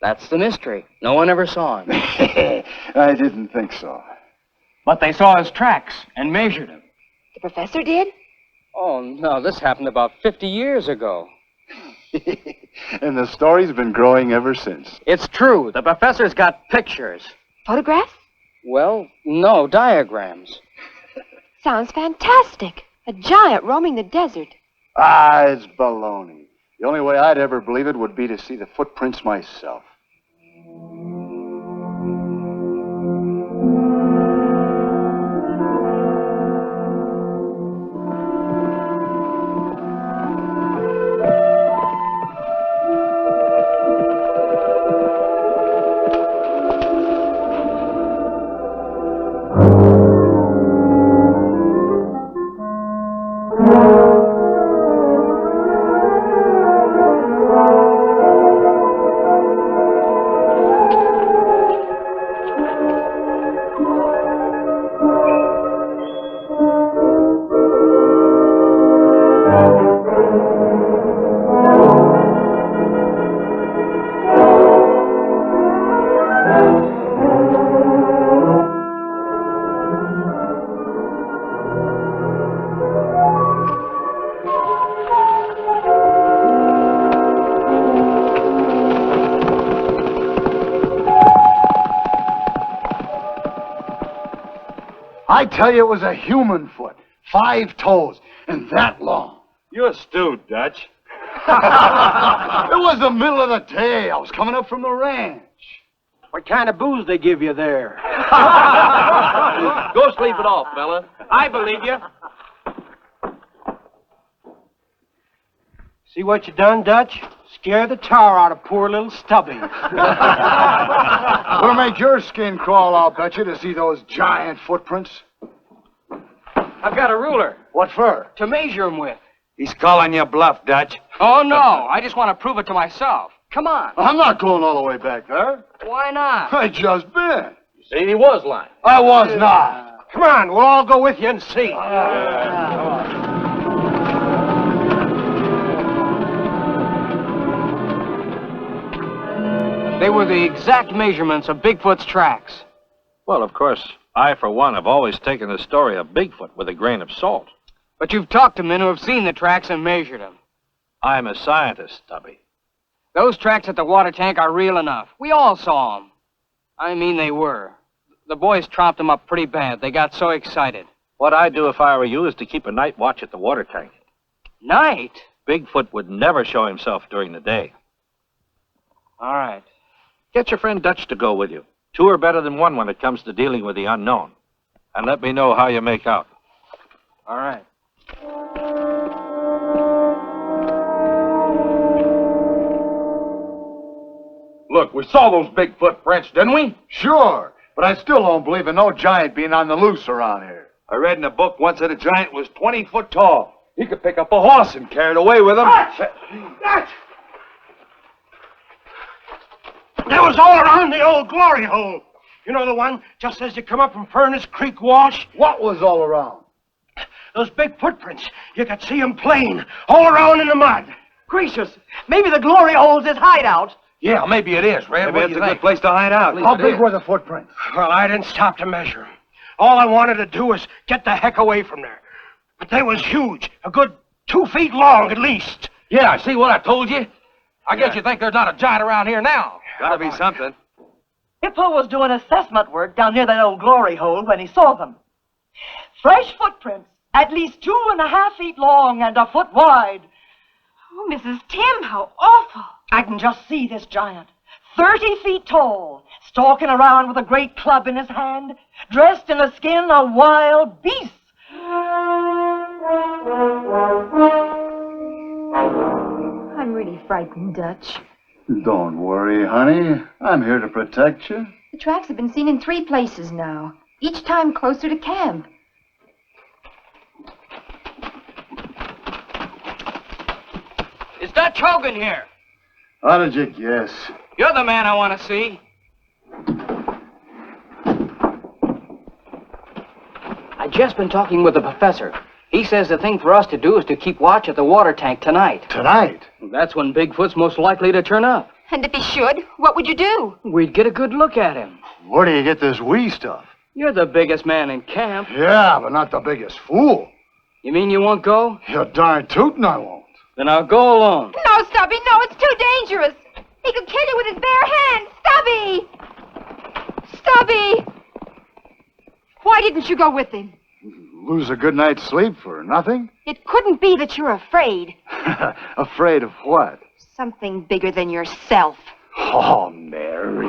That's the mystery. No one ever saw him.
I didn't think so.
But they saw his tracks and measured him.
The professor did?
Oh, no, this happened about 50 years ago.
And the story's been growing ever since.
It's true. The professor's got pictures.
Photographs?
Well, no, diagrams.
Sounds fantastic. A giant roaming the desert.
Ah, it's baloney. The only way I'd ever believe it would be to see the footprints myself. I tell you, it was a human foot. 5 toes, and that long.
You're stewed, Dutch.
It was the middle of the day. I was coming up from the ranch.
What kind of booze they give you there?
Go sleep it off, fella. I believe you.
See what you done, Dutch? Scare the tar out of poor little Stubby.
It'll make your skin crawl, I'll bet you, to see those giant footprints.
I've got a ruler.
What for?
To measure them with.
He's calling you bluff, Dutch.
Oh, no. I just want to prove it to myself. Come on.
I'm not going all the way back there.
Why not?
I just been.
You see, he was lying.
I was not.
Come on, we'll all go with you and see.
They were the exact measurements of Bigfoot's tracks.
Well, of course, I, for one, have always taken the story of Bigfoot with a grain of salt.
But you've talked to men who have seen the tracks and measured them.
I'm a scientist, Stubby.
Those tracks at the water tank are real enough. We all saw them. I mean, they were. The boys tromped them up pretty bad. They got so excited.
What I'd do if I were you is to keep a night watch at the water tank.
Night?
Bigfoot would never show himself during the day.
All right.
Get your friend Dutch to go with you. 2 are better than 1 when it comes to dealing with the unknown. And let me know how you make out.
All right.
Look, we saw those big footprints, didn't we? Sure, but I still don't believe in no giant being on the loose around here.
I read in a book once that a giant was 20 foot tall. He could pick up a horse and carry it away with him.
That was all around the old glory hole. You know the one just as you come up from Furnace Creek Wash?
What was all around?
Those big footprints. You could see them plain, all around in the mud.
Gracious, maybe the glory hole's his hideout.
Yeah, maybe it is, Red. Maybe it's a good place to hide out.
How big were the footprints?
Well, I didn't stop to measure them. All I wanted to do was get the heck away from there. But they was huge, a good 2 feet long at least.
Yeah, see what I told you? I guess you think there's not a giant around here now. Gotta be something.
Hippo was doing assessment work down near that old glory hole when he saw them. Fresh footprints, at least 2.5 feet long and a foot wide.
Oh, Mrs. Tim, how awful.
I can just see this giant, 30 feet tall, stalking around with a great club in his hand, dressed in the skin of wild beasts.
I'm really frightened, Dutch.
Don't worry, honey. I'm here to protect you.
The tracks have been seen in 3 places now, each time closer to camp.
Is Dutch Hogan here?
How did you guess?
You're the man I want to see. I've just been talking with the professor. He says the thing for us to do is to keep watch at the water tank tonight.
Tonight?
That's when Bigfoot's most likely to turn up.
And if he should, what would you do?
We'd get a good look at him.
Where do you get this wee stuff?
You're the biggest man in camp.
Yeah, but not the biggest fool.
You mean you won't go?
You're darn tootin' I won't.
Then I'll go alone.
No, Stubby, no, it's too dangerous. He could kill you with his bare hands. Stubby! Stubby! Why didn't you go with him?
Lose a good night's sleep for nothing?
It couldn't be that you're afraid.
Afraid of what?
Something bigger than yourself.
Oh, Mary.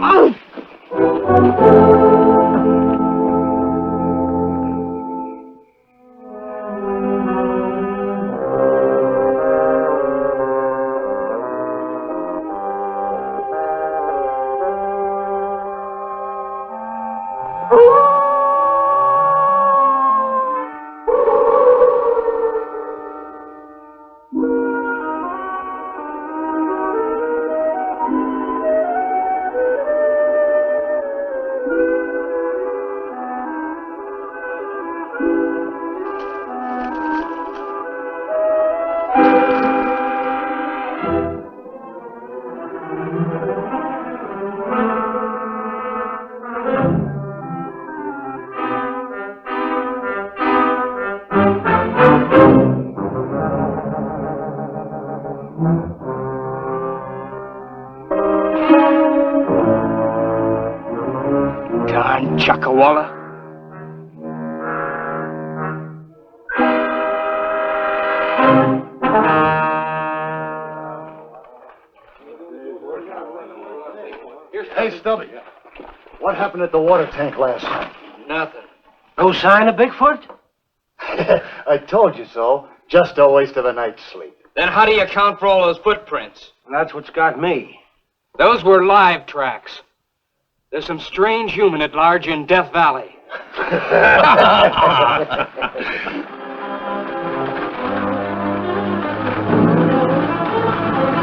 Darn Chuckawalla.
Hey, Stubby. What happened at the water tank last night?
Nothing. No sign of Bigfoot?
I told you so. Just a waste of a night's sleep.
Then how do you account for all those footprints?
That's what's got me.
Those were live tracks. There's some strange human at large in Death Valley.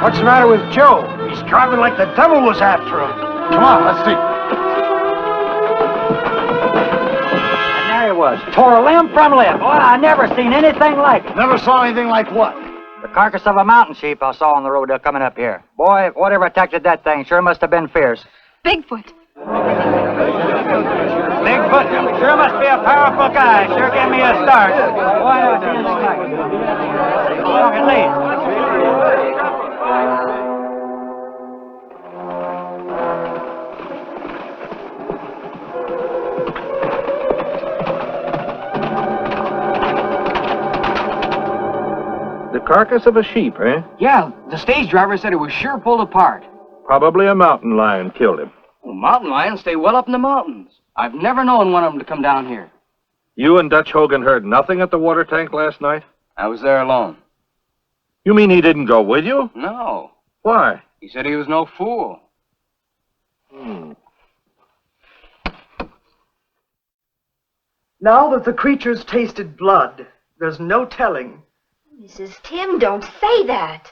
What's the matter with Joe? He's driving like the devil was after him.
Come on, let's see.
And there he was, tore a limb from limb. Boy, I never seen anything like it.
Never saw anything like what?
The carcass of a mountain sheep I saw on the road coming up here. Boy, whatever attacked that thing sure must have been fierce.
Bigfoot.
Bigfoot sure must be a powerful guy. Sure gave me a start. Boy, I feel like look at least.
The carcass of a sheep, eh?
Yeah, the stage driver said it was sure pulled apart.
Probably a mountain lion killed him.
Well, mountain lions stay well up in the mountains. I've never known one of them to come down here.
You and Dutch Hogan heard nothing at the water tank last night?
I was there alone.
You mean he didn't go with you?
No.
Why?
He said he was no fool.
Now that the creature's tasted blood, there's no telling.
Mrs. Tim, don't say that.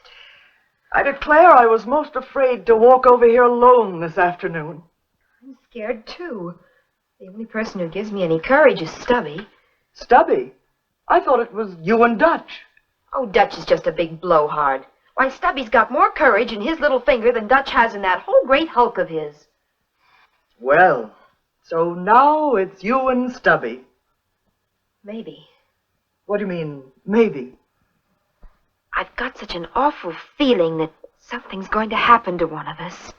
I declare I was most afraid to walk over here alone this afternoon.
I'm scared, too. The only person who gives me any courage is Stubby.
Stubby? I thought it was you and Dutch.
Oh, Dutch is just a big blowhard. Why, Stubby's got more courage in his little finger than Dutch has in that whole great hulk of his.
Well, so now it's you and Stubby.
Maybe.
What do you mean, maybe?
I've got such an awful feeling that something's going to happen to one of us.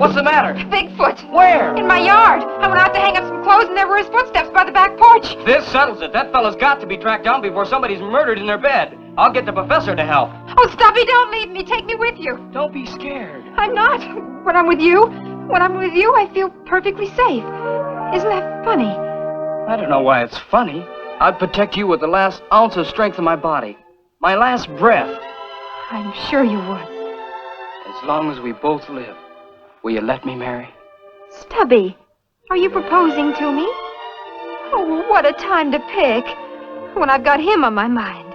What's the matter?
Bigfoot.
Where?
In my yard. I went out to hang up some clothes and there were his footsteps by the back porch.
This settles it. That fella's got to be tracked down before somebody's murdered in their bed. I'll get the professor to help.
Oh, Stubby, don't leave me. Take me with you.
Don't be scared.
I'm not. When I'm with you, I feel perfectly safe. Isn't that funny?
I don't know why it's funny. I'd protect you with the last ounce of strength of my body. My last breath.
I'm sure you would.
As long as we both live. Will you let me, Mary?
Stubby, are you proposing to me? Oh, what a time to pick. When I've got him on my mind.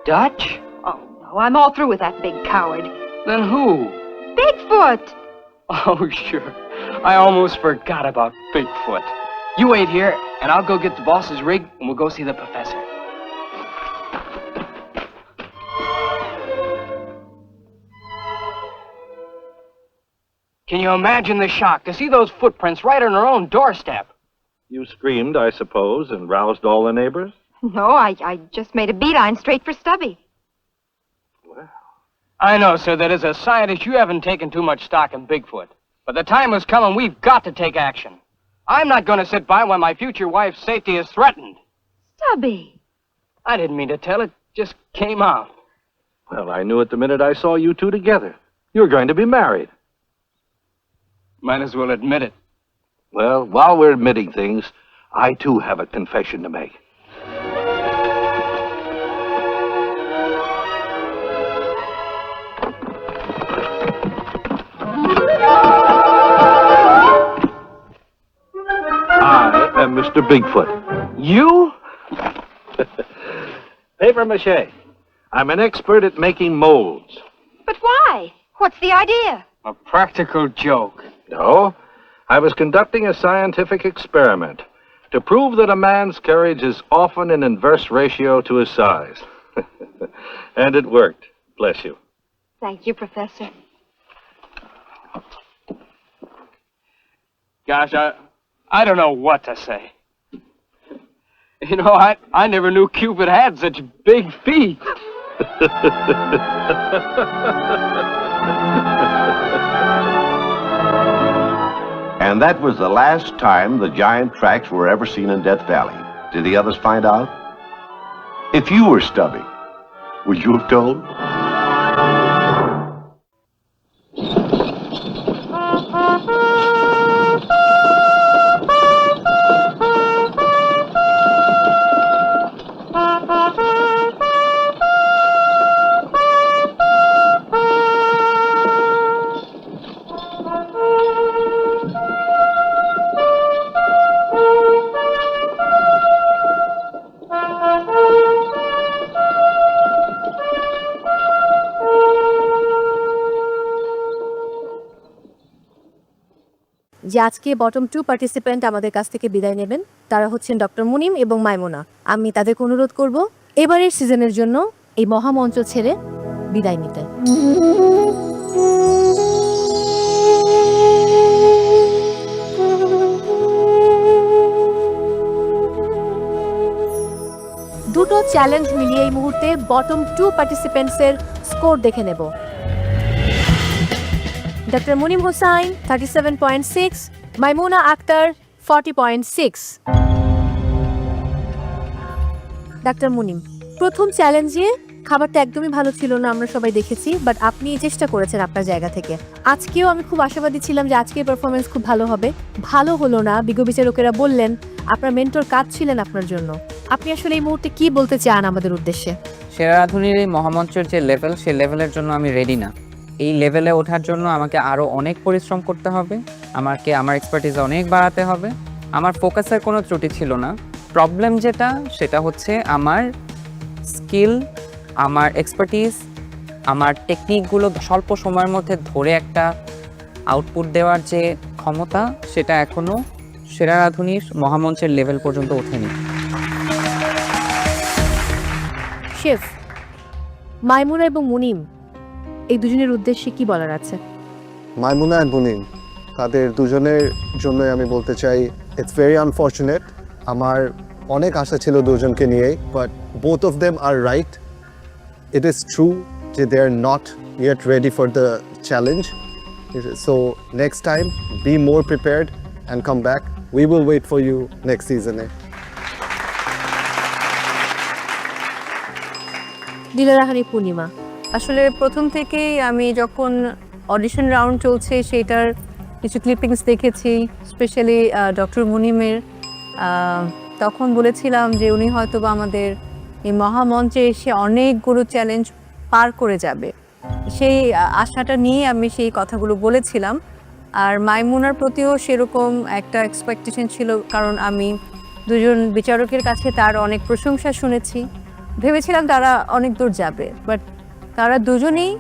Dutch?
Oh, no, I'm all through with that big coward.
Then who?
Bigfoot.
Oh, sure. I almost forgot about Bigfoot. You wait here, and I'll go get the boss's rig, and we'll go see the professor. Can you imagine the shock to see those footprints right on our own doorstep?
You screamed, I suppose, and roused all the neighbors?
No, I just made a beeline straight for Stubby.
I know, sir, that as a scientist, you haven't taken too much stock in Bigfoot. But the time has come and we've got to take action. I'm not going to sit by when my future wife's safety is threatened.
Stubby.
I didn't mean to tell. It just came out.
Well, I knew it the minute I saw you two together. You're going to be married.
Might as well admit it.
Well, while we're admitting things, I too have a confession to make. I am Mr. Bigfoot.
You?
Paper mache. I'm an expert at making molds.
But why? What's the idea?
A practical joke.
No, I was conducting a scientific experiment to prove that a man's courage is often in inverse ratio to his size. And it worked. Bless you.
Thank you, Professor.
Gosh, I don't know what to say. You know, I never knew Cupid had such big feet.
And that was the last time the giant tracks were ever seen in Death Valley. Did the others find out? If you were Stubby, would you have told?
যে আজকে bottom 2 participant আমাদের কাছ থেকে বিদায় নেবেন তারা হচ্ছেন doctor Munim এবং মাইমুনা। আমি তাদেরকে অনুরোধ করব এবারের সিজনের জন্য এই মহামঞ্চ ছেড়ে বিদায় নিতে। দুটো চ্যালেঞ্জ মিলিয়ে এই মুহূর্তে বটম 2 পার্টিসিপেন্টসের স্কোর দেখে নেব। Dr. Munim Hossain, 37.6. Maimuna Akhtar, 40.6. Dr. Munim, প্রথম চ্যালেঞ্জে খাবারটা একদমই ভালো ছিল না, আমরা সবাই দেখেছি, বাট আপনি চেষ্টা করেছেন আপনার জায়গা থেকে। আজকেও আমি খুব আশাবাদী ছিলাম যে আজকের পারফরমেন্স খুব ভালো হবে। ভালো হলো না, বিজ্ঞ বিচারকেরা বললেন আপনার মেন্টর কাজ ছিলেন আপনার জন্য। আপনি আসলে এই মুহূর্তে কি বলতে চান আমাদের উদ্দেশ্যে?
সেরা রাঁধুনির এই মহামঞ্চের যে লেভেল, সেই লেভেলের জন্য আমি রেডি না। এই লেভেলে ওঠার জন্য আমাকে আরও অনেক পরিশ্রম করতে হবে, আমাকে আমার এক্সপার্টিস অনেক বাড়াতে হবে। আমার ফোকাসের কোনো ত্রুটি ছিল না। প্রবলেম যেটা, সেটা হচ্ছে আমার স্কিল, আমার এক্সপার্টিস, আমার টেকনিকগুলো স্বল্প সময়ের মধ্যে ধরে একটা আউটপুট দেওয়ার যে ক্ষমতা, সেটা এখনও সেরা রাঁধুনির মহামঞ্চের লেভেল পর্যন্ত ওঠেনি।
শেফ, মাইমুনা এবং মুনিম, এই দুজনের উদ্দেশ্যে কি বলার আছে?
মাইমুনা আর মুনিম, তাদের দুজনের জন্য আমি বলতে চাই ইটস ভেরি আনফর্চুনেট। আমার অনেক আশা ছিল দুজনকে নিয়েই, but both of them are right. It is true যে they are not yet ready for the challenge. So next time be more prepared and come back. We will wait for you next সিজনে।
দিলারাহানি পূর্ণিমা, আসলে প্রথম থেকেই আমি যখন audition round চলছে সেইটার কিছু ক্লিপিংস দেখেছি, স্পেশালি ডক্টর মুনিমের, তখন বলেছিলাম যে উনি হয়তো বা আমাদের এই মহামঞ্চে এসে অনেকগুলো চ্যালেঞ্জ পার করে যাবে। সেই আশাটা নিয়ে আমি সেই কথাগুলো বলেছিলাম। আর মাইমুনার প্রতিও সেরকম একটা এক্সপেকটেশন ছিল, কারণ আমি দুজন বিচারকের কাছে তার অনেক প্রশংসা শুনেছি। ভেবেছিলাম তারা অনেক দূর যাবে, বাট তারা দুজনেই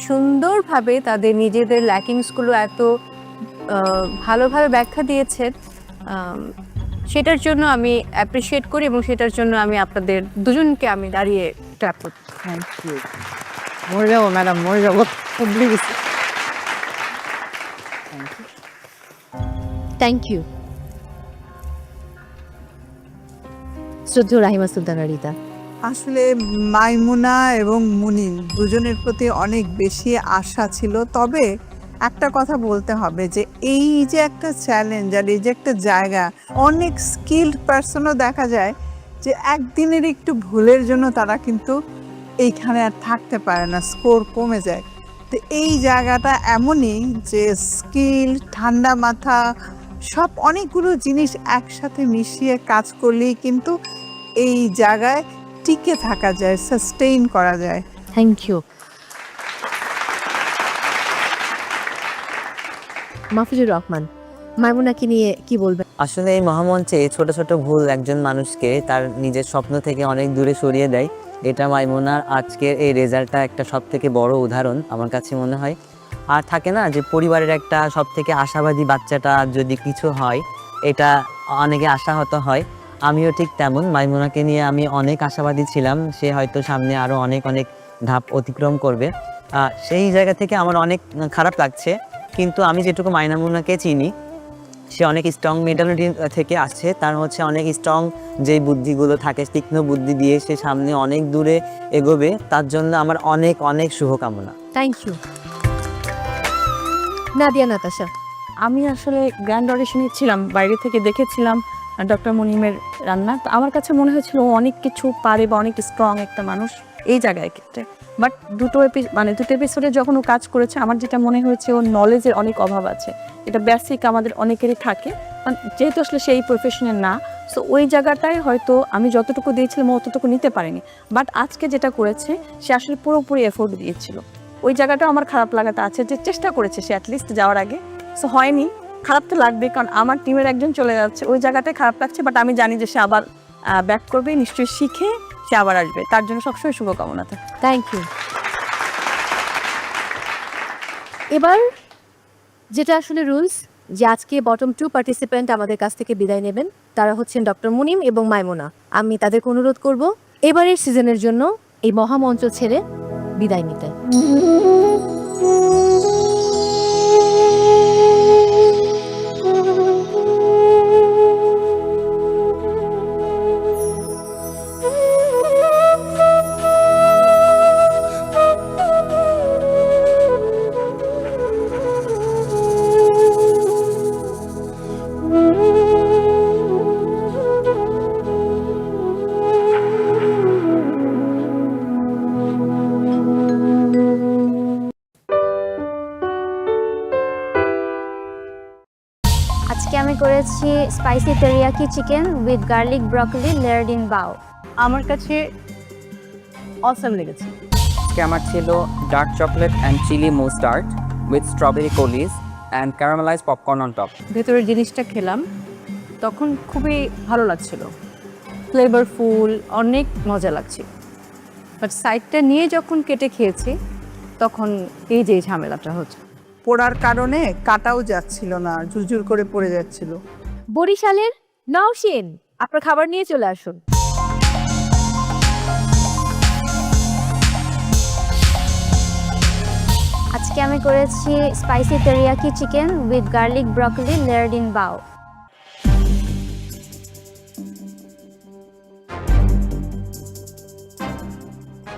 সুন্দরভাবে তাদের নিজেদের ল্যাকিংসগুলো এত ভালোভাবে ব্যাখ্যা দিয়েছেন। সেটার জন্য আমি অ্যাপ্রিসিয়েট করি এবং সেটার জন্য আমি আপনাদের দুজনকে আমি দাঁড়িয়ে ক্ল্যাপ করি। Thank you. মরে যাবো ম্যাডাম, মরে যাবো, প্লিজ। Thank you. শ্রদ্ধেয় রাহিমা সুলতানা রিতা।
আসলে মাইমুনা এবং মুনিন দুজনের প্রতি অনেক বেশি আশা ছিল, তবে একটা কথা বলতে হবে যে এই যে একটা চ্যালেঞ্জ আর এই যে একটা জায়গা, অনেক স্কিলড পার্সনও দেখা যায় যে একদিনের একটু ভুলের জন্য তারা কিন্তু এইখানে আর থাকতে পারে না, স্কোর কমে যায়। তো এই জায়গাটা এমনই যে স্কিল, ঠান্ডা মাথা, সব অনেকগুলো জিনিস একসাথে মিশিয়ে কাজ করলেই কিন্তু এই জায়গায় টিকে থাকা যায়, সাস্টেইন করা যায়।
Thank you. মাহফুজুর রহমান, মাইমুনাকে নিয়ে কি বলবেন?
আসলে এই মহামঞ্চে ছোট ছোট ভুল একজন মানুষকে তার নিজের স্বপ্ন থেকে অনেক দূরে সরিয়ে দেয়। এটা মাইমুনার আজকের এই রেজাল্টটা একটা সব থেকে বড় উদাহরণ আমার কাছে মনে হয়। আর থাকে না যে পরিবারের একটা সব থেকে আশাবাদী বাচ্চাটা যদি কিছু হয়, এটা অনেকে আশাহত হয়। আমিও ঠিক তেমন, মাইমুনাকে নিয়ে আমি অনেক আশাবাদী ছিলাম, সে হয়তো সামনে আরও অনেক অনেক ধাপ অতিক্রম করবে। সেই জায়গা থেকে আমার অনেক খারাপ লাগছে, কিন্তু আমি যেটুকু মাইমুনাকে চিনি, সে অনেক স্ট্রং মেন্টালিটি থেকে আসছে। তার হচ্ছে অনেক স্ট্রং যে বুদ্ধিগুলো থাকে, তীক্ষ্ণ বুদ্ধি দিয়ে সে সামনে অনেক দূরে এগোবে। তার জন্য আমার অনেক অনেক শুভকামনা।
Thank you. নাদিয়া নাতাশা।
আমি আসলে গ্র্যান্ড অডিশনে ছিলাম, বাইরে থেকে দেখেছিলাম ডক্টর মুনিমের রান্না। তো আমার কাছে মনে হয়েছিল ও অনেক কিছু পারে বা অনেক স্ট্রং একটা মানুষ এই জায়গায় ক্ষেত্রে। বাট দুটো এপিসোডে যখন ও কাজ করেছে, আমার যেটা মনে হয়েছে ওর নলেজের অনেক অভাব আছে। এটা বেসিক আমাদের অনেকেরই থাকে, যেহেতু আসলে সেই প্রফেশনের না। সো ওই জায়গাটায় হয়তো আমি যতটুকু দিয়েছিলাম অতটুকু নিতে পারিনি। বাট আজকে যেটা করেছে, সে আসলে পুরোপুরি এফোর্ট দিয়েছিল। ওই জায়গাটাও আমার খারাপ লাগাতে আছে, যে চেষ্টা করেছে সে অ্যাটলিস্ট যাওয়ার আগে। সো হয়নি, খারাপ তো লাগবে, কারণ আমার টিমের একজন চলে যাচ্ছে, ওই জায়গাটায় খারাপ লাগছে। বাট আমি জানি যে সে আবার ব্যাক করবে, নিশ্চয়ই শিখে সে আবার আসবে। তার জন্য সবসময় শুভকামনা থাকে।
Thank you. এবার যেটা আসলে রুলস, যে আজকে বটম 2 পার্টিসিপেন্ট আমাদের কাছ থেকে বিদায় নেবেন, তারা হচ্ছেন ডক্টর মুনিম এবং মাইমুনা। আমি তাদেরকে অনুরোধ করব এবারের সিজনের জন্য এই মহামঞ্চ ছেড়ে বিদায় নিতে।
আজকে আমি করেছি spicy teriyaki chicken with garlic broccoli layered in bao.
আমার কাছে অসাম লেগেছে।
আজকে আমার ছিল dark chocolate and chilli mustard with strawberry coulis and caramelise popcorn on top.
ভেতরের জিনিসটা খেলাম, তখন খুবই ভালো লাগছিল, ফ্লেভারফুল, অনেক মজা লাগছিল। বাট সাইডটা নিয়ে যখন কেটে খেয়েছি, তখন এই যে ঝামেলাটা হচ্ছে।
পোড়ার কারণে কাটাও যাচ্ছিল না, ঝুরঝুর করে পড়ে যাচ্ছিল।
বরিশালের নওশিন, আপনার খাবার নিয়ে চলে আসুন।
আজকে আমি করেছি spicy teriyaki chicken with garlic broccoli layered in bao.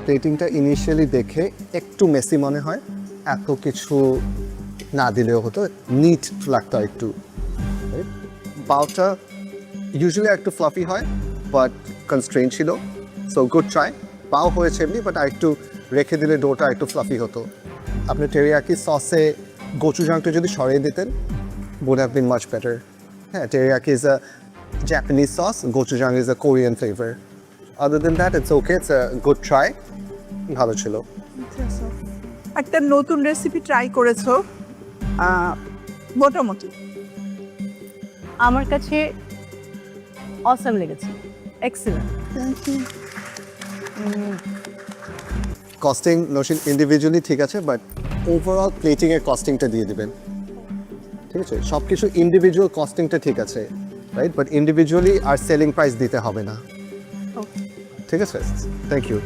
প্লেটিংটা ইনিশিয়ালি দেখে একটু মেসি মনে হয়, এত কিছু না দিলেও হতো, নিট লাগতো একটু। বাউটা ইউজুয়ালি একটু ফ্লাফি হয়, বাট কনস্ট্রেন ছিল, সো গুড ট্রাই। পাও হয়েছে এমনি, বাট আর একটু রেখে দিলে ডোটা একটু ফ্লাফি হতো। আপনি টেরিয়াকি সসে গোচুজাংটা যদি সরিয়ে দিতেন, would have been much better. হ্যাঁ, teriyaki is a Japanese sauce, gochujang is a Korean flavor. Other than that, it's okay, it's a good try. ভালো ছিল।
একটা নতুন রেসিপি ট্রাই করেছো, মোটামুটি।
আমার কাছে অসাম লেগেছে, এক্সেলেন্ট।
Thank you.
কস্টিং নশিন ইন্ডিভিজুয়ালি ঠিক আছে, বাট ওভারঅল প্লেটিংয়ের কস্টিংটা দিয়ে দিবেন, ঠিক আছে? সব কিছু ইন্ডিভিজুয়াল কস্টিংটা ঠিক আছে, রাইট, বাট ইন্ডিভিজুয়ালি আর সেলিং প্রাইস দিতে হবে না।
Okay.
ঠিক আছে, থ্যাংক ইউ।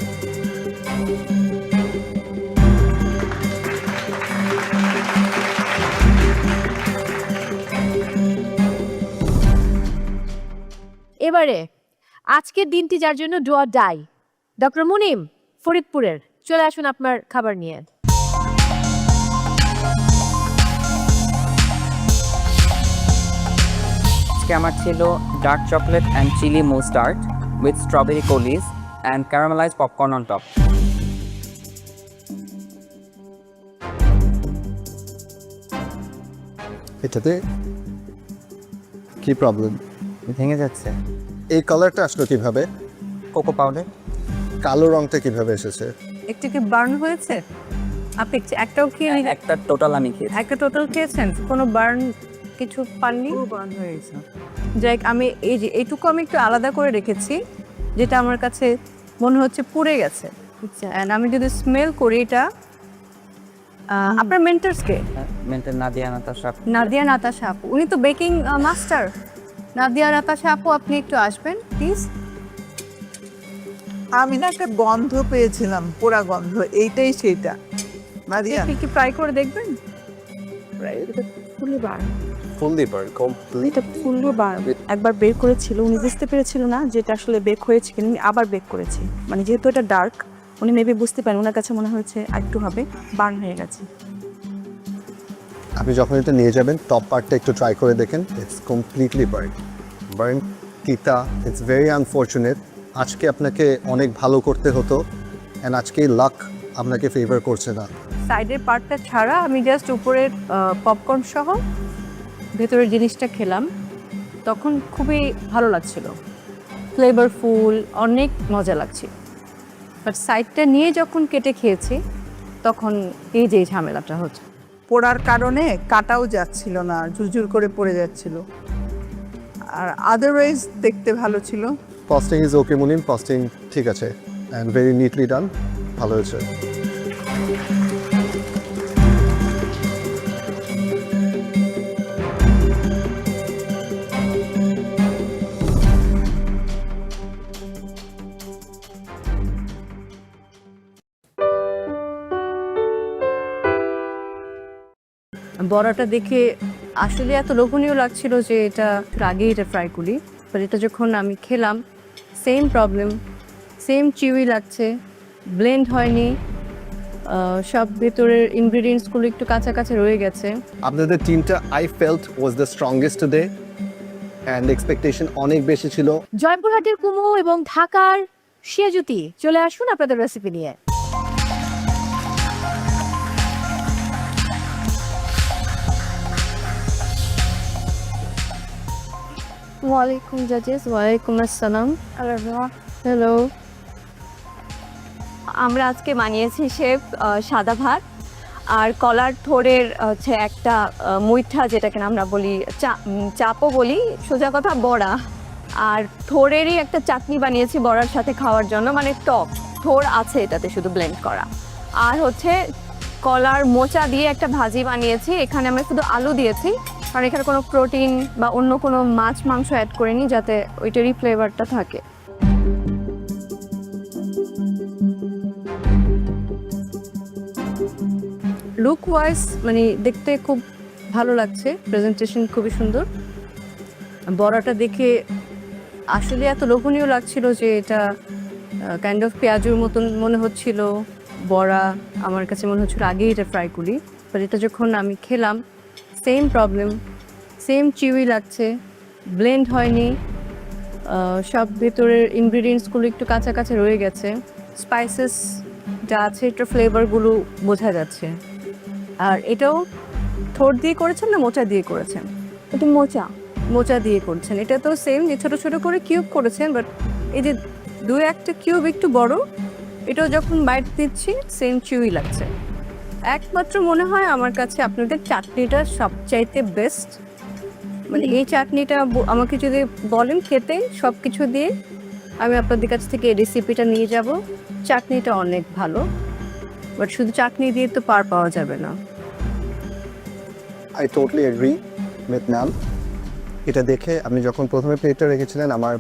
এবারে আজকের দিনটি যার জন্য do or die, doctor Munim ফরিদপুরের, চলে আসুন আপনার খাবার নিয়ে।
আজকে আমার ছিল dark chocolate and chilli mustard with strawberry coulis and caramelised popcorn on top.
এটাতে কি প্রবলেম?
ভেঙে যাচ্ছে।
এই কালারটা আসলো কিভাবে?
Cocoa powder.
কালো রংটা কিভাবে এসেছে?
একটু কি বার্ন হয়েছে? আপনি একটাও খেয়ে
একটা টোটাল আমি খেয়েছি।
একটা টোটাল খেয়েছেন, কোনো বার্ন কিছু পাননি?
বার্ন হয়ে গেছে।
যাই হোক, আমি এই যে এইটুকু আমি একটু আলাদা করে রেখেছি, যেটা আমার কাছে মনে হচ্ছে পুড়ে গেছে। অ্যান্ড আমি যদি স্মেল করি এটা, আপনার মেন্টার্সকে?
মেন্টার নাদিয়া নাতাশা।
নাদিয়া নাতাশা আপু, উনি তো বেকিং মাস্টার। নাদিয়া নাতাশা আপু, আপনি একটু আসবেন প্লিজ।
আমি না একটা গন্ধ পেয়েছিলাম, পোড়া গন্ধ, এইটাই সেইটা। নাদিয়া
আপনি কি ট্রাই করে দেখবেন?
ফুলি বার,
ফুললি বার্ন কমপ্লিট।
এটা ফুলি বার একবার বের করেছিল, উনি বুঝতে পেরেছিল না যেটা আসলে বেক হয়েছে কিনা, উনি আবার বেক করেছে। মানে যেহেতু এটা ডার্ক, উনি মেবি বুঝতে পারেন, ওনার কাছে মনে হয়েছে একটু হবে বার্ন হয়ে গেছে।
আপনি যখন এটা নিয়ে যাবেন টপ পার্টটা একটু ট্রাই করে দেখেন, ইটস কমপ্লিটলি বার্ন। বার্ন তিতা, ইটস ভেরি আনফর্চুনেট। আজকে আপনাকে অনেক ভালো করতে হতো, অ্যান্ড আজকে লাক আপনাকে ফেভার করছে না।
সাইডের পার্টটা ছাড়া আমি জাস্ট উপরের পপকর্ন সহ ভেতরের জিনিসটা খেলাম, তখন খুবই ভালো লাগছিল, ফ্লেভারফুল, অনেক মজা লাগছিল। বাট সাইডটা নিয়ে যখন কেটে খেয়েছি তখন এই যে ঝামেলাটা হচ্ছে।
পোড়ার কারণে কাটাও যাচ্ছিল না, ঝুরঝুর করে পড়ে যাচ্ছিল। আর আদারওয়াইজ দেখতে ভালো ছিল।
Costing is okay Munim, costing ঠিক আছে, অ্যান্ড ভেরি নিটলি ডান, ভালো হয়েছে।
বড়াটা দেখে আসলে এত লোভনীয় লাগছিল যে এটা আগেই এটা ফ্রাই করি, বাট এটা যখন আমি খেলাম সেম প্রবলেম, সেম চিউই লাগছে, ব্লেন্ড হয়নি, সব ভেতরের ইনগ্রিডিয়েন্টসগুলো একটু কাঁচা কাঁচা রয়ে গেছে।
আপনাদের টিমটা I felt was the strongest today, and expectation অনেক বেশি ছিল।
জয়পুরহাটের কুমু এবং ঢাকার শিয়াজুতি, চলে আসুন আপনাদের রেসিপি নিয়ে।
ওয়ালাইকুম জাজেস, ওয়ালাইকুম আসসালাম। হ্যালো।
আমরা আজকে বানিয়েছি শেফ সাদা ভাত আর কলার থোড়ের হচ্ছে একটা মুইঠা, যেটাকে আমরা বলি চাপও বলি, সোজা কথা বড়া। আর থোড়েরই একটা চাটনি বানিয়েছি বড়ার সাথে খাওয়ার জন্য, মানে টক থোড় আছে এটাতে শুধু ব্লেন্ড করা। আর হচ্ছে কলার মোচা দিয়ে একটা ভাজি বানিয়েছি, এখানে আমি শুধু আলু দিয়েছি, কারণ এখানে কোনো প্রোটিন বা অন্য কোনো মাছ মাংস অ্যাড করিনি, যাতে ওইটারই ফ্লেভারটা থাকে।
লুক ওয়াইজ মানে দেখতে খুব ভালো লাগছে, প্রেজেন্টেশন খুবই সুন্দর। বড়াটা দেখে আসলে এত লোভনীয় লাগছিল যে এটা কাইন্ড অফ পেঁয়াজুর মতন মনে হচ্ছিল। বড়া আমার কাছে মনে হচ্ছিল আগেই এটা ফ্রাই করি, বাট এটা যখন আমি খেলাম সেম প্রবলেম, সেম চিউই লাগছে, ব্লেন্ড হয়নি, সব ভেতরের ইনগ্রিডিয়েন্টসগুলো একটু কাঁচা কাঁচা রয়ে গেছে, স্পাইসেস যা আছে এটার ফ্লেভারগুলো বোঝা যাচ্ছে। আর এটাও থোড় দিয়ে করেছেন না মোচা দিয়ে করেছেন?
এটা মোচা,
মোচা দিয়ে করেছেন। এটা তো সেম, যে ছোটো ছোটো করে কিউব করেছেন, বাট এই যে দু একটা কিউব একটু বড়, এটাও যখন বাইট দিচ্ছি সেম চিউই লাগছে। একমাত্র মনে হয় আমার কাছে আপনাদের চাটনিটা সবচাইতে বেস্ট। মানে এই চাটনিটা আমাকে যদি বলেন খেতে সব কিছু দিয়ে, আমি আপনাদের কাছ থেকে এই রেসিপিটা নিয়ে যাব। চাটনিটা অনেক ভালো, বাট শুধু চাটনি দিয়ে তো পার পাওয়া যাবে না।
I totally agree with Nam. এটা দেখে আমি যখন প্রথমে প্লেটটা রেখেছিলেন আমার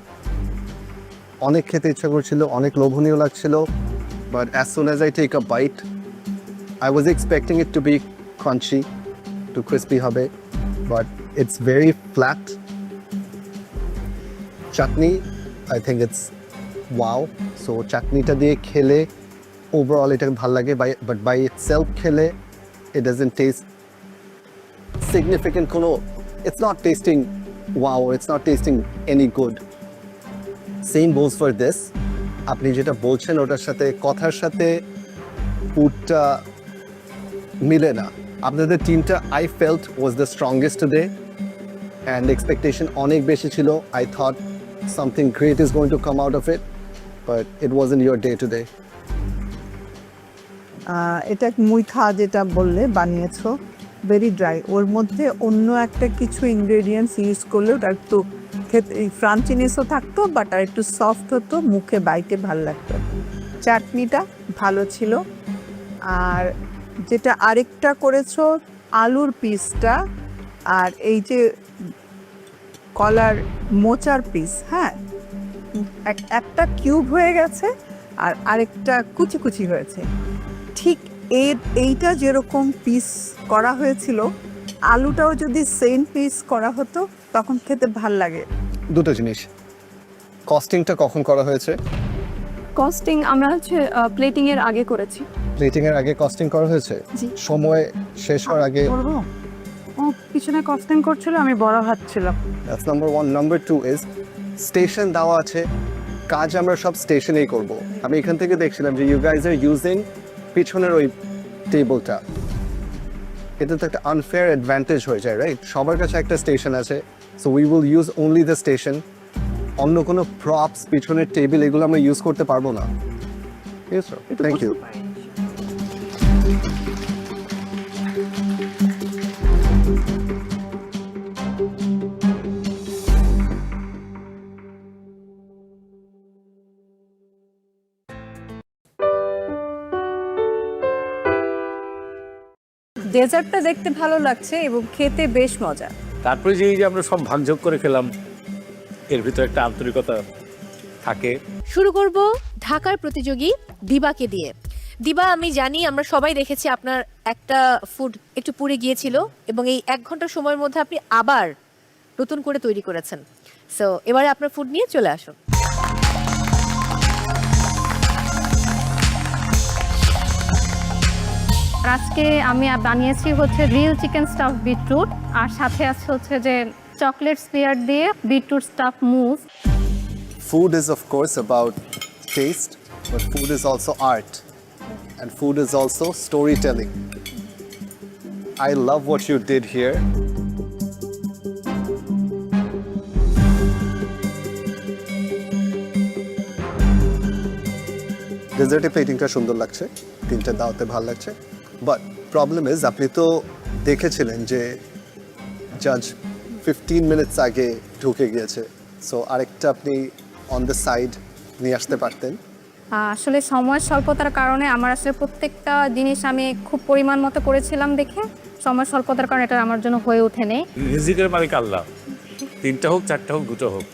অনেক খেতে ইচ্ছা করছিল, অনেক লোভনীয় লাগছিল, but as soon as I take a bite I was expecting it to be crunchy, একটু ক্রিস্পি হবে, but it's very flat. Chutney I think it's wow. So চাটনিটা দিয়ে খেলে ওভারঅল এটা ভালো লাগে, বাট বাই ইটসেলফ খেলে it doesn't taste significant কোনো, it's not tasting wow, it's not tasting any good. Same goes for this. আপনি যেটা বলছেন ওটার সাথে কথার সাথে ফুডটা মিলে না। আপনাদের টিমটা I felt was the strongest today and expectation অনেক বেশি ছিল. I thought something great is going to come out of it, but it wasn't your day today.
এটা মুইঠা যেটা বললে বানিয়েছো ভেরি ড্রাই, ওর মধ্যে অন্য একটা কিছু ইনগ্রেডিয়েন্টস ইউজ করলে ওটা একটু খেতে ফ্রাঞ্চিনেসও থাকতো, বাট আর একটু সফট হতো, মুখে বাইতে ভালো লাগতো। চাটনিটা ভালো ছিল। আর যেটা আরেকটা করেছো আলুর পিসটা আর এই যে কলার মোচার পিস, হ্যাঁ একটা কিউব হয়ে গেছে আর আরেকটা কুচি কুচি হয়েছে। ঠিক এইটা যেরকম পিস করা হয়েছিল আলুটাও যদি সেম পিস করা হতো তখন খেতে ভাল লাগে।
দুটো জিনিস, কস্টিংটা কখন করা হয়েছে?
কস্টিং আমরা হচ্ছে প্লেটিং এর আগে করেছি।
প্লেটিং এর আগে কস্টিং করা হয়েছে? সময় শেষ হওয়ার আগে?
ও পিছনে কস্টিং করছিল, আমি বড় হাঁটছিলাম।
That's number 1. নাম্বার 2 ইজ স্টেশন দেওয়া আছে, কাজ আমরা সব স্টেশনেই করব। আমি এখান থেকে দেখছিলাম যে ইউ গাইজ আর ইউজিং পিছনের ওই টেবলটা, এটা তো একটা আনফেয়ার অ্যাডভান্টেজ হয়ে যায়, রাইট? সবার কাছে একটা স্টেশন আছে, so we will use only the station. অন্য কোনো প্রপস, পিছনের টেবিল এগুলো আমরা ইউজ করতে পারবো না। Thank you.
ডেজার্টটা দেখতে ভালো লাগছে এবং খেতে বেশ মজা।
তারপরে যে এই যে আমরা সব ভাগযোগ করে খেলাম, এর ভিতরে একটা আন্তরিকতা থাকে।
শুরু করব ঢাকার প্রতিযোগী দিবাকে দিয়ে। দিবা, আমি জানি আমরা সবাই দেখেছি আপনার একটা ফুড একটু পুড়ে গিয়েছিল এবং এই 1 ঘন্টা সময়ের মধ্যে আপনি আবার নতুন করে তৈরি করেছেন। সো এবারে আপনার ফুড নিয়ে চলে আসুন।
আজকে আমি বানিয়েছি হচ্ছে গ্রিল চিকেন স্টাফ বিটরুট, আর সাথে আছে হচ্ছে যে চকলেট স্পেয়ার দিয়ে beetroot staff move.
Food is of course about taste, but food is also art, and food is also storytelling. I love what you did here. ডেজার্টের প্লেটিংটা সুন্দর লাগছে, তিনটা দাওতে ভালো লাগছে, বাট প্রবলেম ইজ আপনি তো দেখেছিলেন যে জাজ 15 মিনিটস আগে ঢুকে গিয়েছে, সো আরেকটা আপনি অন দ্য সাইড নিয়ে আসতে পারতেন।
আসলে সময় স্বল্পতার কারণে আমার আসলে প্রত্যেকটা জিনিস আমি খুব পরিমাণ মতো করেছিলাম দেখে সময় স্বল্পতার কারণে এটা আমার জন্য হয়ে ওঠেনি।
রিজিকের মালিক আল্লাহ, 3টা হোক 4টা হোক 2টা হোক,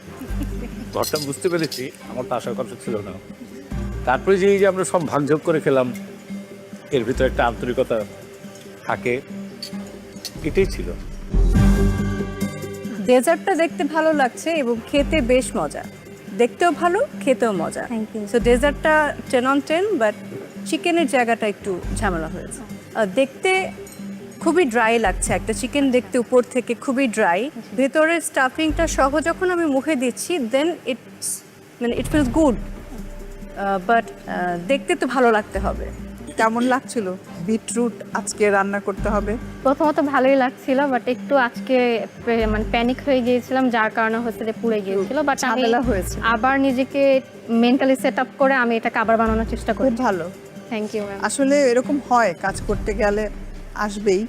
ঘরটা বুঝতে পেরেছি, আমার তো আসার কথা ছিল না। তারপরে যে এই যে আমরা সব ভাগযোগ করে খেলাম, এর ভিতরে একটা আন্তরিকতা থাকে, এটাই ছিল।
ডেজার্টটা দেখতে ভালো লাগছে এবং খেতে বেশ মজা, দেখতেও ভালো খেতেও মজা। সো ডেজার্টটা 10 on 10, বাট চিকেনের জায়গাটা একটু ঝামেলা হয়েছে। দেখতে খুবই ড্রাই লাগছে, একটা চিকেন দেখতে উপর থেকে খুবই ড্রাই, ভেতরের স্টাফিংটা সহ যখন আমি মুখে দিচ্ছি দেন ইট ফিলস গুড, বাট দেখতে তো ভালো লাগতে হবে।
কেমন লাগছিল বিটরুট আজকে রান্না করতে হবে?
প্রথমত ভালোই লাগছিল, বাট একটু আজকে মানে প্যানিক হয়ে গিয়েছিলাম, যার কারণে হচ্ছে যে পুড়ে গিয়েছিল, বাট আমি আবার নিজেকে মেন্টালি সেট আপ করে আমি এটাকে আবার বানানোর চেষ্টা করি।
খুব ভালো,
থ্যাংক ইউ ম্যাম।
আসলে এরকম হয়, কাজ করতে গেলে আসবেই,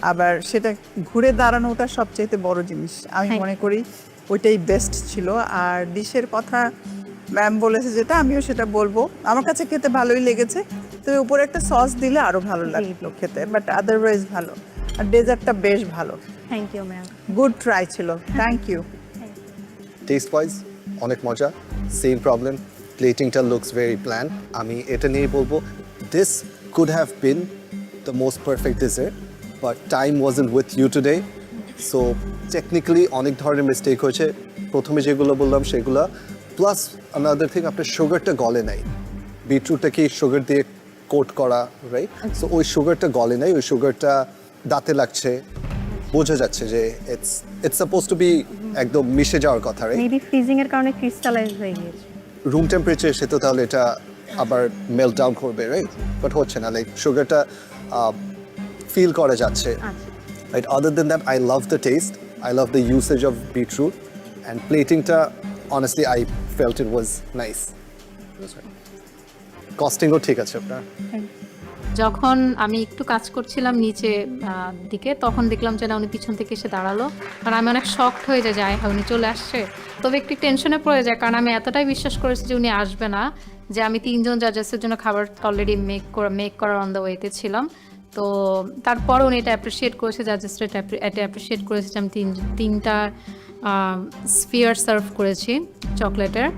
আবার সেটা ঘুরে দাঁড়ানোটা সবচেয়ে বড় জিনিস। আমি মনে করি ওইটাই বেস্ট ছিল। আর ডিশের কথা ম্যাম বলেছে যেটা, আমিও সেটা বলবো, আমার কাছে খেতে ভালোই লেগেছে, তো উপরে একটা সস দিলে আরো ভালো লাগলো খেতে, বাট আদারওয়াইজ ভালো। আর ডেজার্টটা বেশ ভালো।
Thank you ma'am.
Good try ছিল, থ্যাংক ইউ।
টেস্ট ওয়াইজ অনেক মজা, সেম প্রবলেম, প্লেটিংটা লুকস ভেরি প্ল্যান। আমি এটা নিয়ে বলবো this could have been the most perfect dessert, but time wasn't with you today, so technically অনেক ধরনের মিস্টেক হয়েছে। প্রথমে যেগুলো বললাম সেগুলো, প্লাস আনাদার থিং, আপনার সুগারটা গলে নাই। বিটরুটটা কি সুগার দিয়ে কোট করা, রাইট? সো ওই সুগারটা গলে নাই, ওই সুগারটা দাঁতে লাগছে, বোঝা যাচ্ছে যে ইটস সাপোজ টু বি একদম মিশে যাওয়ার কথা, রাইট?
মেবি ফ্রিজিং এর কারণে ক্রিস্টালাইজ হয়ে গিয়েছে।
রুম টেম্পারেচার এসে তো তাহলে এটা আবার মেল্ট ডাউন করবে, রাইট? বাট হচ্ছে না, লাইক সুগারটা ফিল করা যাচ্ছে, right? Other than that I love the taste, I love the usage of beetroot, and প্লেটিংটা honestly I felt it was nice. কস্টিংও ঠিক আছে আপনার।
যখন আমি একটু কাজ করছিলাম নিচে দিকে, তখন দেখলাম যে না উনি পিছন থেকে এসে দাঁড়ালো, কারণ আমি অনেক শকড হয়ে যাই উনি চলে আসছে। তবে একটু টেনশনে পড়ে যায়, কারণ আমি এতটাই বিশ্বাস করেছি যে উনি আসবে না, যে আমি 3 জন জাজেসের জন্য খাবার অলরেডি মেক করার অন দ্য ওয়েতে ছিলাম। তো তারপর উনি এটা অ্যাপ্রিসিয়েট করেছে, জাজেসরা এটা অ্যাপ্রিসিয়েট করেছে যে আমি 3টা স্ফিয়ার সার্ভ করেছি চকলেটের।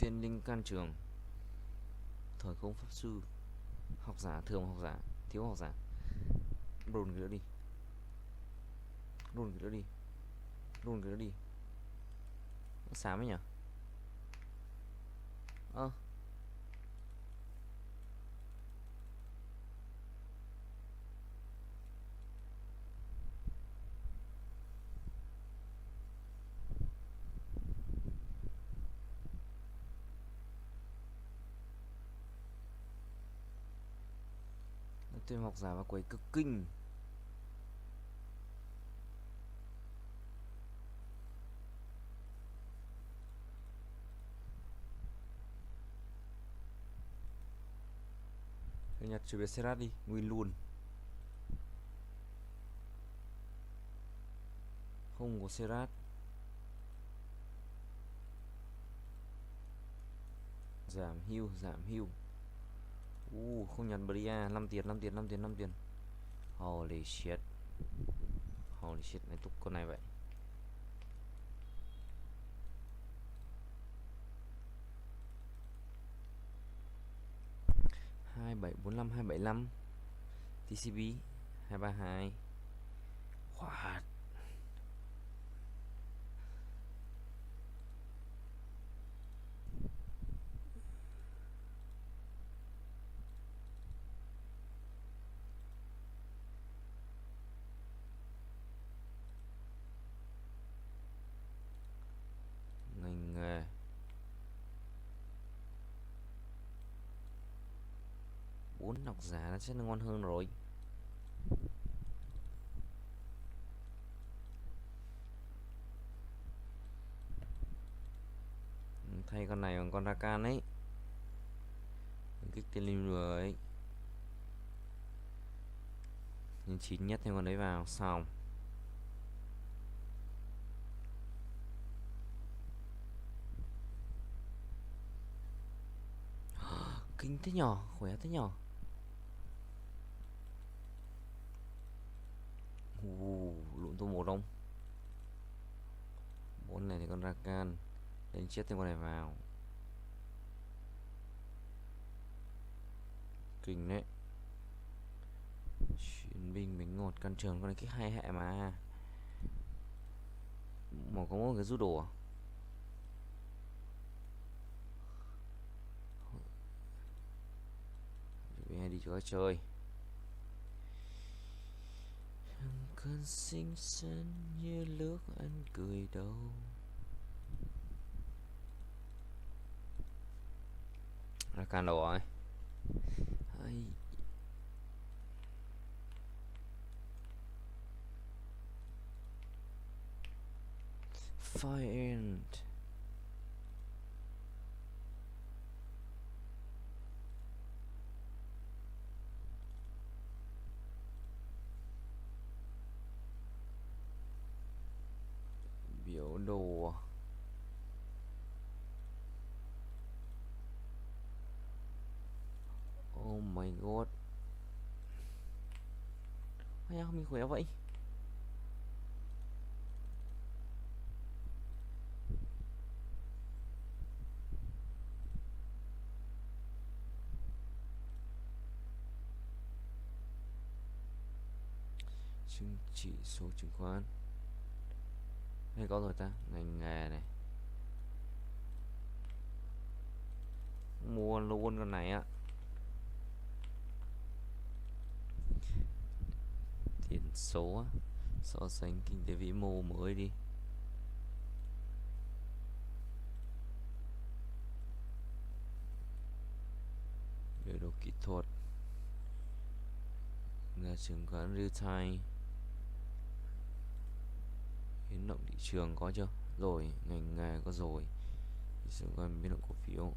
Tiên linh can trường, thời không pháp sư, học giả thường học giả, thiếu học giả. Đồn cái đó đi, đồn cái đó đi, đồn cái đó đi. Nó xám ấy nhỉ? Tôi học giả và quầy cực kinh. Tôi nhặt chữ Serat đi, nguyên luôn. Không có Serat. Giảm hưu, giảm hưu. Không nhận Bria, 5 tiền, 5 tiền, 5 tiền, 5 tiền. Holy shit. Holy shit, này túc con này vậy. Hai bảy bốn năm 275 TCB 232. What? Ngành nghề bốn độc giả nó sẽ ngon hơn rồi. Thay con này bằng con Rakan ấy, kích tên lim rồi, nhưng 9 nhất thêm con đấy vào xong. Kinh thế nhỏ, khỏe thế nhỏ. Lụn tôi một không. 4 này thì con Rakan, đánh chết thêm con này vào. Kinh đấy. Chiến binh mình ngọt căn trường, con này kích 2 hệ mà. Mà có một cái rút đồ à? Đi cho chơi. Chẳng cần xinh xắn như lúc anh cười đâu. Ra can đồ rồi. Fire end. đồ. Oh my god. Hay không mình khỏe vậy? Chỉ số chứng khoán hay có rồi ta, ngành nghề này, mua luôn con này á. Tiền số á, so sánh kinh tế vĩ mô mới đi. Biểu đồ kỹ thuật, là chứng khoán real time. Biến động thị trường có chưa? Rồi, ngành nghề có rồi. Chứng khoán biến động cổ phiếu.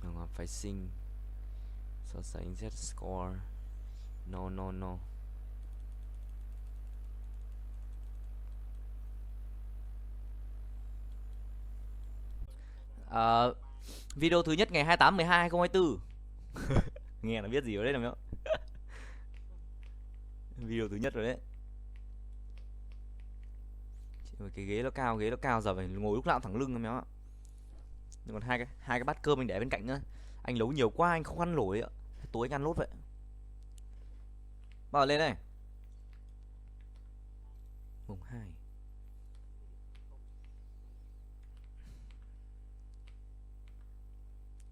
Hàng hóa phái sinh, so sánh Z score. No. Video thứ nhất ngày 28/12/2024. Nghe là biết gì ở đấy nào. Video thứ nhất rồi đấy. Cái ghế nó cao giờ phải ngồi lúc nào cũng thẳng lưng em ạ. Nhưng còn hai cái bát cơm anh để bên cạnh nữa. Anh nấu nhiều quá anh không ăn nổi ạ. Tối anh ăn lốt vậy. Bao lên đây. Mùng 2.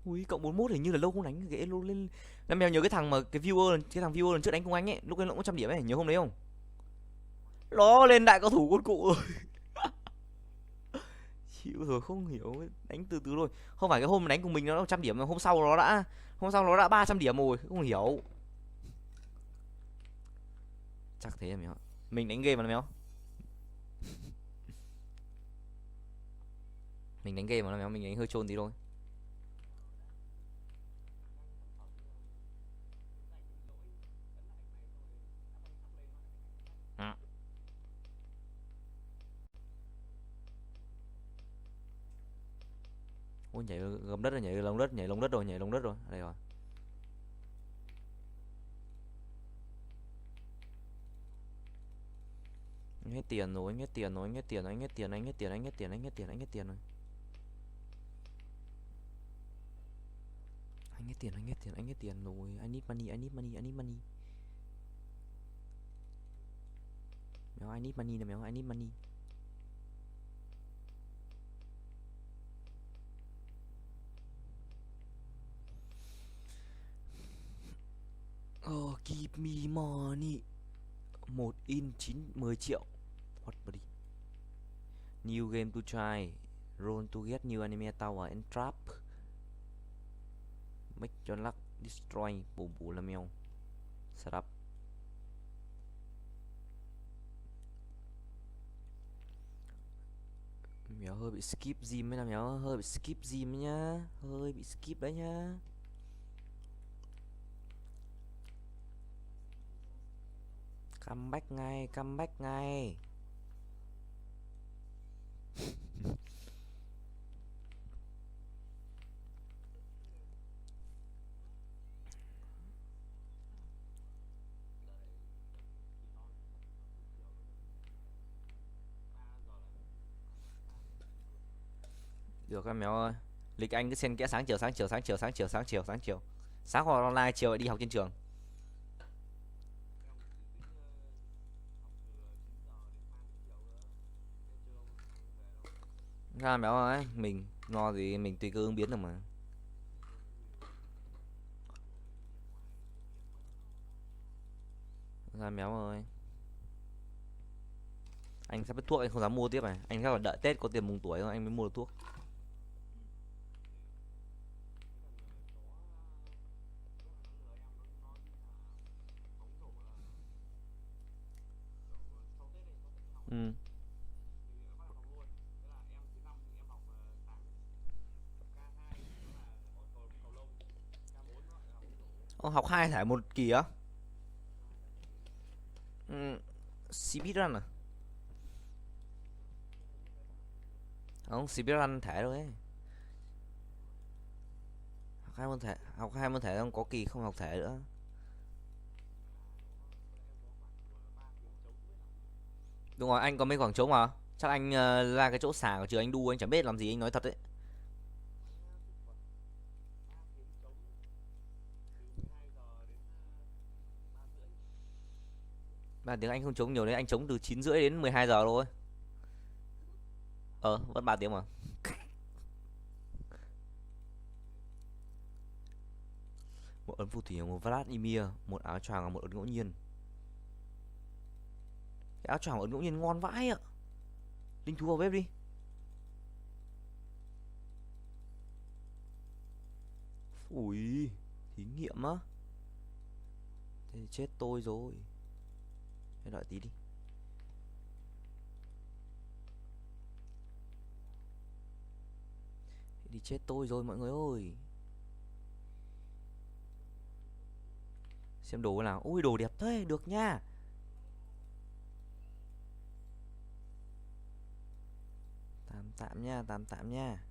Ui, cộng 41 hình như là lâu không đánh ghế luôn lên. Năm mèo nhớ cái thằng viewer lần trước đánh cùng anh ấy, lúc ấy nó cũng 100 điểm ấy, nhớ hôm đấy không? Nó lên đại cao thủ quân cụ rồi. Chịu rồi, không hiểu, đánh từ từ thôi. Không phải cái hôm đánh cùng mình nó 100 điểm mà hôm sau nó đã 300 điểm rồi, không hiểu. Chắc thế em hiểu. Mình đánh game mà mèo. Mình đánh game mà mèo, mình đánh hơi trôn tí thôi. Ôi nhảy gầm đất rồi, nhảy lồng đất rồi. Đây rồi. Anh hết tiền rồi. Anh hết tiền rồi. I need money. Mèo, I need money nè mèo, I need money. Oh, give me money. 1 in 10 triệu. What buddy? New game to try. Roll to get new anime tower and trap. Make your luck destroy. Bù là mèo. Setup. Mèo hơi bị skip gym ấy, là mèo hơi bị skip gym nhá. Hơi bị skip đấy nhá. Comeback ngay. Được em mèo ơi. Lịch anh cứ xen kẽ sáng chiều. Sáng hoặc online, chiều lại đi học trên trường. Ra mèo ơi, mình no gì mình tùy cơ ứng biến được mà. Ra mèo ơi. Anh sắp hết thuốc anh không dám mua tiếp này. Anh chắc là đợi Tết có tiền mừng tuổi thôi anh mới mua được thuốc. Ừ. Học 2 thải một kỳ á? Ừ. Speedrun à? Không, speedrun thể đâu ấy. Học hai môn thể không có kỳ không học thể nữa. Đúng rồi, anh có mấy khoảng trống mà. Chắc anh ra cái chỗ xả của trường anh đu, anh chẳng biết làm gì, anh nói thật đấy. Mà tiếng Anh không trống nhiều đấy, anh trống từ 9 rưỡi đến 12 giờ thôi. Vẫn 3 tiếng mà. Một ấn phù thủy, một Vladimir, một áo choàng và một ấn ngẫu nhiên. Cái áo choàng ấn ngẫu nhiên ngon vãi ạ. Linh thú vào bếp đi. Ui, thí nghiệm á. Thế thì chết tôi rồi. Hãy đợi tí đi. Thế thì chết tôi rồi mọi người ơi. Xem đồ nào. Ui đồ đẹp thế, được nha. Tạm tạm nha, tạm tạm nha.